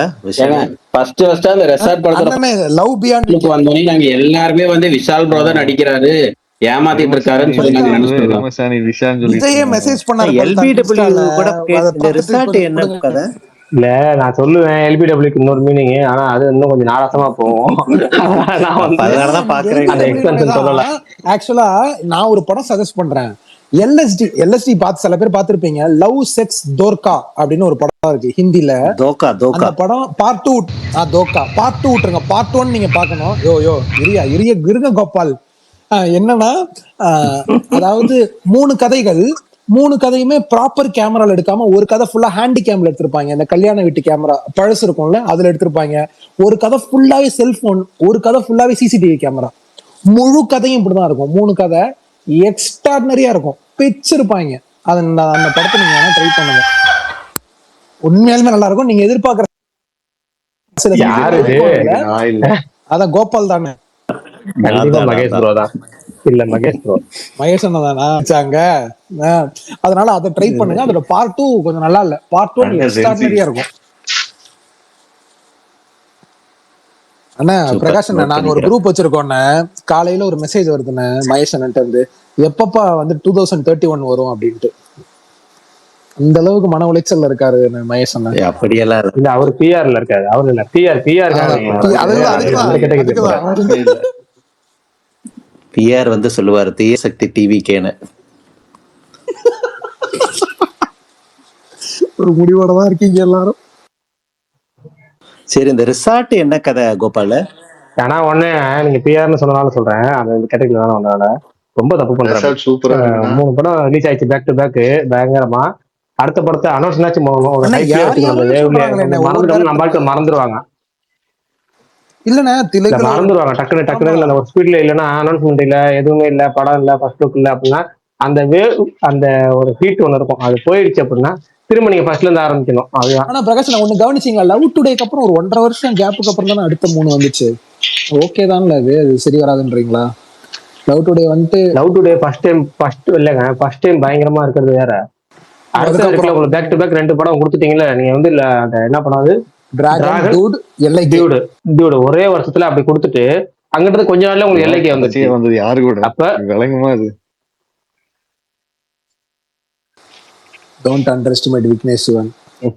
ஃபர்ஸ்ட் அந்த ரெசார்ட் படத்துல லவ் பியாண்ட் வந்தோனே நாங்க எல்லாருமே வந்து விஷால் ப்ரோ தான் நடிக்கிறாரு, ஏமாத்திட்டு இருக்காருன்னு சொல்லி நாங்க நினைச்சிட்டோம். இதையே மெசேஜ் பண்ணாரு. LBW கூட இந்த ரெசார்ட் என்ன கதை? இல்ல நான் சொல்லுவேன் LBWக்கு இன்னொரு மீனிங். ஆனா அது இன்னும் கொஞ்சம் நாராசமா போகும். அதனாலதான் பாக்குறேன். ஆக்சுவலா நான் ஒரு படம் சஜஸ்ட் பண்றேன். LSD பார்த்து சில பேர் பார்த்திருப்பீங்க. லவ் செக்ஸ் தோர்கா அப்படின்னு ஒரு படம் இருக்கு ஹிந்தில. அந்த படம் பார்ட் 2. தோர்கா பார்ட் 2 விட்டுருங்க. பார்ட் 1 நீங்க பாக்கணும். யோ இருங்க கோபால். என்னன்னா அதாவது 3 கதைகள். 3 கதையுமே ப்ராப்பர் கேமரால எடுக்காம, ஒரு கதை ஃபுல்லா ஹேண்டி கேம்ல எடுத்திருப்பாங்க. இந்த கல்யாண வீட்டு கேமரா பழசு இருக்கும்ல, அதுல எடுத்திருப்பாங்க. ஒரு கதை ஃபுல்லாவே செல்போன், ஒரு கதை ஃபுல்லாவே CCTV கேமரா. முழு கதையும் இப்படிதான் இருக்கும். 3 கதை எக்ஸ்ட்ராடினரியா இருக்கும். பிச்சிருப்பாங்க. அந்த படத்தை நீங்க வேணா ட்ரை பண்ணுங்க. உண்மையாலுமே நல்லா இருக்கும். நீங்க எதிர்பார்க்கற அதான் கோபால் தானே? மகேஷ் ப்ரோ தான். இல்ல மகேஷ் அண்ணாங்க. அதனால அதை ட்ரை பண்ணுங்க. அதோட பார்ட் 2 கொஞ்சம் நல்லா இல்ல. பார்ட் 1 எக்ஸ்ட்ராடினரியா இருக்கும். அண்ணா பிரகாஷ் அண்ணா, நாங்க ஒரு குரூப் வச்சிருக்கோம். காலையில ஒரு மெசேஜ் வருதுண்ணே மகேஷ் அண்ணன்ட்ட இருந்து, எப்பப்பா வந்து 2031 வரும் அப்படின்ட்டு. அந்த அளவுக்கு மன உளைச்சல்ல இருக்காரு மகேஷ் அண்ணா. அப்படியெல்லாம் இல்ல, அவர் PR-ல இருக்காரு. அவரு இல்ல PR வந்து சொல்லுவாரு தீய சக்தி TVKன்னு. ஒரு முடிவோட தான் இருக்கீங்க எல்லாரும். சரி, இந்த ரிசார்ட் என்ன கதை கோபால? ஆனா ஒண்ணு, நீங்க பிஆர்னு சொன்னதால சொல்றேன், அந்த கேட்டகரி வேணாம் வந்தால ரொம்ப தப்பு பண்றாங்க. ரிசார்ட் சூப்பரா இருக்குண்ணா. 3 படம் ரிலீஸ் ஆயிடுச்சு பேக் டு பேக் பயங்கரமா. அடுத்த படத்தை அனௌன்ஸ் ஆச்சு ஒரு அண்ணா ஹைப்ல யார் வச்சுக்கணும். அந்த யாரும் வேவ்ல சொல்றாங்களே என்ன, கொஞ்சம் ஒரு மறந்துட்டோம்னு நம்ம டேரக்டர் மறந்துடுவாங்க. இல்லண்ணே இல்ல திலகுல மறந்துடுவாங்க டக்குனு ஆமா டக்குனு. அந்த ஒரு ஸ்பீட்ல இல்லைன்னா அனௌன்ஸ்மெண்ட் இல்ல, எதுவுமே இல்ல, படம் இல்ல, ஃபர்ஸ்ட் லுக் இல்ல அப்படின்னா அந்த வேவ், அந்த ஒரு ஹீட் ஒண்ணு இருக்கும், அது போயிடுச்சு அப்படின்னா திரும்ப நீங்க ஃபர்ஸ்ட்ல இருந்து ஆரம்பிக்கணும். அதுதான். ஆனா பிரகாஷ் நான் ஒண்ணு கவனிச்சீங்களா, லவ் டுடேக்கு அப்புறம் ஒரு 1.5 வருஷம் கேப்புக்கு அப்புறம் தானே அடுத்த 3 வந்துச்சு. ஓகே தான்ல அது சரி வராதுன்றீங்களா? லவ் டுடே வந்துட்டு லவ் டுடே ஃபர்ஸ்ட் இல்லைங்க, ஃபர்ஸ்ட் டைம் பயங்கரமா இருக்கிறது வேற. அடுத்த இருக்குல்ல, அதுக்கப்புறம் உங்களுக்கு பேக் டு பேக் 2 படம் கொடுத்துட்டீங்கல்ல நீங்க வந்து. இல்ல அந்த என்ன படம் அது, டிராகன் டிராகன், டூட் எல்லைக்கு டியூடு ஒரே வருஷத்துல அப்படி கொடுத்துட்டு அங்கிட்டு கொஞ்ச நாள்ல உங்களுக்கு எல்லைக்கு வந்துருச்சு. கடைசியா வந்தது யாரு கூட அப்ப விளங்குமா அது? Don't under estimate Vignesh Sivan.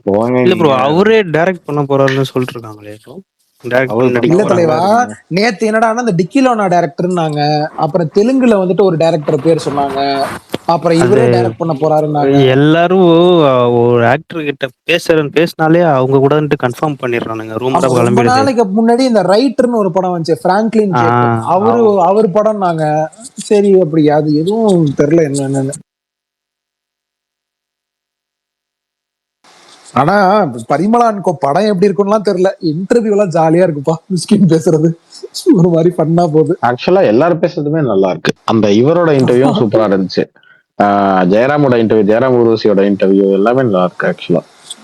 போங்க இல்ல ப்ரோ, நீங்க. அவரே டைரக்ட் பண்ண போறாருன்னு சொல்லிட்டு இருக்காங்களே. டைரக்ட் அவர் பண்ணி இல்ல நடிக்க பண்ணா தலைவா, போறாங்க. நல்லா இருக்குங்க. நேத்து என்னடான்னா அந்த டிக்கிலோனா டேரக்டர்னாங்க, அப்புறம் தெலுங்குல வந்துட்டு ஒரு டேரக்டர் பேர் சொன்னாங்க, அப்புறம் அது இவரே டைரக்ட் பண்ண போறாருன்னாங்க. எல்லாரும் ஒரு ஆக்டர் கிட்ட பேசினாலே அவங்க கூட கன்ஃபார்ம் பண்ணிடுறானுங்க. ரூம் ஆமா, ரொம்ப கிளம்பிடுது. நாளைக்கு முன்னாடி இந்த ரைட்டர்னு ஒரு படம் வந்துச்சு, பிராங்க்லின் ஜேக்கப், அவர் படம்னாங்க. சரி, அப்படி அது எதுவும் தெரியல என்னன்னு. ஆனா பரிமளான்கோ படம் எப்படி இருக்கும்லாம் தெரியல. இன்டர்வியூ எல்லாம் ஜாலியா இருக்குப்பா, மிஸ்கின் பேசுறது ஒரு மாதிரி பண்ணா போகுது. ஆக்சுவலா எல்லாரும் பேசுறதுமே நல்லா இருக்கு. அந்த இவரோட இன்டர்வியூவும் சூப்பரா இருந்துச்சு. ஜெயராமோட இன்டர்வியூ, ஜெயராம் ஊர்வசியோட இன்டர்வியூ எல்லாமே நல்லா இருக்கு. ஆக்சுவலா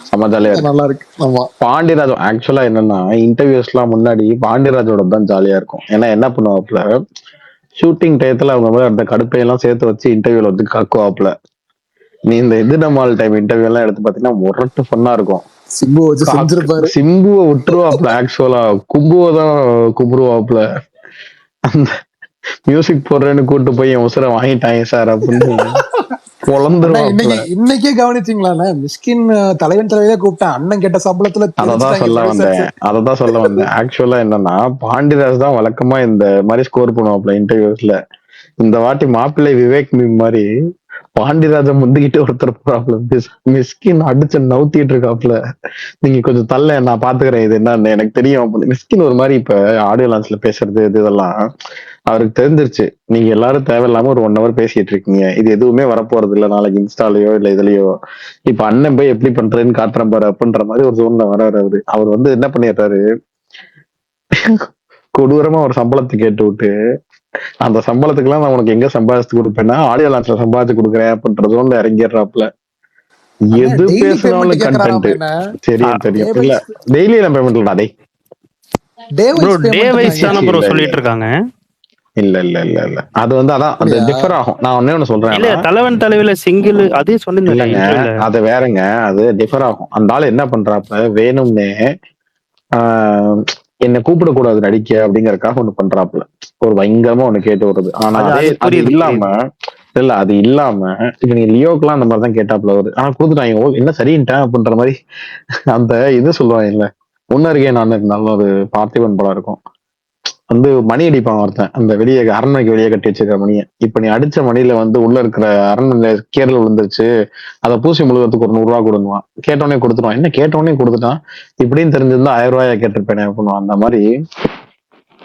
செம்ம ஜாலியா இருக்கு. நல்லா இருக்கு. ஆமா, பாண்டியராஜ் ஆக்சுவலா என்னன்னா, இன்டர்வியூஸ் எல்லாம் முன்னாடி பாண்டியராஜோட தான் ஜாலியா இருக்கும். ஏன்னா என்ன பண்ணுவாப்புல, ஷூட்டிங் டயத்துல அவங்க மாதிரி அந்த கடுப்பையெல்லாம் சேர்த்து வச்சு இன்டர்வியூல வந்து கக்குவாப்புல. நீ இந்த இது நம்மால் டைம் இன்டர்வியூ எல்லாம் எடுத்து பாத்தீங்கன்னா முரட்டு ஃபன்னா இருக்கும். சிம்பு வச்சு செஞ்சிருப்பாரு. சிம்புவை விட்டுருவாப்புல. ஆக்சுவலா கும்புவை தான் கும்பிடுவாப்புல. அந்த மியூசிக் போடுறேன்னு கூட்டு போய் என் உசுரை வாங்கிட்டாங்க சார் அப்படின்னு பொழந்துருவாப்புல. இன்னைக்கே கவனிச்சிங்களாண்ணே, மிஸ்கின் தலைவன் தலைவரே கூப்பிட்டேன், அண்ணன் கேட்ட சம்பளத்துல அததான் சொல்ல வந்தேன். ஆக்சுவலா என்னன்னா, பாண்டியராஜ் தான் வழக்கமா இந்த மாதிரி ஸ்கோர் பண்ணுவாப்ல இன்டர்வியூஸ்ல. இந்த வாட்டி மாப்பிள்ளை விவேக் மீம் மாதிரி பாண்டியராஜ முந்திக்கிட்டு ஒருத்தர் போறாப்ல, மிஸ்கின் அடிச்சு நவுத்திட்டு இருக்காப்ல. நீங்க கொஞ்சம் தள்ள, நான் பாத்துக்கிறேன், இது என்னன்னு எனக்கு தெரியும். மிஸ்கின் ஒரு மாதிரி இப்ப ஆடியோ லான்ச்ல பேசுறது இதெல்லாம் அவருக்கு தெரிஞ்சிருச்சு. நீங்க எல்லாரும் தேவையில்லாம ஒரு 1 hour பேசிட்டு இருக்கீங்க, இது எதுவுமே வரப்போறது இல்ல நாளைக்கு இன்ஸ்டாலயோ இல்ல இதுலயோ. இப்ப அண்ணன் போய் எப்படி பண்றேன்னு காட்டுறேன் பாரு அப்படின்ற மாதிரி ஒரு ஜோன்ல வர்றாரு. அவர் வந்து என்ன பண்ணிடுறாரு, கொடூரமா ஒரு சம்பளத்தை கேட்டு விட்டு, அந்த சம்பளத்துக்கு எல்லாம் நான் உனக்கு எங்க சம்பாதிச்சு கொடுப்பேன்னா ஆடியோ லான்ச்ல சம்பாதிச்சு கொடுக்குறேன் அப்படின்ற ஜோன்ல இறங்கிடுறாப்ல. எது பேசினாலும் கண்டென்ட். தெரியும் இல்ல, டெய்லி எல்லாம் பேமெண்ட் இல்லடா டேய். டே வைஸ் தான ப்ரோ சொல்லிட்டு இருக்காங்க. இல்ல அது வந்து அதான் அந்த டிஃபர் ஆகும். நான் ஒண்ணு சொல்றேன், இல்ல தலைவன் தலைவில சிங்கிள் அதே இல்லைங்க, அது வேறங்க, அது டிஃபர் ஆகும். அந்த ஆள் என்ன பண்றாப்ப வேணும்னே என்ன கூப்பிடக்கூடாது நடிக்க அப்படிங்கறதுக்காக ஒண்ணு பண்றாப்புல, ஒரு பயங்கரமா ஒண்ணு கேட்டு வருது. ஆனா அது இல்லாம இப்ப நீங்க லியோக்கெல்லாம் அந்த மாதிரிதான் கேட்டாப்புல வருது. ஆனா கூத்துட்டாங்க, ஓ என்ன சரின்ட்டேன் அப்படின்ற மாதிரி. அந்த இது சொல்லுவாங்க இல்ல, முன்ன இருக்கே நான் நல்ல ஒரு பார்த்திபன் படம் இருக்கும், வந்து மணி அடிப்பான் ஒருத்தன், அந்த வெளியே அரண்மனைக்கு வெளியே கட்டி வச்சிருக்கிற மணியை. இப்ப நீ அடிச்ச மணியில வந்து உள்ள இருக்கிற அரண்மனை கேரள விழுந்துருச்சு, அதை பூசி முழுவதுக்கு ஒரு 100 ரூபா கொடுங்குவான். கேட்டோடனே கொடுத்துருவான். என்ன கேட்டோடனே கொடுத்துட்டான், இப்படின்னு தெரிஞ்சிருந்தா 1000 ரூபாயா கேட்டிருப்பேன் பண்ணுவான். அந்த மாதிரி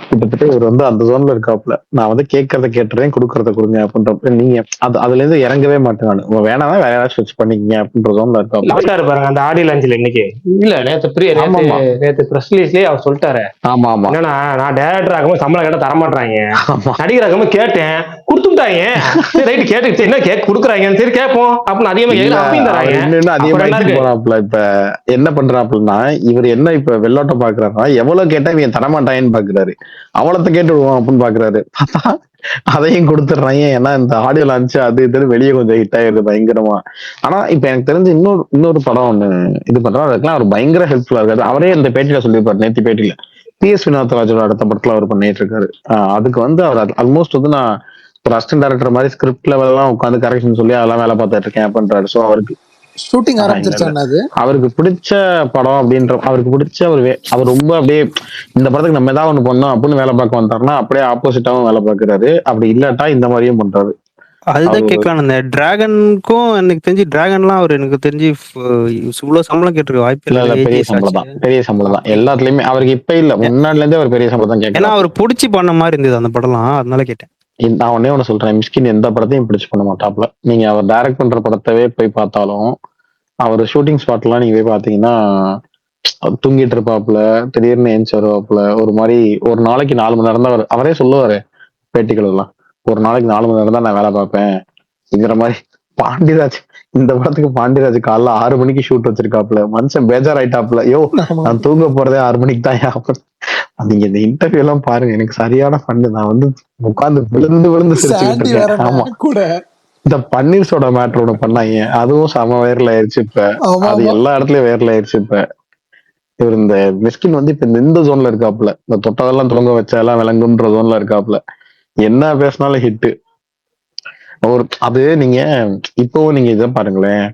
கிட்டத்தட்ட இவர் வந்து அந்த ஜோன்ல இருக்காப்புல. நான் வந்து கேட்கறத கேட்டுறேன், கொடுக்கறத கொடுங்க அப்படின்றப்ப நீங்க அதுல இருந்து இறங்கவே மாட்டேன். வேணாம் வேற யாராவது ஸ்விட்ச் பண்ணிக்கங்க அப்படின்ற ஜோன்ல இருக்காப்புல. பாருங்க அந்த ஆடியோ லான்ச்ல இன்னைக்கு இல்ல நேத்து பிரஸ் ரிலீஸ்லயே அவர் சொல்லிட்டாரு. ஆமா என்னன்னா, நான் டைரக்டர் ஆகும்போது சம்பளம் கேட்டா தரமாட்டாங்க, நடிகர் ஆகும்போது கேட்டேன் கொடுத்துட்டாங்க, ரைட் கேட்டு என்ன கேட்க கொடுக்குறாங்க, சரி கேட்போம் அப்படின்னு அதிகமா போறாப்புல. இப்ப என்ன பண்றாப்புலன்னா, இவர் என்ன இப்ப வெள்ளோட்டம் பாக்குறாருன்னா, எவ்வளவு கேட்டா இவன் தரமாட்டாங்கன்னு பாக்குறாரு, அவ்வளவு கேட்டு விடுவோம் அப்படின்னு பாக்குறாரு. அதையும் கொடுத்துடுறாங்க. ஏன்னா இந்த ஆடியோ லான்ச் அது இது வெளியே கொஞ்சம் ஹிட் ஆயிடுது பயங்கரமா. ஆனா இப்ப எனக்கு தெரிஞ்சு இன்னொரு படம் ஒண்ணு இது பண்றோம், அதுக்கெல்லாம் அவர் பயங்கர ஹெல்ப்ஃபுல்லா இருக்காரு. அவரே இந்த பேட்டியில சொல்லியிருப்பாரு, நேத்தி பேட்டியில PS வினோத்ராஜோட அடுத்த படத்துல அவர் பண்ணிட்டு இருக்காரு. அதுக்கு வந்து அவர் ஆல்மோஸ்ட் வந்து நான் ஒரு அசிஸ்டன்ட் டைரக்டர் மாதிரி ஸ்கிரிப்ட் லெவல் எல்லாம் உட்காந்து கரெக்ஷன் சொல்லி அதெல்லாம் வேலை பார்த்துட்டு இருக்கேன் அப்படின்றாரு. சோ அவருக்கு ஷூட்டிங் ஆரம்பிச்சிருச்சானது, அவருக்கு பிடிச்ச படம் அப்படின்ற, அவருக்கு பிடிச்ச அவர் ரொம்ப அப்படியே இந்த படத்துக்கு நம்ம ஏதாவது ஒண்ணு பண்ணோம் அப்படின்னு வேலை பார்க்க வந்தாருன்னா அப்படியே ஆப்போசிட்டாவும் வேலை பார்க்கறாரு. அப்படி இல்லாட்டா இந்த மாதிரியும் பண்றாரு. அதுதான் கேட்கலாம். இந்த டிராகனுக்கும் எனக்கு தெரிஞ்சு டிராகன்லாம் அவர் எனக்கு தெரிஞ்சு இவ்வளவு சம்பளம் கேட்டிருக்க வாய்ப்பு இல்ல இல்லை. இல்ல பெரிய ஏஜிஎஸ் சம்பளம் ஆச்சு தான், பெரிய சம்பளம் தான் எல்லாத்துலயுமே. அவருக்கு இப்ப இல்ல, முன்னாடில இருந்தே அவர் பெரிய சம்பளம் தான் ஏன்னா கேட்கலாம். அவர் பிடிச்சி பண்ண மாதிரி இருந்தது அந்த படம்லாம், அதனால கேட்டேன். நான் ஒன்னே ஒண்ணு சொல்றேன், மிஸ்கின் எந்த படத்தையும் பிடிச்சு பண்ண மாட்டாப்ல. நீங்க அவர் டைரக்ட் பண்ற படத்தவே போய் பார்த்தாலும், அவர் ஷூட்டிங் ஸ்பாட்லாம் நீங்க போய் பாத்தீங்கன்னா தூங்கிட்டு இருப்பாப்புல, திடீர்னு ஏஞ்சி வருவாப்புல. ஒரு மாதிரி ஒரு நாளைக்கு 4 மணி நேரம் தான் அவரே சொல்லுவாரு பேட்டிகள் எல்லாம். ஒரு நாளைக்கு 4 மணி நேரம் தான் நான் வேலை பார்ப்பேன் அப்படிங்கிற மாதிரி. பாண்டியராஜ் இந்த படத்துக்கு பாண்டியராஜ் காலைல 6 மணிக்கு ஷூட் வச்சிருக்காப்புல. மனுஷன் பேஜாராயிட்டாப்புல, யோ நான் தூங்க போறதே 6 மணிக்கு தான். நீங்க இந்த இன்டர்வியூ எல்லாம் பாருங்க, எனக்கு சரியான பண்ணு. நான் வந்து உட்கார்ந்து விழுந்து விழுந்து சிரிச்சுக்கிட்டு இருக்கேன். ஆமா, கூட இந்த பன்னீர் சோடா மேட்ரு ஒண்ணு பண்ணாங்க, அதுவும் செம வைரல் ஆயிருச்சு இப்ப. அது எல்லா இடத்துலயும் வைரல் ஆயிருச்சு இப்ப. இவர் இந்த மிஸ்கின் வந்து இப்ப இந்த ஜோன்ல இருக்காப்புல, இந்த தொட்டதெல்லாம் துவங்க வச்சாலாம் விளங்குன்ற ஜோன்ல இருக்காப்புல. என்ன பேசினாலும் ஹிட். ஒரு அது நீங்க இப்பவும் நீங்க இதை பாருங்களேன்,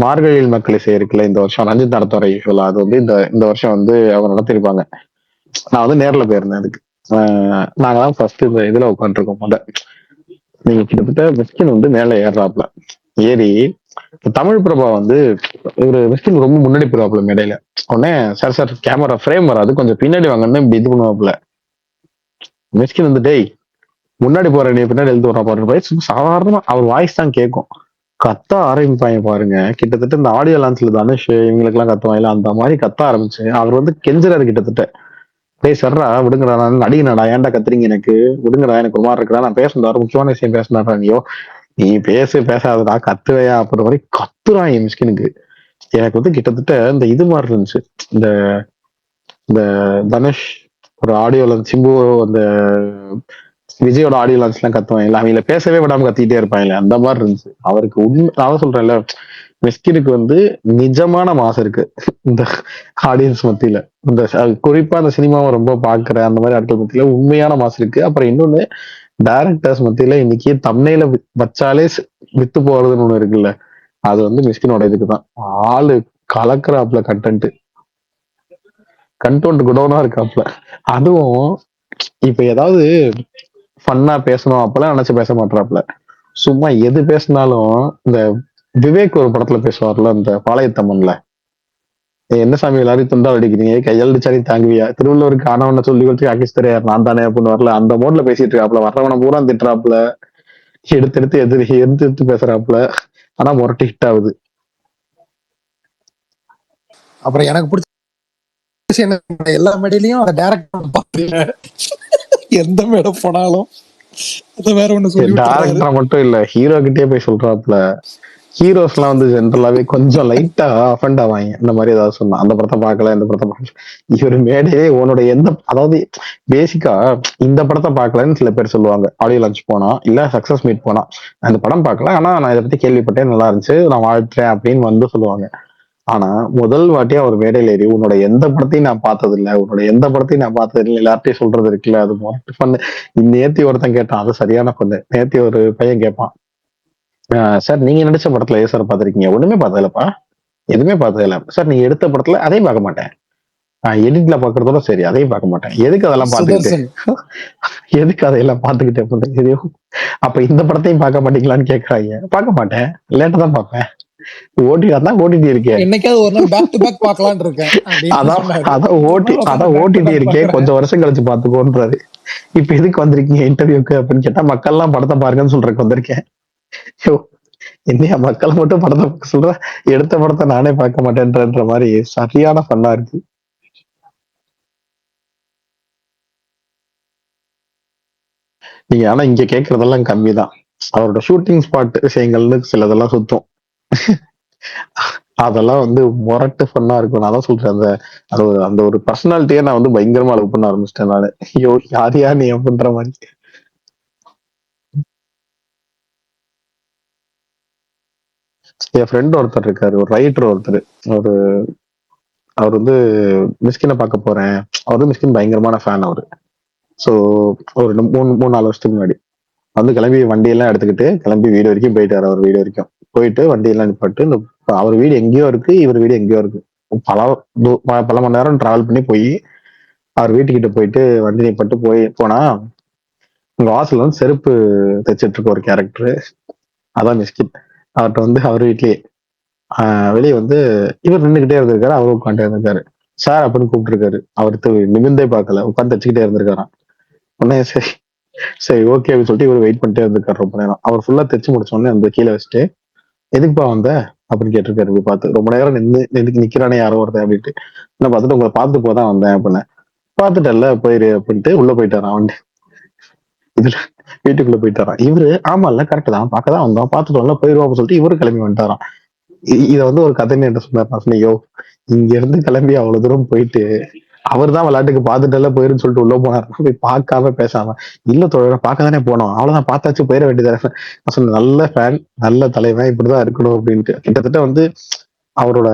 மார்கழியில் மக்கள் இசை இருக்குல்ல, இந்த வருஷம் ரஞ்சித் நடத்துற யூஸ்வலா அது வந்து இந்த வருஷம் வந்து அவங்க நடத்திருப்பாங்க. நான் வந்து நேர்ல போயிருந்தேன் அதுக்கு. நாங்கதான் ஃபர்ஸ்ட் இந்த இதுல உட்காந்துருக்கோம். நீங்க கிட்டத்தட்ட மிஸ்கின் வந்து மேல ஏறாப்ல, ஏறி தமிழ் பிரபா வந்து ஒரு மிஸ்கின் ரொம்ப முன்னாடி போயிருவாப்ல மேடையில. உடனே சார் சார் கேமரா ஃப்ரேம் வராது, கொஞ்சம் பின்னாடி வாங்கன்னு இப்படி இது பண்ணுவாப்ல. மிஸ்கின் வந்து டேய் முன்னாடி போற, நீ பின்னாடி எழுந்து வர பாருங்க. சாதாரணமா அவர் வாய்ஸ் தான் கேட்கும். கத்த ஆரம்பிப்பாங்க பாருங்க. கிட்டத்தட்ட இந்த ஆடியோ லான்ச்ல தனுஷ் இவங்களுக்கு எல்லாம் கத்துவாங்க, அந்த மாதிரி கத்த ஆரம்பிச்சு அவர் வந்து கெஞ்சுறாரு கிட்டத்தட்ட. டேய் சர்ரா விடுங்கடா, நான் அடிக்கணடா, ஏன்டா கத்துறீங்க, எனக்கு விடுங்கடா, எனக்கு ஒரு மாதிரி இருக்கா, நான் பேசணும், முக்கியமான விஷயம் பேசினாரானியோ, நீ பேசாதடா, கத்துவையா அப்புறம் மாதிரி கத்துறான் என் மிஸ்கினுக்கு. எனக்கு வந்து கிட்டத்தட்ட இந்த இது மாதிரி இருந்துச்சு, இந்த இந்த தனுஷ் ஒரு ஆடியோ லான்ச், சிம்பு அந்த விஜயோட ஆடியோ லான்ச் எல்லாம் கத்துவாங்க, அவங்கள பேசவே விடாம கத்திக்கிட்டே இருப்பாங்க, அந்த மாதிரி இருந்துச்சு அவருக்கு. உண்மை நான் சொல்றேன்ல, மிஸ்கினுக்கு வந்து நிஜமான மாசம் இருக்கு இந்த ஆடியன்ஸ் மத்தியில. இந்த குறிப்பா அந்த சினிமாவை ரொம்ப பாக்குற அந்த மாதிரி ஆட்கள் மத்தியில உண்மையான மாசம் இருக்கு. அப்புறம் இன்னொன்னு, டைரக்டர்ஸ் மத்தியில இன்னைக்கு தம்னையில வச்சாலே வித்து போறதுன்னு ஒண்ணு இருக்குல்ல, அது வந்து மிஸ்கினோட இதுக்குதான். ஆளு கலக்குறாப்புல, கண்டென்ட் குடோனா இருக்காப்புல. அதுவும் இப்ப ஏதாவது ஃபன்னா பேசணும் அப்பெல்லாம் நினைச்சு பேச மாட்டாப்புல. சும்மா எது பேசினாலும், இந்த விவேக் ஒரு படத்துல பேசுவார்ல, இந்த பாளையத்தம்மன்ல, என்ன சாமி எல்லாரும் துண்டா அடிக்கிறீங்க, கையடிச்சாரி தாங்குவியா, திருவள்ளுவருக்கு ஆனவன சொல்லி கொடுத்து அகிஸ்தரையார் நான் தானே அப்படின்னு வரல, அந்த மோட்ல பேசிட்டு இருக்காப்புல. வர்றவனை பூரா திட்டுறாப்புல, எடுத்து எடுத்து பேசுறாப்புல. ஆனா முரட்டு ஹிட் ஆகுது. அப்புறம் எனக்கு பிடிச்ச என்ன, எல்லா மேடையிலயும் அந்த டைரக்டர் பாத்தீங்க, எந்த மேடை போனாலும் வேற ஒண்ணு சொல்லி டைரக்டரா மட்டும் இல்ல, ஹீரோ கிட்டே போய் சொல்றாப்புல. ஹீரோஸ் எல்லாம் வந்து ஜென்ரலாவே கொஞ்சம் லைட்டா அஃபண்ட் ஆவாங்க, இந்த மாதிரி ஏதாவது சொன்னா, அந்த படத்தை பார்க்கல இந்த படத்தை பார்க்கல. இவர் மேடையே உன்னோட அதாவது பேசிக்கா இந்த படத்தை பார்க்கலன்னு சில பேர் சொல்லுவாங்க, ஆடியோ லான்ச் போனா இல்ல சக்சஸ் மீட் போனா, நான் இந்த படம் பார்க்கல ஆனா நான் இதை பத்தி கேள்விப்பட்டேன், நல்லா இருந்துச்சு, நான் வாழ்த்துறேன் அப்படின்னு வந்து சொல்லுவாங்க. ஆனா முதல் வாட்டியா ஒரு மேடையில ஏறி உன்னோட எந்த படத்தையும் நான் பார்த்தது இல்லை, உன்னோட எந்த படத்தையும் நான் பார்த்தது இல்லை, எல்லார்ட்டையும் சொல்றது இருக்குல்ல, அது பண்ணு. நேத்தி ஒருத்தன் கேட்டான், அது சரியான பண்ணு. நேத்தி ஒரு பையன் கேட்பான், சார் நீங்க நடிச்ச படத்துல சார் பாத்திருக்கீங்க, ஒண்ணுமே பார்த்ததில்லப்பா, எதுவுமே பார்த்ததில்ல சார். நீங்க எடுத்த படத்துல அதையும் பார்க்க மாட்டேன், எடிட்ல பாக்குறதோட சரி அதையும் பார்க்க மாட்டேன், எதுக்கு அதெல்லாம் பார்த்துக்கிட்டு, எதுக்கு அதையெல்லாம் பார்த்துக்கிட்டே, அப்ப இந்த படத்தையும் பார்க்க மாட்டீங்களான்னு கேட்கறாங்க. பார்க்க மாட்டேன், லேட்டா தான் பார்ப்பேன், ஓடிடி இருக்கேன், என்னைக்காவது ஒரு நாள் பேக் டு பேக் பார்க்கலாம்னு இருக்கேன். அதான் ஓடிடி இருக்கே, கொஞ்சம் வருஷம் கழிச்சு பாத்துக்கோன்றாரு. இப்ப எதுக்கு வந்திருக்கீங்க இன்டர்வியூக்கு அப்படின்னு கேட்டா, மக்கள் எல்லாம் படத்தை பாருங்கன்னு சொல்றதுக்கு வந்திருக்கேன். என்னையா மக்களை மட்டும் படத்தை பார்க்க சொல்ற, எடுத்த படத்தை நானே பார்க்க மாட்டேன்ற மாதிரி சரியான ஃபன்னா இருக்கு. நீங்க ஆனா இங்க கேட்கறதெல்லாம் கம்மிதான், அவரோட ஷூட்டிங் ஸ்பாட் விஷயங்கள்னு சிலதெல்லாம் சுத்தம். அதெல்லாம் வந்து முரட்டு ஃபன்னா இருக்கும். நான் தான் சொல்றேன், அந்த ஒரு பர்சனாலிட்டியே நான் வந்து பயங்கரமா லவ் பண்ண ஆரம்பிச்சிட்டேன் நானு. ஐயோ யாரையா நீ அப்படின்ற மாதிரி. என் ஃப்ரெண்ட் ஒருத்தர் இருக்காரு, ஒரு ரைட்டர் ஒருத்தர், அவர் வந்து மிஸ்கினை பார்க்க போறேன், அவரு மிஸ்கின் பயங்கரமான ஃபேன் அவரு. ஸோ ஒரு 3-4 வருஷத்துக்கு முன்னாடி வந்து கிளம்பி வண்டியெல்லாம் எடுத்துக்கிட்டு கிளம்பி வீடு வரைக்கும் போயிட்டாரு. அவர் வீடு வரைக்கும் போயிட்டு வண்டியெல்லாம் நிப்பாட்டு, இந்த அவர் வீடு எங்கேயோ இருக்கு, இவர் வீடு எங்கேயோ இருக்கு, பல மணி நேரம் டிராவல் பண்ணி போய் அவர் வீட்டுக்கிட்ட போயிட்டு வண்டி நிப்பாட்டு போனா உங்க வாசல்ல வந்து செருப்பு தைச்சிட்டு இருக்க ஒரு கேரக்டர், அதான் மிஸ்கின். அவர்கிட்ட வந்து அவர் வீட்லயே வெளியே வந்து இவர் நின்றுகிட்டே இருந்திருக்காரு, அவரு உட்காந்துட்டே இருந்திருக்காரு. சார் அப்படின்னு கூப்பிட்டுருக்காரு. அவர் நிமிந்தே பார்க்கல, உட்காந்து தச்சுக்கிட்டே இருந்திருக்காராம். உடனே சரி சரி ஓகே அப்படின்னு சொல்லிட்டு இவர் வெயிட் பண்ணிட்டே இருந்திருக்காரு ரொம்ப நேரம். அவர் ஃபுல்லா தைச்சு முடிச்ச உடனே அந்த கீழே வச்சுட்டு எதுக்குப்பா வந்த அப்படின்னு கேட்டிருக்காரு. இப்படி பார்த்து ரொம்ப நேரம் நிக்கிறானே யாரோ ஒருத்தன் அப்படின்ட்டு நான் பார்த்துட்டு உங்களை பார்த்து போதான் வந்தேன் அப்படின்னு. பார்த்துட்டல்ல போயிரு அப்படின்ட்டு உள்ள போயிட்டாரான். அவன் இதுல வீட்டுக்குள்ள போயிட்டாரான். இவரு ஆமா இல்ல கரெக்ட் தான், பார்க்கதான் வந்தோம், பார்த்துட்டோம்ல போயிருவோம் அப்படின்னு சொல்லிட்டு இவரு கிளம்பி வந்துட்டாராம். இத வந்து ஒரு கதை என்ன சொன்னார், நான் சொன்னேன் யோ இங்க இருந்து கிளம்பி அவ்வளவு தூரம் போயிட்டு அவர் தான் விளையாட்டுக்கு பார்த்துட்டல போயிருன்னு சொல்லிட்டு உள்ள போனார். போய் பார்க்காம பேசாம இல்ல தோழர் பார்க்க தானே போனோம், அவ்வளவுதான் பார்த்தாச்சு போயிட வேண்டியது. நான் சொன்னேன் நல்ல ஃபேன், நல்ல தலைவன், இப்படிதான் இருக்கணும் அப்படின்ட்டு. கிட்டத்தட்ட வந்து அவரோட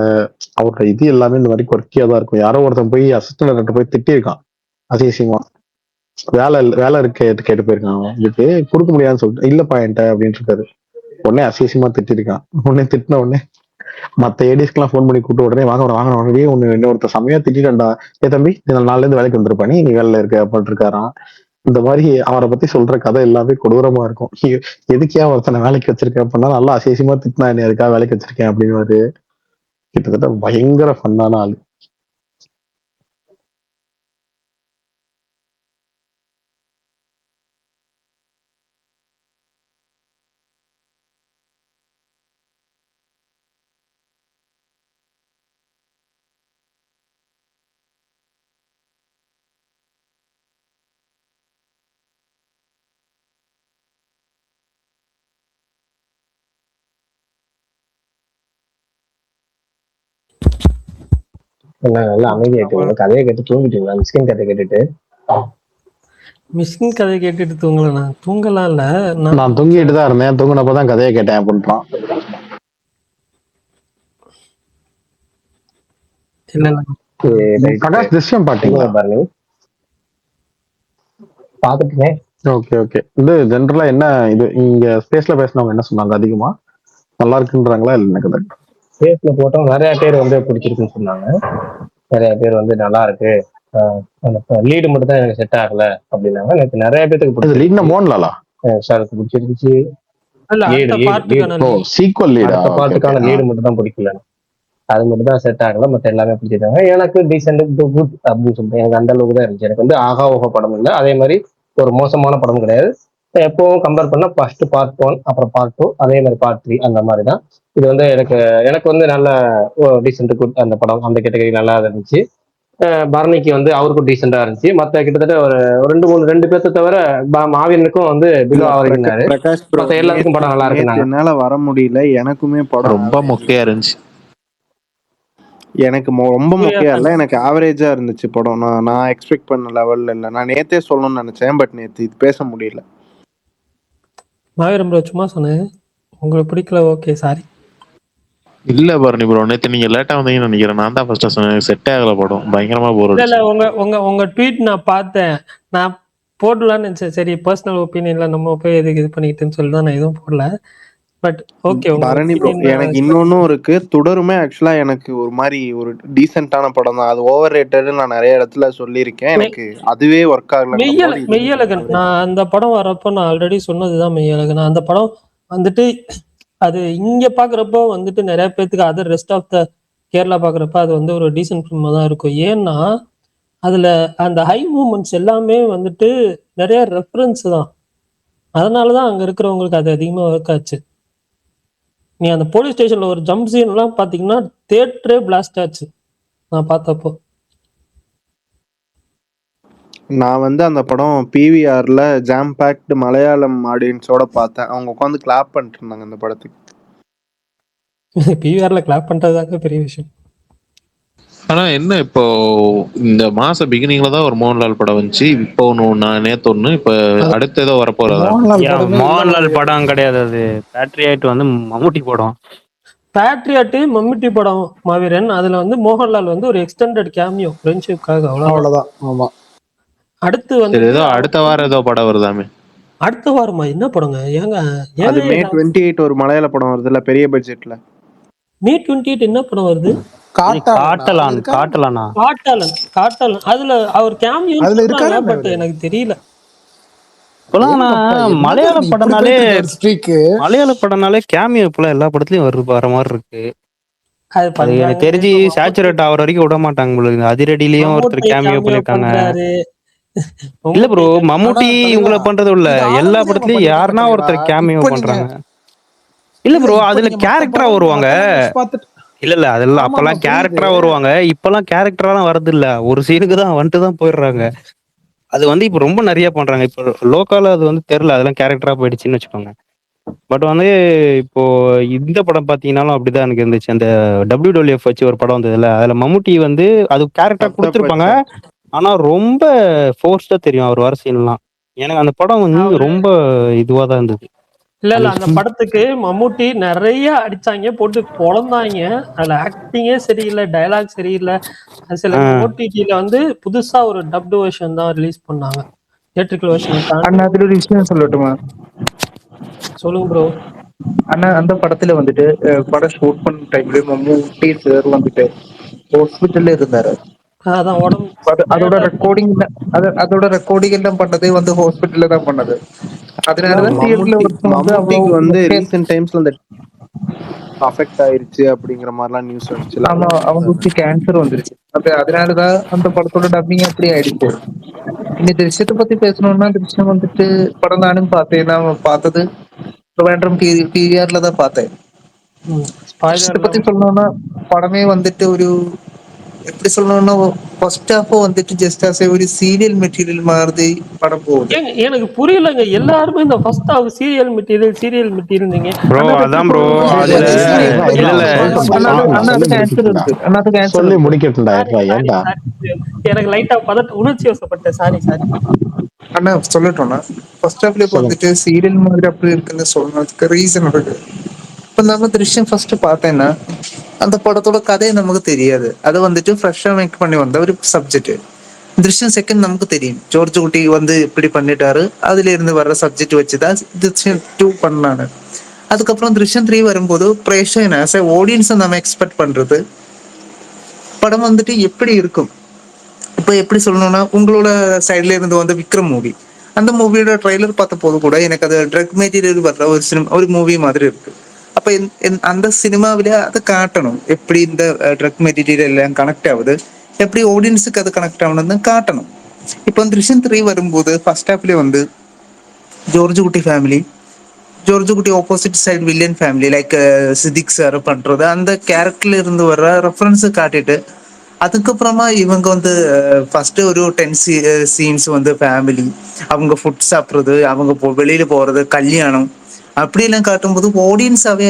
இது எல்லாமே இந்த மாதிரி குறைக்கியா தான் இருக்கும். யாரோ ஒருத்தன் போய் அசிஸ்டன்ட் போய் திட்டிருக்கான் அதிசயமா, வேலை கேட்டு போயிருக்கான். அவன் இதுக்கு கொடுக்க முடியாதுன்னு சொல்லிட்டு இல்லப்பா என்கிட்ட அப்படின்னு இருக்காரு. உடனே அசிசமா திட்டிருக்கான். உடனே திட்டின உடனே மத்த ஏடிஸ்க்கு எல்லாம் போன் பண்ணி கூப்பிட்டு உடனே வாங்கினே ஒண்ணு இன்னொருத்த செமையா திட்டான்டா, ஏ தம்பி நாள்ல இருந்து வேலைக்கு வந்திருப்பா, நீ வேலையில இருக்க அப்படின்னு இருக்காராம். இந்த மாதிரி அவரை பத்தி சொல்ற கதை எல்லாமே கொடூரமா இருக்கும். எதுக்கே ஒருத்தனை வேலைக்கு வச்சிருக்கேன் அப்படின்னா நல்லா அசிசமா திட்டினா என்ன எதுக்காக வேலைக்கு வச்சிருக்கேன் அப்படின்னு. கிட்டத்தட்ட பயங்கர ஃபன்னான ஆளு. நல்லா அமைதியாயிட்டு கதையை கேட்டு தூங்கிட்டீங்களா? மிஸ்கின் கதை கேட்டுட்டு மிஸ்கின் கதை கேட்டுட்டு தூங்கல. நான் தூங்கலாம் இல்ல, நான் தூங்கிட்டு தான் இருந்தேன். தூங்கினப்பதான் கதையை கேட்டேன் அப்படின்றான். பிரகாஷ் திருஷ்யம் பாத்தீங்களா? பாத்துட்டேன். Okay okay. இது ஜென்ரலா என்ன இது இங்க ஸ்பேஸ்ல பேசினவங்க என்ன சொன்னாங்க? அதிகமா நல்லா இருக்குன்றாங்களா இல்ல எனக்கு ஸ்பேஸ்ல போட்டோம் நிறைய பேர் வந்து பிடிச்சிருக்குன்னு சொன்னாங்க. நிறைய பேர் வந்து நல்லா இருக்கு, லீடு மட்டும் தான் எனக்கு செட் ஆகல அப்படின்னாங்க. எனக்கு நிறைய பேருக்கு பிடிச்சிருந்துச்சு. ஷாருக்கு பிடிச்சிருந்துச்சு. பாட்டுக்கான லீடு மட்டும் தான் பிடிக்கல, அது மட்டும் தான் செட் ஆகல. மத்த எல்லாமே பிடிச்சிருக்காங்க. எனக்கு டீசென்ட் குட் அப்படின்னு சொல்லிட்டு எனக்கு அந்த அளவுக்கு தான் இருந்துச்சு. எனக்கு வந்து ஆகா ஓஹோ படம் இல்லை, அதே மாதிரி ஒரு மோசமான படம் கிடையாது. எப்பவும் கம்பேர் பண்ணா ஃபர்ஸ்ட் பார்ட் 1 அப்புறம் பார்ட் 2 அதே மாதிரி பார்ட் 3 அந்த மாதிரி தான். இது வந்து எனக்கு வந்து நல்ல டீசென்ட் குட் அந்த படம் அந்த கேட்டகரி நல்லா இருந்துச்சு. பரணிக்கு வந்து அவருக்கும் டீசெண்டா இருந்துச்சு. மத்த கிட்டத்தட்ட ஒரு 2 பேர்த்த தவிர மாவீரனுக்கும் வந்து பிலோ ஆவரேஜ்னாரு. மத்த எல்லாத்துக்கும் படம் நல்லா இருக்கு. என்னால வர முடியல, எனக்குமே படம் ரொம்ப மொக்கையா இருந்துச்சு. எனக்கு ரொம்ப மொக்கையா இல்ல, எனக்கு ஆவரேஜா இருந்துச்சு படம். நான் எக்ஸ்பெக்ட் பண்ண லெவல்ல இல்ல. நான் நேத்தே சொல்லணும்னு நினைச்சேன், பட் நேத்து இது பேச முடியல. மாவீரம் ப்ரோ சும்மா சொன்னேன், உங்களுக்கு பிடிக்கல. Okay sorry. இல்ல பரணி ப்ரோ, நேத்து நீங்க லேட்டா வந்தீங்கன்னு நினைக்கிறேன். நான் தான் ஃபர்ஸ்ட் சொன்னேன் செட் ஆகல படம், பயங்கரமா போர் அடிச்சு. இல்ல உங்க ட்வீட் நான் பார்த்தேன், நான் போடலான்னு நினைச்சேன். சரி பர்சனல் ஒப்பீனியன்ல நம்ம போய் எதுக்கு இது பண்ணிக்கிட்டுன்னு சொல்லி தான் நான் எதுவும் போடல. But okay. பரணி ப்ரோ எனக்கு இன்னொன்னும் இருக்கு. தொடருமே ஆக்சுவலா எனக்கு ஒரு மாதிரி ஒரு டீசென்டான படம் தான். அது ஓவர் ரேட்டட் நான் நிறைய இடத்துல சொல்லியிருக்கேன். எனக்கு அதுவே ஒர்க் ஆகல. மெய்யழகன் நான் அந்த படம் வரப்போ நான் ஆல்ரெடி சொன்னதுதான் மெய்யழகன். அந்த படம் வந்துட்டு அது இங்க பாக்குறப்போ வந்துட்டு நிறைய பேத்துக்கு other rest of the Kerala பாக்குறப்ப அது வந்து ஒரு டீசென்ட் ஃபிலிமா தான் இருக்கும். ஏன்னா அதுல அந்த ஹை மூமெண்ட்ஸ் எல்லாமே வந்துட்டு நிறைய ரெஃபரன்ஸ் தான். அதனாலதான் அங்க இருக்கிறவங்களுக்கு அது அதிகமா ஒர்க் ஆச்சு. நீ அந்த போலீஸ் ஸ்டேஷன்ல ஒரு ஜம்ப் சீன் எல்லாம் பாத்தீங்கன்னா தியேட்டரே பிளாஸ்ட் ஆச்சு நான் பார்த்தப்போ. நான் வந்து அந்த படம் பிவிஆர்ல ஜாம் பேக்டு மலையாளம் ஆடியன்ஸோட பார்த்தேன். அவங்க உட்காந்து கிளாப் பண்ணிட்டு இருந்தாங்க அந்த படத்துக்கு. பிவிஆர்ல கிளாப் பண்றதுதாங்க பெரிய விஷயம். ஆனா என்ன இப்போ இந்த மாச பிகினிங்ல தான் ஒரு மோகன்லால் படம் வந்துச்சு. இப்போ நேத்து ஒண்ணு, இப்ப அடுத்து ஏதோ வரப்போறதா? மோகன்லால் படம் கிடையாது, அது பேட்ரியாட் வந்து மம்முட்டி படம். பேட்ரியாட் மம்முட்டி படம் மாவீரன். அதுல வந்து மோகன்லால் வந்து ஒரு எக்ஸ்டெண்டட் கேமியோ ஃப்ரெண்ட்ஷிப்காக, அவ்வளவுதான். ஆமா. அடுத்து வந்து ஏதோ அடுத்த வாரம் ஏதோ படம் வருதாமே. அடுத்த வாரமா என்ன படங்க? ஏங்க அது மே 28 ஒரு மலையாள படம் வருதுல்ல பெரிய பட்ஜெட்ல. மே 28 என்ன படம் வருது? காட்டலான். அதுல அவர் கேமியோ பட் எனக்கு தெரியல. இப்பெல்லாம் ஆனா மலையாள இப்படி படம்னாலே போயிட்டு இருக்கு ஒரு ஸ்ட்ரீக்கு. மலையாள படம்னாலே கேமியோ இப்பெல்லாம் எல்லா படத்துலயும் வர மாதிரி இருக்கு. அது அது எனக்கு பண்றாங்க. தெரிஞ்சு இப்ப மம்முட்டி சேச்சுரேட் ஆகிற வரைக்கும் விட மாட்டாங்க போல இருக்கு. அதிரடியிலயும் ஒருத்தர் மம்முட்டி கேமியோ கேமியோ பண்ணிருக்காங்க. பண்றாரு. இல்ல ப்ரோ, மம்முட்டி மம்முட்டி ஆனா தலைவா, இவங்கள பண்றது இல்ல, இது எல்லா ஆரம்பத்திலே அவங்க படத்துலயும் பண்ணிட்டாங்க யாருன்னா தலைவா. ஒருத்தர் கேமியோ இப்ப நீங்க பண்றாங்க. இல்ல இல்ல ப்ரோ, இப்ப அதுல நீங்க கேரக்டரா வருவாங்க. மத்தெல்லாம் நியூஸ் பார்த்துட்டு. இல்ல அதெல்லாம் ஆமா ஆமா அப்பெல்லாம் புரியுது. கேரக்டரா வருவாங்க. இப்பெல்லாம் கேரக்டராலாம் வரது இல்ல, ஒரு சீனுக்கு தான் வந்துட்டு தான் போயிடுறாங்க. அது வந்து இப்ப ரொம்ப நிறைய பண்றாங்க. இப்ப லோக்கலா அது வந்து தெரியல, அதெல்லாம் கேரக்டரா போயிடுச்சுன்னு வச்சுக்கோங்க. பட் வந்து இப்போ இந்த படம் பாத்தீங்கன்னாலும் அப்படிதான் எனக்கு இருந்துச்சு. அந்த WWF வச்சு ஒரு படம் வந்ததுல, அதுல மம்முட்டி வந்து அது கேரக்டரா கொடுத்துருப்பாங்க. ஆனா ரொம்ப ஃபோர்ஸ்டா தெரியும் அவர் வர சீன்லாம். எனக்கு அந்த படம் வந்து அவரு ரொம்ப இதுவா தான் இருந்தது. இல்ல அந்த அந்த படத்துக்கு மம்முட்டி நிறைய அடிச்சாங்க, போட்டு பொழந்தாங்க. அதுல ஆக்டிங்கே சரியில்லை, டயலாக் சரியில்லை. அது சில ஓடிடியில வந்து புதுசா ஒரு டப்டு வெர்ஷன் தான் ரிலீஸ் பண்ணாங்க. தியேட்ரிக்கல் வெர்ஷனை தாண்டி. அண்ணா அதுல ஒரு விஷயம் சொல்லட்டுமா? சொல்லுங்க ப்ரோ. அண்ணா அந்த படத்துல வந்துட்டு படம் ஷூட் பண்ண டைம்ல மம்மூட்டி சார் வந்துட்டு ஹாஸ்பிட்டல்ல இருந்தாரு. அதான் உடம்பு அதோட ரெக்கார்டிங் அதோட ரெக்கார்டிங் எல்லாம் பண்ணதே வந்து ஹாஸ்பிட்டல்ல தான் பண்ணது. அதனாலதான் தியேட்டர்ல ஒருத்தர் வந்து மம்முட்டிக்கு அவ்வளவு வந்து முக்கியம். ரீசெண்ட் டைம்ஸ்ல அந்த அஃபெக்ட் ஆயிருச்சு அப்படிங்கிற மாதிரிலாம் நியூஸ் வந்துச்சுல, ஆமா, அதெல்லாம் அவங்களுக்கு உண்மைதானே? கேன்சர் வந்துருச்சு. அதனாலதான் அந்த படத்தோட டப்பிங் அப்படி ஆயிடுச்சு. இனி திருஷ்யத்தை பத்தி பேசணும்னா, திருஷ்யம் வந்துட்டு படம் நானும் பார்த்தேன். நான் பார்த்தது ட்ரிவாண்ட்ரம் PVR தான் பார்த்தேன். திருஷ்யத்தை பத்தி சொல்லணும்னா படமே வந்துட்டு ஒரு எப்படி சொல்லணும்னா ஃபர்ஸ்ட் ஹாஃப் வந்துட்டு ஜஸ்ட் ஆஸ் ஒரு சீரியல் மெட்டீரியல் மாதிரி படம் போகுது. ஏங்க எனக்கு புரியலங்க, எல்லாருமே இந்த ஃபர்ஸ்ட் ஹாஃப் சீரியல் மெட்டீரியல் நீங்க ப்ரோ, அதான் ப்ரோ. அதுல இல்ல இல்ல அதுக்கு ஆன்சர் இருக்கு. அதுக்கு ஆன்சர் சொல்லி இருக்கு. முடிக்கட்டும்டா, ஏன்டா எனக்கு லைட்டா உணர்ச்சி வசப்பட்டேன். சாரி. அண்ணா சொல்லட்டோம்னா ஃபர்ஸ்ட் ஹாஃப்ல இப்போ வந்துட்டு சீரியல் மாதிரி அப்படி இருக்குன்னு சொல்றதுக்கு ரீசன் இருக்கு. இப்ப நம்ம திருஷ்யம் ஃபர்ஸ்ட் பார்த்தேன்னா அந்த படத்தோட கதையை நமக்கு தெரியாது. அது வந்துட்டு ஃப்ரெஷ்ஷா மேக் பண்ணி வந்த ஒரு சப்ஜெக்ட். திருஷ்யம் செகண்ட் நமக்கு தெரியும், ஜார்ஜ் குட்டி வந்து இப்படி பண்ணிட்டாரு, அதுல இருந்து வர்ற சப்ஜெக்ட் வச்சுதான் திருஷ்யம் 2 பண்ணாங்க. அதுக்கப்புறம் திருஷ்யம் 3 வரும்போது பிரேஷன் ஆஸ் ஆடியன்ஸை நம்ம எக்ஸ்பெக்ட் பண்றது படம் வந்துட்டு எப்படி இருக்கும். இப்ப எப்படி சொல்லணும்னா உங்களோட சைட்ல இருந்து வந்து விக்ரம் மூவி, அந்த மூவியோட ட்ரைலர் பார்த்த போது கூட எனக்கு அது ட்ரக் மெட்டீரியல் வர்ற ஒரு மூவி மாதிரி இருக்கு. அப்ப அந்த சினிமாவில அதை காட்டணும், எப்படி இந்த ட்ரக் மெட்டீரியல் எல்லாம் கனெக்ட் ஆகுது, எப்படி ஆடியன்ஸுக்கு அது கனெக்ட் ஆகணும்னு காட்டணும். இப்போ திருஷ்யம் 3 வரும்போது ஃபர்ஸ்ட் ஹாஃப்ல வந்து George Kutty family, George Kutty opposite side villain family like Siddique sir பண்றது, அந்த கேரக்டர்ல இருந்து வர்ற ரெஃபரன்ஸ் காட்டிட்டு அதுக்கப்புறமா இவங்க வந்து ஃபர்ஸ்ட் ஒரு 10 சீன்ஸ் வந்து ஃபேமிலி, அவங்க ஃபுட் சாப்பிட்றது, அவங்க வெளியில போறது, கல்யாணம் அப்படியெல்லாம் காட்டும்போது ஆடியன்ஸாவே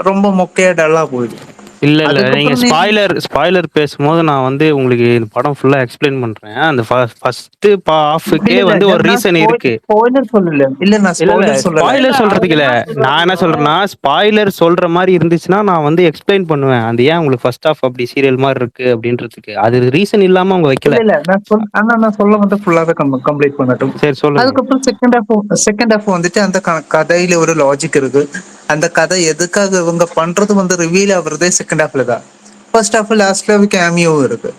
ரொம்ப மொக்கையா டல்லா போயிடும். இல்ல நீங்க ஸ்பாய்லர் பேசும்போது நான் வந்து உங்களுக்கு இந்த படம் ஃபுல்லா எக்ஸ்பிளைன் பண்றேன். அந்த ஃபர்ஸ்ட் ஹாஃப்க்கே வந்து ஒரு ரீசன் இருக்கு. ஸ்பாய்லர் சொல்லல. இல்ல நான் ஸ்பாய்லர் சொல்றதுக்கு இல்ல, நான் என்ன சொல்றேன்னா ஸ்பாய்லர் சொல்ற மாதிரி இருந்துச்சுன்னா நான் வந்து எக்ஸ்பிளைன் பண்ணுவேன். அது ஏன் உங்களுக்கு ஃபர்ஸ்ட் ஹாஃப் அப்படி சீரியல் மாதிரி இருக்கு அப்படின்றதுக்கு. அது ரீசன் இல்லாம அவங்க வைக்கல. இல்ல நான் சொல்ல வந்து ஃபுல்லாவே கம்ப்ளீட் பண்ணட்டும். சரி சொல்லுங்க. அதுக்கப்புறம் செகண்ட் ஹாஃப் வந்துட்டு அந்த கதையில ஒரு லாஜிக் இருக்கு. அந்த கதை எதுக்காக இவங்க பண்றது வந்து ரிவீல் ஆகுறதே செகண்ட் ஹாஃப்ல தான். ஃபர்ஸ்ட் ஹாஃப் லாஸ்ட்ல கேமியோவும் இருக்கு.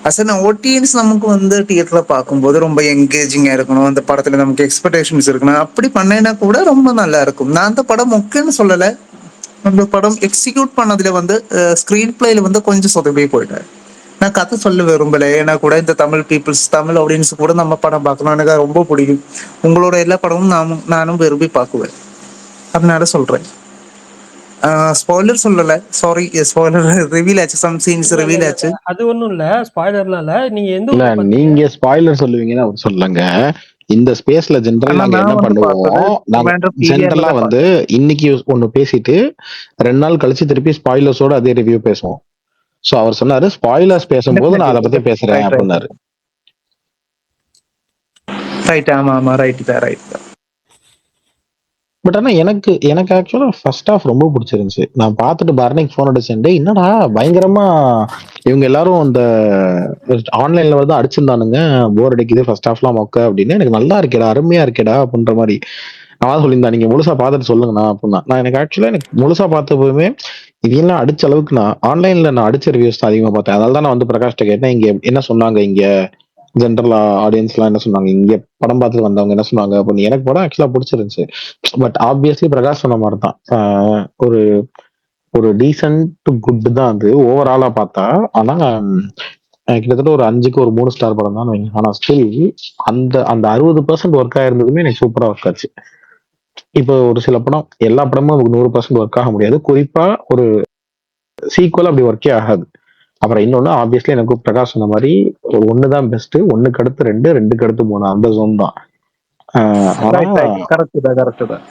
அசன் ஆடியன்ஸ் நமக்கு வந்து தியேட்டர்ல பார்க்கும்போது ரொம்ப என்கேஜிங்கா இருக்கணும், அந்த படத்துல நமக்கு எக்ஸ்பெக்டேஷன்ஸ் இருக்கணும், அப்படி பண்ணேன்னா கூட ரொம்ப நல்லா இருக்கும். நான் அந்த படம் முக்கியம்னு சொல்லல, அந்த படம் எக்ஸிக்யூட் பண்ணதுல வந்து ஸ்கிரீன் பிளேல வந்து கொஞ்சம் சொதப்பி போயிட்டேன். நான் கதை சொல்ல விரும்பல, ஏன்னா கூட இந்த தமிழ் பீப்புள்ஸ் தமிழ் ஆடியன்ஸ் கூட நம்ம படம் பார்க்கணும், எனக்கு ரொம்ப பிடிக்கும். உங்களோட எல்லா படமும் நானும் விரும்பி பார்க்குவேன், அதனால சொல்றேன். ஸ்பாய்லர் சொல்லல, சாரி. ஸ்பாய்லர் ரிவீல் ஆச்சு, சம் சீன்ஸ் ரிவீல் ஆச்சு. அது ஒண்ணும் இல்ல, ஸ்பாய்லர்லாம் இல்ல. நீங்க எந்த இல்ல நீங்க ஸ்பாய்லர் சொல்லுவீங்கன்னா அவர் சொல்லுங்க. இந்த ஸ்பேஸ்ல ஜென்ரல் நாங்க என்ன பண்ணுவோம், நாங்க ஜென்ரலா வந்து இன்னைக்கு ஒண்ணு பேசிட்டு 2 நாள் கழிச்சு திருப்பி ஸ்பாய்லர்ஸோட அதே ரிவ்யூ பேசுவோம். சோ அவர் சொன்னாரு ஸ்பாய்லர்ஸ் பேசும்போது நான் அதை பத்தி பேசுறேன் அப்படின்னாரு. ரைட், ஆமா ரைட் தான். பட் ஆனா எனக்கு ஆக்சுவலா ஃபர்ஸ்ட் ஹாஃப் ரொம்ப பிடிச்சிருந்துச்சு. நான் பார்த்துட்டு பரணிக்கு ஃபோன் அடிச்சேன், என்னடா பயங்கரமா இவங்க எல்லாரும் இந்த ஆன்லைன்ல வந்து அடிச்சிருந்தானுங்க, போர் அடிக்குது ஃபர்ஸ்ட் ஹாஃப்லாம் மொக்க அப்படின்னு. எனக்கு நல்லா இருக்கேடா, அருமையா இருக்கேடா அப்படின்ற மாதிரி நான் சொல்லியிருந்தேன். நீங்க முழுசா பார்த்துட்டு சொல்லுங்கண்ணா அப்படின்னா. நான் எனக்கு முழுசா பார்த்தப்பவுமே இதெல்லாம் அடிச்ச அளவுக்கு நான் ஆன்லைன்ல அடிச்ச ரிவ்யூஸ் தான் அதிகமா பார்த்தேன். அதனால தான் நான் வந்து பிரகாஷ்ட கேட்டேன், இங்க என்ன சொன்னாங்க இங்க ஜென்ரலா ஆடியன்ஸ்லாம் என்ன சொன்னாங்க, இங்க படம் பார்த்து வந்தவங்க என்ன சொன்னாங்க அப்படின்னு. எனக்கு படம் ஆக்சுவலா பிடிச்சிருந்துச்சு. பட் ஆப்வியஸ்லி பிரகாஷ் சொன்ன மாதிரி தான். ஒரு ஒரு டீசென்ட் டு குட் தான் அது ஓவராலா பார்த்தா. ஆனா கிட்டத்தட்ட ஒரு 5க்கு ஒரு 3 ஸ்டார் படம் தான் வைங்க. ஆனா ஸ்டில் அந்த அந்த 60% ஒர்க் ஆயிருந்ததுமே எனக்கு சூப்பரா ஒர்க் ஆச்சு. இப்போ ஒரு சில படம், எல்லா படமும் நமக்கு 100% ஒர்க் ஆக முடியாது. குறிப்பா ஒரு சீக்குவல் அப்படி ஒர்க்கே ஆகாது. அப்புறம் இன்னொன்னு ஆப்வியஸ்லி எனக்கு பிரகாஷ் சொன்ன மாதிரி ஒண்ணுதான் பெஸ்ட், ஒண்ணுக்கு அடுத்து 2, 2க்கு அடுத்து 3 அந்த ஜோன் தான். ஆனா கரெக்ட் தான்.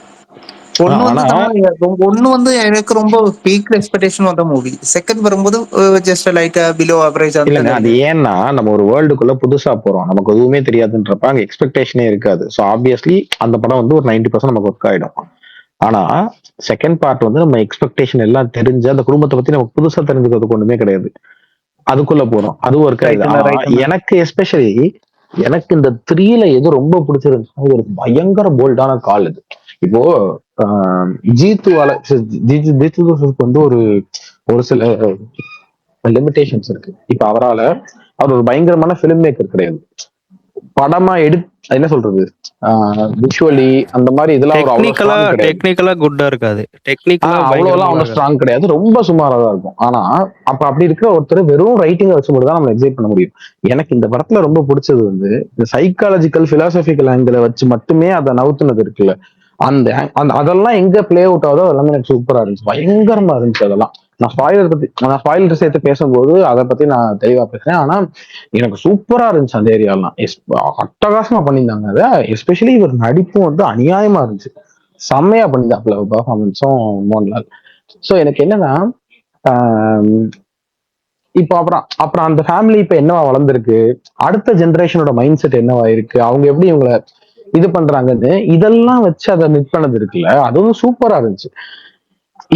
ஒன்னு வந்து ஒன்னு வந்து எனக்கு ரொம்ப பீக் எக்ஸ்பெக்டேஷன் வந்த மூவி. செகண்ட் வரும்போது ஜஸ்ட் லைக் பிலோ ஆவரேஜ். இல்லங்க, அது ஏன்னா நம்ம ஒரு வேர்ல்டுக்குள்ள புதுசா போறோம், நமக்கு எதுவுமே தெரியாதுன்றப்ப அங்க எக்ஸ்பெக்டேஷனே இருக்காது. ஸோ ஆப்வியஸ்லி அந்த படம் வந்து ஒரு 90% நமக்கு ஒர்க் ஆயிடும். ஆனா செகண்ட் பார்ட் வந்து நம்ம எக்ஸ்பெக்டேஷன் எல்லாம் தெரிஞ்சு அந்த குடும்பத்தை பத்தி நமக்கு புதுசா தெரிஞ்சுக்கிறதுக்கு ஒண்ணுமே கிடையாது. அதுக்குள்ள போறோம், அதுவும் ஒர்க் ஆயிடுது. எனக்கு எஸ்பெஷலி எனக்கு இந்த 3ல எது ரொம்ப பிடிச்சிருந்துச்சு, ஒரு பயங்கர போல்டான கால் இது. இப்போ ஜீத்துவால ஜீத்துக்கு வந்து ஒரு சில லிமிடேஷன்ஸ் இருக்கு. இப்ப அவர் ஒரு பயங்கரமான பிலிம் மேக்கர் கிடையாது. படமா என்ன சொல்றது, விஷுவலி அந்த மாதிரி இதெல்லாம் ஒரு அவ்வளவு strong கிடையாது. டெக்னிக்கலா குட்டா இருக்காது. டெக்னிக்கலா அவ்வளவுலாம் அவ்வளவு ஸ்ட்ராங் கிடையாது, ரொம்ப சுமாரா தான் இருக்கும். ஆனா அப்படி இருக்கிற ஒருத்தர் வெறும் ரைட்டிங் வச்சு மட்டும் தான் நம்ம எக்ஸைட் பண்ண முடியும். எனக்கு இந்த படத்துல ரொம்ப பிடிச்சது வந்து இந்த சைக்காலஜிக்கல் பிலாசபிக்கல் ஆங்கிளை வச்சு மட்டுமே அதை நவுத்துனது இருக்குல்ல, அதெல்லாம் எங்க பிளே அவுட் ஆகுதோ அதெல்லாம் எனக்கு சூப்பரா இருந்துச்சு, பயங்கரமா இருந்துச்சு. அதெல்லாம் நான் ஸ்பாயிலர் சேர்த்து பேசும்போது அதை பத்தி நான் தெளிவா பேசுறேன். ஆனா எனக்கு சூப்பரா இருந்துச்சு அந்த ஏரியாலாம். அட்டகாசமா பண்ணியிருந்தாங்க அதை. எஸ்பெஷலி இவர் நடிப்பும் வந்து அநியாயமா இருந்துச்சு, செம்மையா பண்ணியிருந்தாப்புல பர்ஃபார்மன்ஸும் மோகன்லால். ஸோ எனக்கு என்னன்னா இப்போ அப்புறம் அந்த ஃபேமிலி இப்ப என்னவா வளர்ந்துருக்கு, அடுத்த ஜெனரேஷனோட மைண்ட் செட் என்னவா இருக்கு, அவங்க எப்படி இவங்களை இது பண்றாங்கன்னு இதெல்லாம் வச்சு அதை மிட் பண்ணது இருக்குல்ல, அதுவும் சூப்பரா இருந்துச்சு.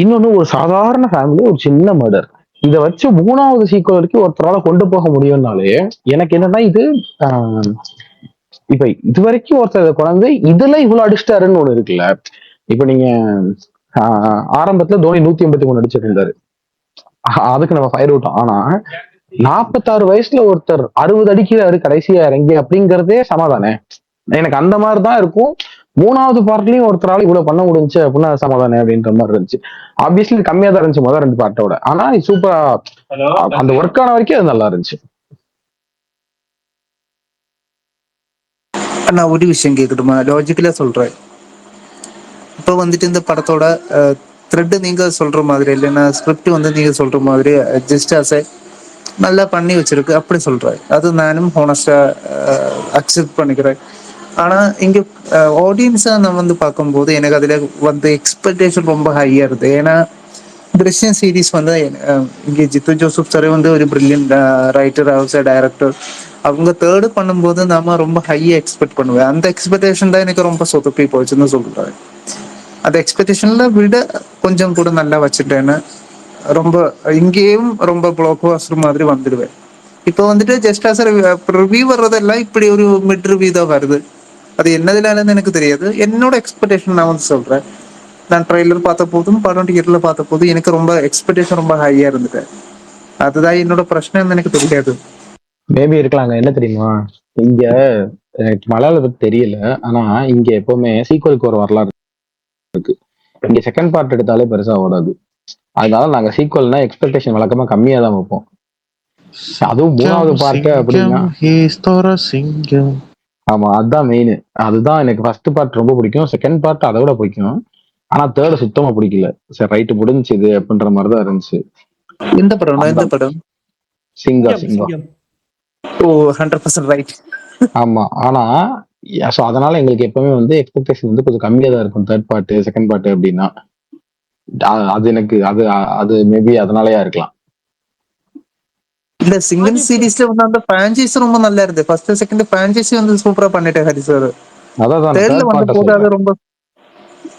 இன்னொன்னு, ஒரு சாதாரண ஃபேமிலி ஒரு சின்ன மர்டர், இதை வச்சு 3வது சீக்வல் வரைக்கும் ஒருத்தரால கொண்டு போக முடியும்னாலே எனக்கு என்னன்னா இது இப்ப இது வரைக்கும் ஒருத்தர் குழந்தை இதுல இவ்வளவு அடிச்சிட்டாருன்னு ஒண்ணு இருக்குல்ல. இப்ப நீங்க ஆரம்பத்துல தோனி 183 அடிச்சிருந்தாரு, அதுக்கு நம்ம ஃபயர் விட்டோம். ஆனா 46 வயசுல ஒருத்தர் 60 அடிக்கிறாரு கடைசியா இறங்கி அப்படிங்கறதே சமாதானே. எனக்கு அந்த மாதிரிதான் இருக்கும். 3வது பார்ட்லயும் ஒருத்தரால இவ்வளவு பண்ண முடிஞ்சு அப்படின்னா சமாதானே அப்படின்ற மாதிரி இருந்துச்சு. ஆப்வியஸ்லி கம்மியா தான் இருந்துச்சு முதல் 2 பார்ட்டோட, ஆனா சூப்பரா அந்த ஒர்க் ஆன வரைக்கும் அது நல்லா இருந்துச்சு. நான் ஒரு விஷயம் கேட்கட்டுமா, லாஜிக்கலா சொல்றேன். இப்ப வந்துட்டு இந்த படத்தோட த்ரெட் நீங்க சொல்ற மாதிரி இல்லைன்னா ஸ்கிரிப்ட் வந்து நீங்க சொல்ற மாதிரி ஜஸ்ட் ஆஸ் நல்லா பண்ணி வச்சிருக்கு அப்படி சொல்றேன். அது நானும் ஹானஸ்டா அக்செப்ட் பண்ணிக்கிறேன். ஆனா இங்க ஆடியன்ஸா நான் வந்து பார்க்கும்போது எனக்கு அதுல வந்து எக்ஸ்பெக்டேஷன் ரொம்ப ஹையா இருக்கு. ஏன்னா திருஷ்யம் சீரீஸ் வந்து இங்க ஜித்து ஜோசப் சார் வந்து ஒரு பிரில்லியன்ட் ரைட்டர், ஆல்சோ டைரக்டர். அவங்க தேர்டு பண்ணும்போது நாம ரொம்ப ஹையா எக்ஸ்பெக்ட் பண்ணுவேன். அந்த எக்ஸ்பெக்டேஷன் தான் எனக்கு ரொம்ப சொதப்பி போச்சுன்னு சொல்றாரு. அந்த எக்ஸ்பெக்டேஷன்ல விட கொஞ்சம் கூட நல்லா வச்சுட்டேன்னு ரொம்ப இங்கேயும் ரொம்ப பிளாக் பாஸ்டர் மாதிரி வந்துடுவேன். இப்போ வந்துட்டு ஜஸ்ட் ஆஸ் ரிவ்யூ வர்றதெல்லாம் இப்படி ஒரு மிட் ரிவ்யூ தான் வருது. அது என்னதுனாலன்னு எனக்கு தெரியாது. என்னோட எக்ஸ்பெக்டேஷன் நான் வந்து சொல்றேன். நான் ட்ரெய்லர் பார்த்த போதும் படம் தியேட்டர்ல பார்த்த போதும் எனக்கு ரொம்ப எக்ஸ்பெக்டேஷன் ரொம்ப ஹையா இருந்துட்டேன். அதுதான் என்னோட பிரச்சனைன்னு எனக்கு தெரியாது. மேபி இருக்கலாங்க, என்ன தெரியுமா, இங்க மலையாளத்தை தெரியல, ஆனா இங்க எப்பவுமே சீக்வலுக்கு ஒரு வரலாறு இருக்கு. இங்க செகண்ட் பார்ட் எடுத்தாலே பெருசா ஓடாது. அதனால நாங்க சீக்வல்னா எக்ஸ்பெக்டேஷன் வழக்கமா கம்மியா தான் வைப்போம். அதுவும் 3வது பார்ட் அப்படின்னா ஆமா, அதுதான் மெயின். அதுதான் எனக்கு ஃபர்ஸ்ட் பார்ட் ரொம்ப பிடிக்கும், செகண்ட் பார்ட் அதை விட பிடிக்கும். ஆனா தேர்ட் சுத்தமா பிடிக்கல. சரி ரைட்டு முடிஞ்சுது அப்படின்ற மாதிரிதான் இருந்துச்சு. எந்த படம்? எந்த படம்? சிங்கா. ஓ 100% ரைட். ஆமா, ஆனா ஸோ அதனால எங்களுக்கு எப்பவுமே வந்து எக்ஸ்பெக்டேஷன் வந்து கொஞ்சம் கம்மியா தான் இருக்கும் தேர்ட் பார்ட் செகண்ட் பார்ட் அப்படின்னா. அது எனக்கு அது மேபி அதனாலயா இருக்கலாம். இல்ல சிங்கிள் சீரீஸ்ல வந்து அந்த பிரான்சைஸ் ரொம்ப நல்லா இருந்து. ஃபர்ஸ்ட் செகண்ட் பிரான்சைஸ் வந்து சூப்பரா பண்ணிட்டாரு ஹரி சார். அதான் தேர்ட்ல வந்த போது அது ரொம்ப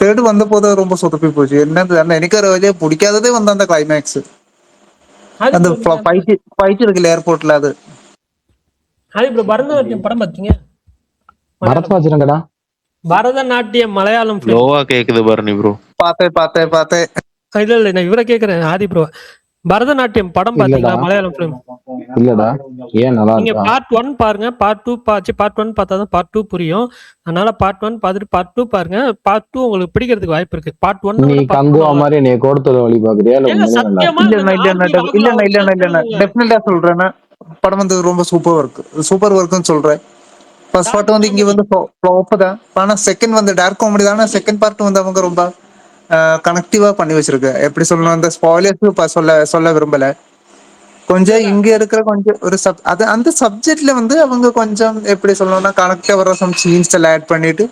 தேர்ட் வந்த போது ரொம்ப சொதப்பி போச்சு. என்னது எனக்கு ஒரு பிடிக்காததே வந்து அந்த கிளைமேக்ஸ், அந்த ஃபைட் இருக்குல்ல ஏர்போர்ட்ல. அது ப்ரோ பரதநாட்டியம் படம் பாத்தீங்க? பரதநாட்டியம்டா, பரதநாட்டியம் மலையாளம் லோவா கேக்குது பாருங்க ப்ரோ. பார்த்தேன். இல்ல நான் இவரை கேக்குறேன், ஆதி ப்ரோ. பரதநாட்டியம் படம் இல்லடா பாத்தீங்களா? மலையாளம் ஃபிலிம். இல்லடா ஏன் நல்லா நீங்க இருக்கா? பார்ட் 1 பாருங்க. பார்ட் 2 பார்ட் 1 பார்த்தா தான் பார்ட் 2 புரியும். அதனால பார்ட் 1 பார்த்துட்டு பார்ட் 2 பாருங்க. பார்ட் 2 உங்களுக்கு பிடிக்கிறதுக்கு வாய்ப்பு இருக்கு. பார்ட் 1 நீ விட பார்ட் 2 கங்குவா நல்லா மாதிரி நீ கோடத்துல வழி பாக்குறியா இல்ல ஏங்க உண்மையிலே நல்லா சத்தியமா இருக்கு? இல்லண்ணா டெஃபினட்டா சொல்றேன்னா படம் வந்து ரொம்ப சூப்பர் ஒர்க்குன்னு சொல்றேன். ஃபர்ஸ்ட் பார்ட் வந்து இங்க வந்து ஃப்ளாப் தான். ஆனா செகண்ட் வந்து டார்க் காமெடி தான். செகண்ட் பார்ட் வந்து அவங்க ரொம்ப கனெக்டிவா பண்ணி வச்சிருக்கு. எப்படி சொல்லணும், அந்த ஸ்பாயிலர்ஸ் சொல்ல விரும்பல. கொஞ்சம் இங்க இருக்கிற கொஞ்சம் ஒரு அந்த சப்ஜெக்ட்ல வந்து அவங்க கொஞ்சம் எப்படி சொல்லணும்னா கனெக்டா வர சம் சீன்ஸ் எல்லாம் ஆட் பண்ணிட்டு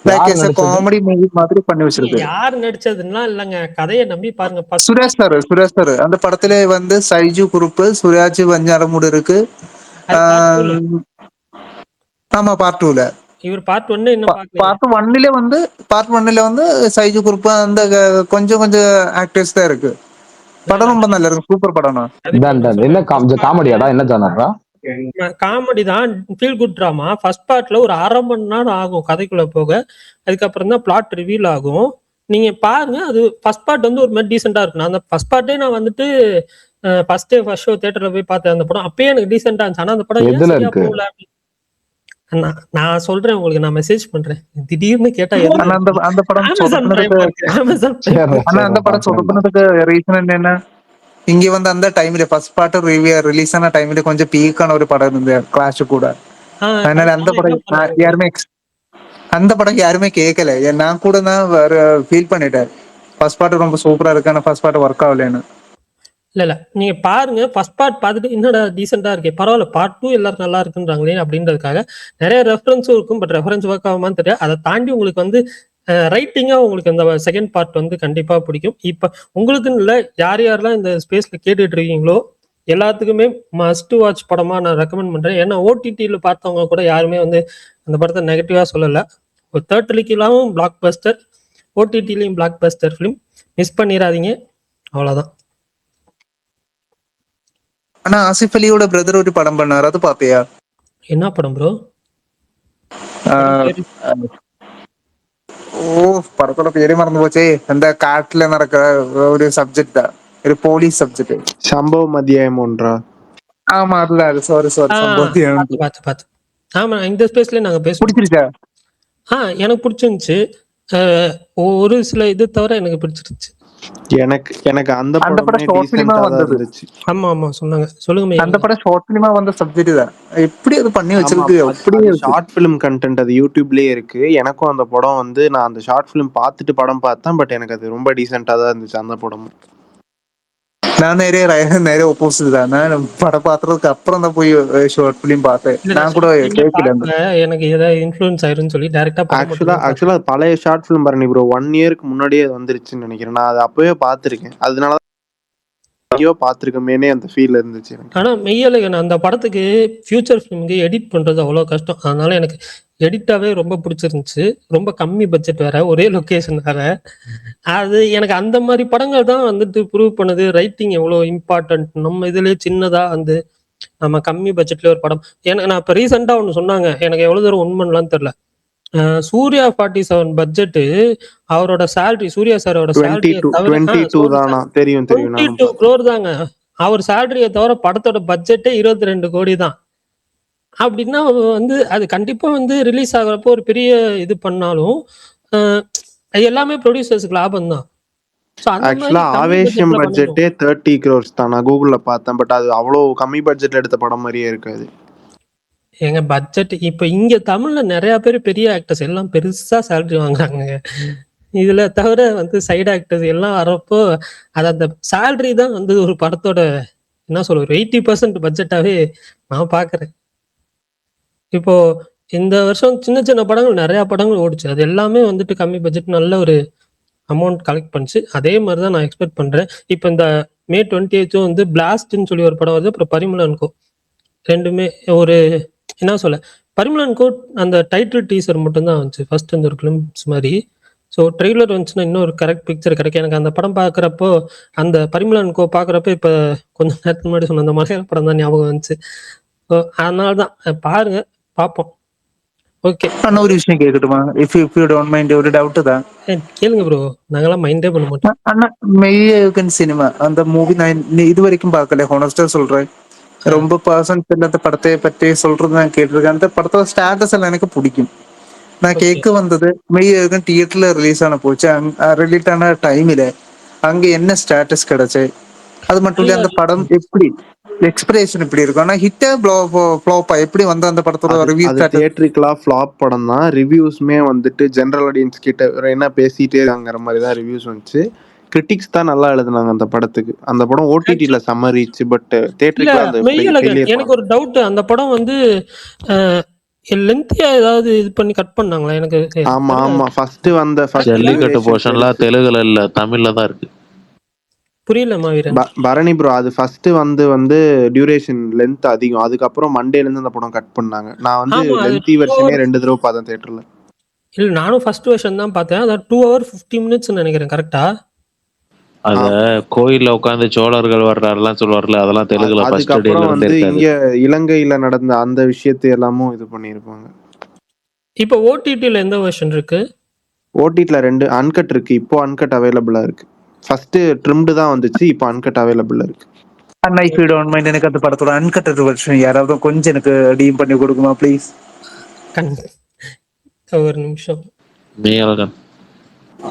லைக் யார் எஸ் நடிச்சது? காமெடி மூவி மாதிரி பண்ணி வச்சிருக்கு. யார் நடிச்சதுன்னா இல்லங்க, கதையை நம்பி பாருங்க. first சுரேஷ் சார் அந்த படத்துல வந்து சைஜு குரூப் சுராஜ் வஞ்சாரமூடு இருக்கு. அது பார்ட் 2ல. ஆமா பார்ட் 2ல. இவர் பார்ட் 1 இன்னும் பார்க்கல. பார்ட் ஒன்னுல வந்து சைஜு குரூப் அந்த கொஞ்சம் ஆக்டர்ஸ் தான் இருக்கு. படம் ரொம்ப நல்லா இருக்கு. சூப்பர் படம். என்ன காமெடியாடா? என்ன ஜானரா? காமெடி தான். Feel good drama. ஃபர்ஸ்ட் பார்ட்ல ஒரு 1/2 மணி நேரம் ஆகும் கதைக்குள்ள போக. அதுக்கப்புறம் தான் பிளாட் ரிவீல் ஆகும். நீங்க பாருங்க. அது ஃபர்ஸ்ட் பார்ட் வந்து ஒரு மாதிரி டீசெண்டா இருக்கும். அந்த ஃபர்ஸ்ட் பார்ட்டே நான் வந்துட்டு ஃபர்ஸ்ட் ஷோ தியேட்டர்ல போய் பார்த்தேன். அந்த படம் அப்பயே எனக்கு டீசெண்டா இருந்துச்சு. ஆனா அந்த படம் ஏன் எதுல சரியா இருக்கு? போகல? நான் சொல்றேன் உங்களுக்கு, நான் மெசேஜ் பண்றேன். திடீர்னு கேட்டா அந்த படம் அந்த படம் சொதப்புனதுக்கு ரீசன் என்னன்னா, இங்க வந்து அந்த டைம்ல ஃபர்ஸ்ட் பார்ட் ரிலீஸ் ஆன டைம்ல கொஞ்சம் பீக்கான ஒரு படம் இருந்தது கிளாஷ் கூட. அதனால அந்த படம் யாருமே கேட்கல. நான் கூட ஃபீல் பண்ணிட்டேன். ஃபர்ஸ்ட் பார்ட் ரொம்ப சூப்பரா இருக்கு, ஆனா ஃபர்ஸ்ட் பார்ட் ஒர்க் ஆகலன்னு. இல்ல நீங்க பாருங்க. ஃபர்ஸ்ட் பார்ட் பார்த்துட்டு என்னடா டீசெண்டா இருக்கே, பரவாயில்ல பார்ட் 2 எல்லாரும் நல்லா இருக்குன்றாங்களே அப்படின்றதுக்காக நிறைய ரெஃபரன்ஸும் இருக்கும். பட் ரெஃபரன்ஸ் ஒர்க் ஆகுமான்னு தெரியாது. அதை தாண்டி உங்களுக்கு வந்து ரைட்டிங்கா உங்களுக்கு இந்த செகண்ட் பார்ட் வந்து கண்டிப்பா பிடிக்கும். இப்ப உங்களுக்குன்னு இல்ல, யாரெல்லாம் இந்த ஸ்பேஸ்ல கேட்டுட்டு இருக்கீங்களோ எல்லாத்துக்குமே மஸ்ட் வாட்ச் படமா நான் ரெக்கமெண்ட் பண்றேன். ஏன்னா ஓடிடியில பார்த்தவங்க கூட யாருமே வந்து அந்த படத்தை நெகட்டிவா சொல்லல. ஒரு தேட்டர்லிக்கெல்லாம் பிளாக் பஸ்டர், ஓடிடிலையும் பிளாக் பஸ்டர் ஃபிலிம். மிஸ் பண்ணிடாதீங்க. அவ்வளவுதான். ஆனா ஆசிஃப் அலியோட பிரதர் ஒரு படம் பண்ணாரு, அது பாப்பியா? என்ன படம் ப்ரோ? படத்தோட பேரே மறந்து போச்சே. அந்த காட்டுல நடக்கிற ஒரு சப்ஜெக்ட் தான், ஒரு போலீஸ் சப்ஜெக்ட். சம்பவம் அத்தியாயம் 1. ஆமா அதுல அது சாரி பாத்து. ஆமா இந்த ஸ்பேஸ்ல நாங்க பேச பிடிச்சிருச்சா? எனக்கு பிடிச்சிருந்துச்சு. ஒரு சில இது தவிர எனக்கு பிடிச்சிருச்சு. எனக்கு அந்த படம் ஷார்ட் ஃபிலிமா வந்தது. ஆமா சொன்னாங்க. சொல்லுங்க. அந்த படம் ஷார்ட் ஃபிலிமா வந்த சப்ஜெக்ட் தான். எப்படி அது பண்ணி வச்சிருக்கு? அப்படியே ஷார்ட் ஃபிலிம் கண்டென்ட் அது யூடியூப்லயே இருக்கு. எனக்கும் அந்த படம் வந்து நான் அந்த ஷார்ட் ஃபிலிம் பார்த்துட்டு படம் பார்த்தேன். பட் எனக்கு அது ரொம்ப டீசெண்டா தான் இருந்துச்சு அந்த படம். நான் நிறைய ஒப்போசிட் தான். நான் படம் பார்த்ததுக்கு அப்புறம் தான் போய் ஷார்ட் ஃபிலிம் பார்த்தேன். நான் கூட கேட்கல, எனக்கு ஏதாவது இன்ஃப்ளூயன்ஸ் ஆயிருன்னு சொல்லி டைரக்டா ஆக்சுவலா பழைய ஷார்ட் ஃபிலிம் பாருங்க ப்ரோ, 1 இயருக்கு முன்னாடியே வந்துருச்சுன்னு நினைக்கிறேன். நான் அதை அப்பவே பார்த்திருக்கேன். அதனால பார்த்திருக்கமேனே அந்த ஃபீல் இருந்துச்சு எனக்கு. ஆனா மெய்யல அந்த படத்துக்கு ஃபியூச்சர் ஃபிலிமுக்கு எடிட் பண்றது அவ்வளவு கஷ்டம். அதனால எனக்கு எடிட்டாவே ரொம்ப பிடிச்சிருந்துச்சு. ரொம்ப கம்மி பட்ஜெட் வேற, ஒரே லொகேஷன் வேற. அது எனக்கு அந்த மாதிரி படங்கள் தான் வந்துட்டு ப்ரூவ் பண்ணுது ரைட்டிங் எவ்வளவு இம்பார்ட்டன்ட். நம்ம இதுலயே சின்னதா வந்து நம்ம கம்மி பட்ஜெட்ல ஒரு படம். எனக்கு நான் இப்ப ரீசெண்டா ஒண்ணு சொன்னாங்க, எனக்கு எவ்வளவு தூரம் உண்மைன்னு தெரியல. சூர்யா 47 பட்ஜெட், அவரோட சேலரி, சூர்யா சாரோட சேலரி 22 crore தாங்க. அவர் சேலரியை தவிர படத்தோட பட்ஜெட்டே 22 கோடி தான். அப்படின்னா வந்து அது கண்டிப்பா வந்து ரிலீஸ் ஆகுறப்போ ஒரு பெரிய இது பண்ணாலும் எல்லாமே ப்ரொடியூசர்ஸ்க்கு லாபம் தான். ஆக்சுவலா ஆவேஷம் பட்ஜெட்டே 30 crores தான். நான் கூகுள்ல பார்த்தேன். பட் அது அவ்வளவு கம்மி பட்ஜெட்ல எடுத்த படம் மாதிரியே இருக்காது. எங்க பட்ஜெட் இப்ப இங்க தமிழ்ல நிறைய பேர் பெரிய ஆக்டர்ஸ் எல்லாம் பெருசா சேலரி வாங்குறாங்க. இதுல தவிர வந்து சைடு ஆக்டர்ஸ் எல்லாம் வரப்போ அது அந்த சேலரி தான் வந்து ஒரு படத்தோட என்ன சொல்ற ஒரு 80% பட்ஜெட்டாவே நான் பாக்குறேன். இப்போ இந்த வருஷம் சின்ன சின்ன படங்கள் நிறைய படங்கள் ஓடிச்சு. அது எல்லாமே வந்துட்டு கம்மி பட்ஜெட் நல்ல ஒரு அமௌண்ட் கலெக்ட் பண்ணிச்சு. அதே மாதிரிதான் நான் எக்ஸ்பெக்ட் பண்றேன். இப்போ இந்த May 28 வந்து பிளாஸ்ட்னு சொல்லி ஒரு படம் வருது. அப்புறம் பரிமளன்கோ, ரெண்டுமே ஒரு என்ன சொல்ல, பரிமளன்கோ அந்த டைட்டில் டீசர் மட்டும்தான் வந்துச்சு ஃபர்ஸ்ட் இந்த ஒரு கிளிம்ஸ் மாதிரி. ஸோ ட்ரெய்லர் வந்துச்சுன்னா இன்னும் ஒரு கரெக்ட் பிக்சர் கிடைக்கும். எனக்கு அந்த படம் பார்க்குறப்போ, அந்த பரிமளன்கோ பார்க்குறப்போ இப்போ கொஞ்சம் நேரத்துக்கு முன்னாடி சொன்ன அந்த மலையாள படம் தான் ஞாபகம் வந்துச்சு. ஸோ அதனால தான் பாருங்க, பார்ப்போம். ஓகே. அண்ணா ஒரு விஷயம் கேட்கட்டுமா? இஃப் யூ டோன்ட் மைண்ட், ஒரு டவுட் தான். கேளுங்க ப்ரோ. நாங்கெல்லாம் மைண்டே பண்ண மாட்டோம். அண்ணா மெய்யகன் சினிமா அந்த மூவி நான் இது வரைக்கும் பார்க்கல, ஹானஸ்டா சொல்றேன். ரொம்ப பர்சன்ட் இல்லாத படத்தை பற்றி சொல்றது நான் கேட்டிருக்கேன். அந்த படத்தோட ஸ்டேட்டஸ் எல்லாம் எனக்கு பிடிக்கும். நான் கேட்க வந்தது, மெய்யகன் தியேட்டர்ல ரிலீஸ் ஆன போச்சு, ரிலீட் ஆன டைம்ல அங்க என்ன ஸ்டேட்டஸ் கிடைச்சு, அது மட்டும் இல்ல அந்த படம் எப்படி எக்ஸ்பிரேஷன் எப்படி இருக்கும், ஆனா ஹிட்டா ஃப்ளாப்பா எப்படி வந்து அந்த படத்தோட ரிவ்யூ அது ஸ்டேட்டஸ்? தியேட்டரிக்கலா ஃபிளாப் படம் தான். ரிவ்யூஸ்மே வந்துட்டு ஜெனரல் ஆடியன்ஸ் கிட்ட என்ன பேசிட்டே இருக்காங்கிற மாதிரி தான் ரிவ்யூஸ் வந்துச்சு. கிரிட்டிக்ஸ் தான் நல்லா எழுதுனாங்க அந்த படத்துக்கு. அந்த படம் ஓடிடில செம்ம ரீச், பட் இல்ல தியேட்டரிக்கலா அந்த மெய்யழகன், ஃபெயிலியர் எனக்கு ஒரு டவுட். அந்த படம் வந்து லென்த்தியா ஏதாவது இது பண்ணி கட் பண்ணாங்களா? எனக்கு ஆமா ஆமா. ஃபர்ஸ்ட் ஜல்லிக்கட்டு போர்ஷன்லாம் தெலுங்குல இல்ல, தமிழ்ல தான் இருக்கு. புரியல மாவீரன். பரணி ப்ரோ, அது ஃபர்ஸ்ட் வந்து டியூரேஷன் லென்த் அதிகம். அதுக்கப்புறம் மண்டேல இருந்து அந்த படம் கட் பண்ணாங்க. நான் வந்து ஆமா, அது லென்த்தி 2 வெர்ஷனே hours. 2 தடவை பார்த்தேன் தியேட்டர்ல. இல்ல நானும் ஃபர்ஸ்ட் வெர்ஷன் தான் பார்த்தேன். அது 2 hours 50 minutes நினைக்கிறேன். கரெக்டா? அத கோயில்ல உட்கார்ந்து சோழர்கள் வர்றாருலாம் சொல்லுவார்ல, அதெல்லாம் தெலுங்குல ஃபர்ஸ்ட் டேல அதுக்கப்புறம் இருந்தே வந்து இருக்காது. இங்க இலங்கையில நடந்த அந்த விஷயத்தை எல்லாமும் இது பண்ணியிருப்பாங்க. இப்போ ஓடிடில எந்த வெர்ஷன் இருக்கு? ஓடிடில 2 அன்கட் இருக்கு. இப்போ அன்கட் அவைலபிளா இருக்கு. ஃபர்ஸ்ட் ட்ரிம்டு தான் வந்துச்சு, இப்போ அன்கட் அவைலபிளா இருக்கு. அண்ணா இஃப் யூ டோன்ட் மைண்ட், எனக்கு அந்த படத்தோட அன்கட்டட் வெர்ஷன் யாராவது கொஞ்சம் எனக்கு டீம் பண்ணி கொடுக்குமா ப்ளீஸ்? ஒரு நிமிஷம். மெய்யழகன்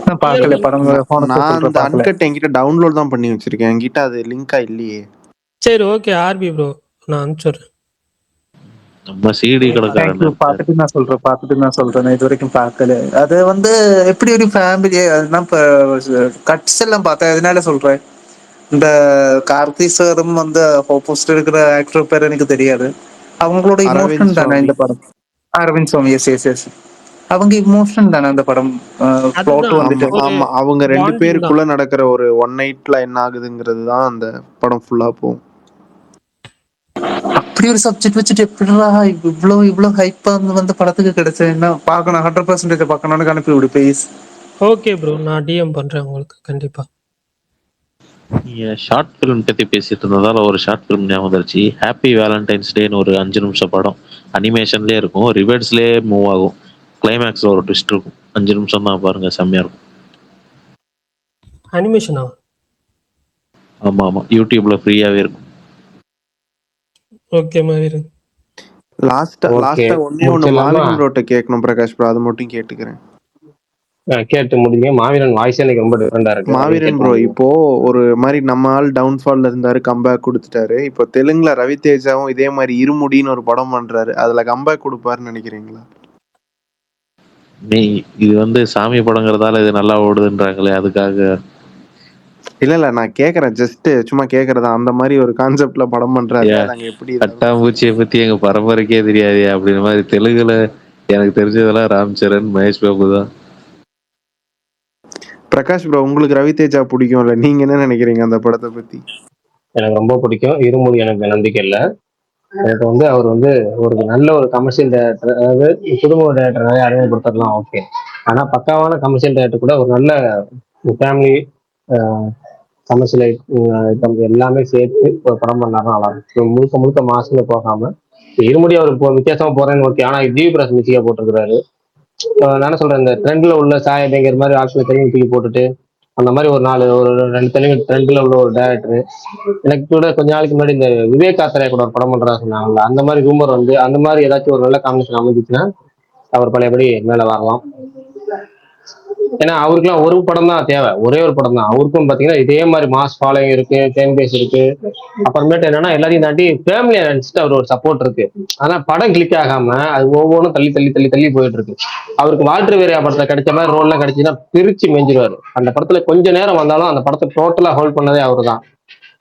நான் பார்க்கல படம். நான் அந்த அன்கட் என்கிட்ட டவுன்லோட் தான் பண்ணி வச்சிருக்கேன். என்கிட்ட அது லிங்கா இல்லையே. சரி ஓகே ஆர்பி ப்ரோ, நான் அனுப்பிச்சுறேன். நம்ம சிடி தேங்க்யூ. பார்த்துட்டு நான் சொல்றேன். நான் இது வரைக்கும் பார்க்கல. அது வந்து எப்படி ஒரு ஃபேமிலி, நான் இப்போ கட்ஸ் எல்லாம் பார்த்தேன், அதனால சொல்றேன். இந்த கார்த்தி சாரும் வந்து ஆப்போசிட் இருக்கிற ஆக்டர் பேர் எனக்கு தெரியாது. அவங்களோட இமோஷன் தானே இந்த படம்? அரவிந்த் சுவாமி. எஸ். அவங்க இமோஷன் தானே அந்த படம் பிளாட் வந்துட்டு? ஆமா, அவங்க 2 பேருக்குள்ள நடக்கிற ஒரு ஒன் நைட்ல என்ன ஆகுதுங்கிறது தான் அந்த படம் ஃபுல்லா போகும். அப்படி ஒரு சப்ஜெக்ட் வச்சுட்டு எப்படிடா இவ்வளவு ஹைப்பா வந்து படத்துக்கு கிடைச்ச? என்ன பார்க்கணும், 100% பார்க்கணும்னு அனுப்பி விடு ப்ளீஸ். ஓகே ப்ரோ, நான் டிஎம் பண்றேன் உங்களுக்கு கண்டிப்பா. ஷார்ட் ஃபிலிம் பத்தி பேசிட்டு இருந்ததால ஒரு ஷார்ட் ஃபிலிம் ஞாபகம் வந்துருச்சு. ஹாப்பி வேலண்டைன்ஸ் டேன்னு ஒரு 5 நிமிஷம் படம். அனிமேஷன்லேயே இருக்கும், ரிவர்ஸ்லேயே மூவ் ஆகும். கிளைமேக்ஸில் ஒரு ட்விஸ்ட் இருக்கும். 5 நிமிஷம் தான் பாருங்க, செம்மையா இருக்கும். அனிமேஷனா? ஆமா ஆமா, யூடியூப்ல ஃப்ரீயாவே இருக்கும். ஓகே மாவீரன். லாஸ்டா ஒண்ணு மாவீரன் ப்ரோட்ட கேட்கணும் பிரகாஷ் ப்ரோ, அது மட்டும் கேட்டுக்கிறேன். கேட்டு முடியுங்க. மாவீரன் வாய்ஸ் எனக்கு ரொம்ப டிஃபரெண்டா இருக்கு. மாவீரன் ப்ரோ இப்போ ஒரு மாதிரி நம்ம ஆள் டவுன்ஃபால்ல இருந்தாரு, கம்பேக் கொடுத்துட்டாரு. இப்போ தெலுங்குல ரவி தேஜாவும் இதே மாதிரி இருமுடின்னு ஒரு படம் பண்றாரு. அதுல கம்பேக் கொடுப்பாருன்னு நினைக்கிறீங்களா? இது வந்து சாமி படங்கிறதால இது நல்லா ஓடுதுன்றாங்களே, அதுக்காக இல்ல நான் கேக்குறேன், ஜஸ்ட் சும்மா கேக்குறதா. அந்த மாதிரி ஒரு கான்செப்ட்ல படம் பண்றாரு. எப்படி பட்டாம்பூச்சியை பத்தி எங்க பரம்பரைக்கே தெரியாது அப்படின்ற மாதிரி. தெலுங்குல எனக்கு தெரிஞ்சதெல்லாம் ராம் சரண், மகேஷ் பாபு தான். பிரகாஷ் ப்ரோ, உங்களுக்கு ரவி தேஜா பிடிக்கும்ல, நீங்க என்ன நினைக்கிறீங்க அந்த படத்தை பத்தி? எனக்கு ரொம்ப பிடிக்கும். இருமுடி எனக்கு நம்பிக்கை இல்லை. எனக்கு வந்து அவர் வந்து ஒரு நல்ல ஒரு கமர்ஷியல் டேரக்டர், அதாவது புதுமுக டேரக்டர் நிறைய அறிமுகப்படுத்தலாம் ஓகே. ஆனா பக்காவான கமர்ஷியல் டேரக்டர் கூட ஒரு நல்ல ஃபேமிலி கமர்ஷியல் ஐட்டம் எல்லாமே சேர்த்து ஒரு படம் பண்ணாதான் நல்லா இருக்கும். முழுக்க மாசுல போகாம இருமுடி அவர் இப்போ வித்தியாசமா போறேன்னு ஓகே. ஆனா ஜிவி பிரகாஷ் மியூசிக்கா போட்டிருக்கிறாரு. நான் சொல்றேன், இந்த ட்ரெண்ட்ல உள்ள சாய பேங்கர் மாதிரி ஆட்சியில தெலுங்கு தூக்கி போட்டுட்டு அந்த மாதிரி ஒரு 2 தெலுங்கு ட்ரெண்ட்ல உள்ள ஒரு டேரக்டர். எனக்கு கூட கொஞ்ச நாளைக்கு முன்னாடி இந்த விவேக் ஆத்திரையா கூட ஒரு படம் பண்றதா சொன்னாங்கல்ல, அந்த மாதிரி ரூமர் வந்து அந்த மாதிரி ஏதாச்சும் ஒரு நல்ல காம்பினேஷன் அமைஞ்சிச்சுன்னா அவர் பழையபடி மேல வரலாம். ஏன்னா அவருக்குலாம் ஒரு படம் தான் தேவை, ஒரே ஒரு படம் தான். அவருக்கும் பாத்தீங்கன்னா இதே மாதிரி மாஸ் ஃபாலோயிங் இருக்கு, ஃபேன் பேஸ் இருக்கு. அப்புறமேட்டு என்னன்னா எல்லாத்தையும் தாண்டி ஃபேமிலியை நினைச்சிட்டு அவர் ஒரு சப்போர்ட் இருக்கு. ஆனா படம் கிளிக் ஆகாம அது ஒவ்வொன்றும் தள்ளி போயிட்டு இருக்கு. அவருக்கு வால்டர் வேரியா படத்துல கிடைச்ச மாதிரி ரோல் எல்லாம் கிடைச்சுன்னா பிரிச்சு மெஞ்சிருவாரு. அந்த படத்துல கொஞ்ச நேரம் வந்தாலும் அந்த படத்தை டோட்டலா ஹோல்ட் பண்ணதே அவரு தான்.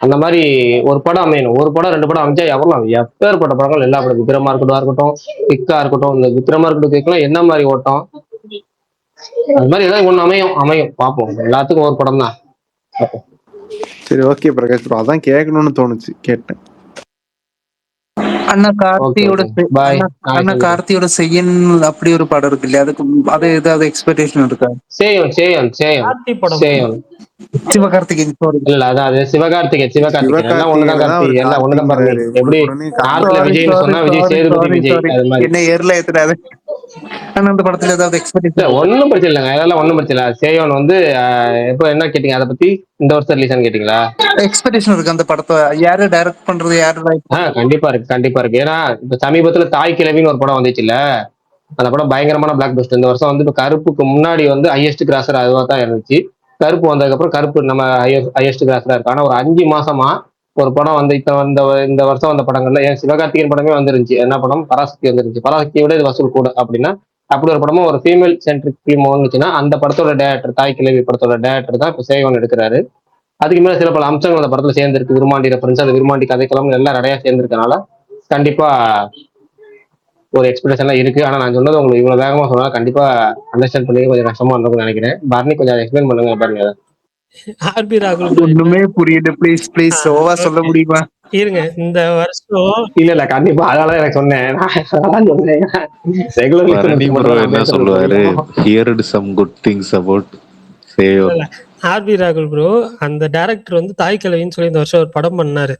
அந்த மாதிரி ஒரு படம் அமையணும். ஒரு படம் 2 படம் அமைச்சா எவ்வளவு எப்பேற்பட்ட படங்கள், எல்லா படம் விக்ரமா இருக்கட்டும், கிக்கா இருக்கட்டும். இந்த விக்ரமா இருக்கட்டும் கிக்கலாம் என்ன மாதிரி ஓட்டம், அது மாதிரி ஏதாவது ஒண்ணு அமையும் பார்ப்போம். எல்லாத்துக்கும் ஒரு படம் தான். சரி ஓகே பிரகாஷ் ப்ரோ, அதான் கேட்கணும்னு தோணுச்சு, கேட்டேன். அண்ணா கார்த்தியோட செய்யன் அப்படி ஒரு படம் இருக்கு இல்லையா, அது ஏதாவது எக்ஸ்பெக்டேஷன் இருக்கா? சேயன் சிவகார்த்திகேயன் இல்ல, அதாவது சிவகார்த்திகேயன் எல்லாம் ஒண்ணுதான். கார்த்தி எல்லாம் ஒண்ணுதான். பாருங்க எப்படி நார்த்ல விஜய்னு சொன்னா விஜய் சேதுபதி விஜய், அது மாதிரி என்ன ஏர்ல ஏத்துறாரு. ஆனா அந்த படத்துல ஏதாவது இல்ல எக்ஸ்பெக்டேஷன் ஒன்றும் பிரச்சனை இல்லைங்க, அதெல்லாம் ஒன்றும் பிரச்சனை இல்லை. சேயோன் வந்து எப்போ என்ன கேட்டீங்க அதை பத்தி? இந்த வருஷம் ரிலீஸ்னு கேட்டீங்களா? எக்ஸ்பெக்டேஷன் இருக்கு அந்த படத்தை யாரு டைரக்ட் பண்றது, யாரு ரைட் கண்டிப்பா இருக்கு, கண்டிப்பா இருக்கு. ஏன்னா இப்ப சமீபத்துல தாய் கிழவின்னு ஒரு படம் வந்துச்சுல்ல, அந்த படம் பயங்கரமான பிளாக் பஸ்டர். இந்த வருஷம் வந்து இப்ப கருப்புக்கு முன்னாடி வந்து ஹையஸ்ட் கிராசர் அதுவா தான் இருந்துச்சு. கருப்பு வந்ததுக்கு அப்புறம் கருப்பு நம்ம ஹையஸ்ட் கிராசரா இருக்கு. ஆனா ஒரு 5 மாசமா ஒரு படம் வந்து இந்த வருஷம் வந்த படங்கள்ல ஏன் சிவகார்த்திகேயன் படமே வந்துருந்துச்சு. என்ன படம்? பராசக்தி வந்துருந்துச்சு. பராசக்தியை விட இது வசூல் கூட அப்படின்னா, அப்படி ஒரு படமும் ஒரு ஃபீமேல் சென்ட்ரிக் ஃபிலிம் வந்துச்சுன்னா அந்த படத்தோட டேரக்டர், தாய் கிழவி படத்தோட டேரக்டர் தான் இப்ப சேவன் எடுக்கிறாரு. அதுக்கு மேல சில பல அம்சங்கள் அந்த படத்துல சேர்ந்திருக்கு. விருமாண்டி ரெஃபரன்ஸ், அந்த விருமாண்டி கதைக்களம் எல்லாம் நிறைய சேர்ந்திருக்கனால கண்டிப்பா ஒரு எக்ஸ்பெக்டேஷன்லாம் இருக்கு. ஆனா நான் சொன்னது உங்களுக்கு இவ்வளவு வேகமா சொன்னா கண்டிப்பா அண்டர்ஸ்டாண்ட் பண்ணி கொஞ்சம் கஷ்டமா இருக்கும்னு நினைக்கிறேன். பரணி கொஞ்சம் எக்ஸ்பிளைன் பண்ணுங்க பாருங்க. ஆர்பி ராகுல் bro, ஒண்ணுமே புரியல. ப்ளீஸ் ப்ளீஸ் ஓவா சொல்ல முடியுமா? இருங்க இந்த வருஷம் இல்ல கண்டிப்பா அதனால எனக்கு சொன்னேன். அதான் சொன்னேன். ரெகுலர் பரணி ப்ரோ என்ன சொல்லுவாரு, heard some good things about Seyon. இல்ல ஆர்பி ராகுல் ப்ரோ, அந்த டைரக்டர் வந்து தாய் கிழவின்னு சொல்லி இந்த வருஷம் ஒரு படம் பண்ணாரு.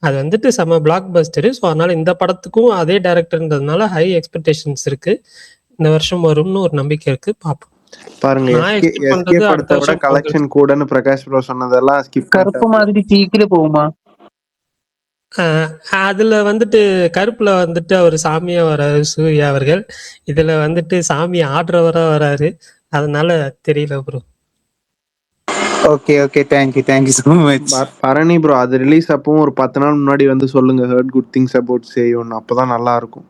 அது வந்துட்டு செம பிளாக் பஸ்டர். ஸோ அதனால இந்த படத்துக்கும் அதே டைரக்டர்ன்றதுனால ஹை எக்ஸ்பெக்டேஷன்ஸ் இருக்கு. இந்த வருஷம் வரும்னு ஒரு நம்பிக்கை இருக்கு, பார்ப்போம். பாருங்க, நான் எஸ்கே எக்ஸ்பெக்ட் பண்றது அடுத்த படத்தை விட வருஷம் கலெக்ஷன் கூடன்னு பிரகாஷ் ப்ரோ சொன்னதெல்லாம் ஸ்கிப் கருப்பு மாதிரி சீக்கிரம் போகுமா? அதுல வந்துட்டு கருப்புல வந்துட்டு அவர் சாமியா வராரு சூர்யா அவர்கள். இதுல வந்துட்டு சாமி ஆடுறவரா வராரு. அதனால தெரியல bro. Okay okay, thank you so much. Bharani bro, அது ரிலீஸ் அப்பவும் ஒரு 10 நாள் முன்னாடி வந்து சொல்லுங்க, hurt good things about Seyon. அப்பதான் நல்லா இருக்கும்.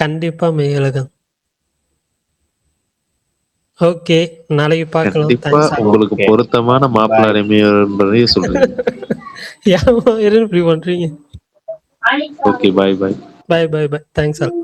கண்டிப்பா மெய்யழகன். ஓகே, நாளைக்கு பார்க்கலாம். கண்டிப்பா உங்களுக்கு பொருத்தமான மாப்பிள்ளை அருமையை சொல்றீங்க. ஏன் இப்படி பண்றீங்க? Okay, bye bye. Bye bye bye. Thanks all.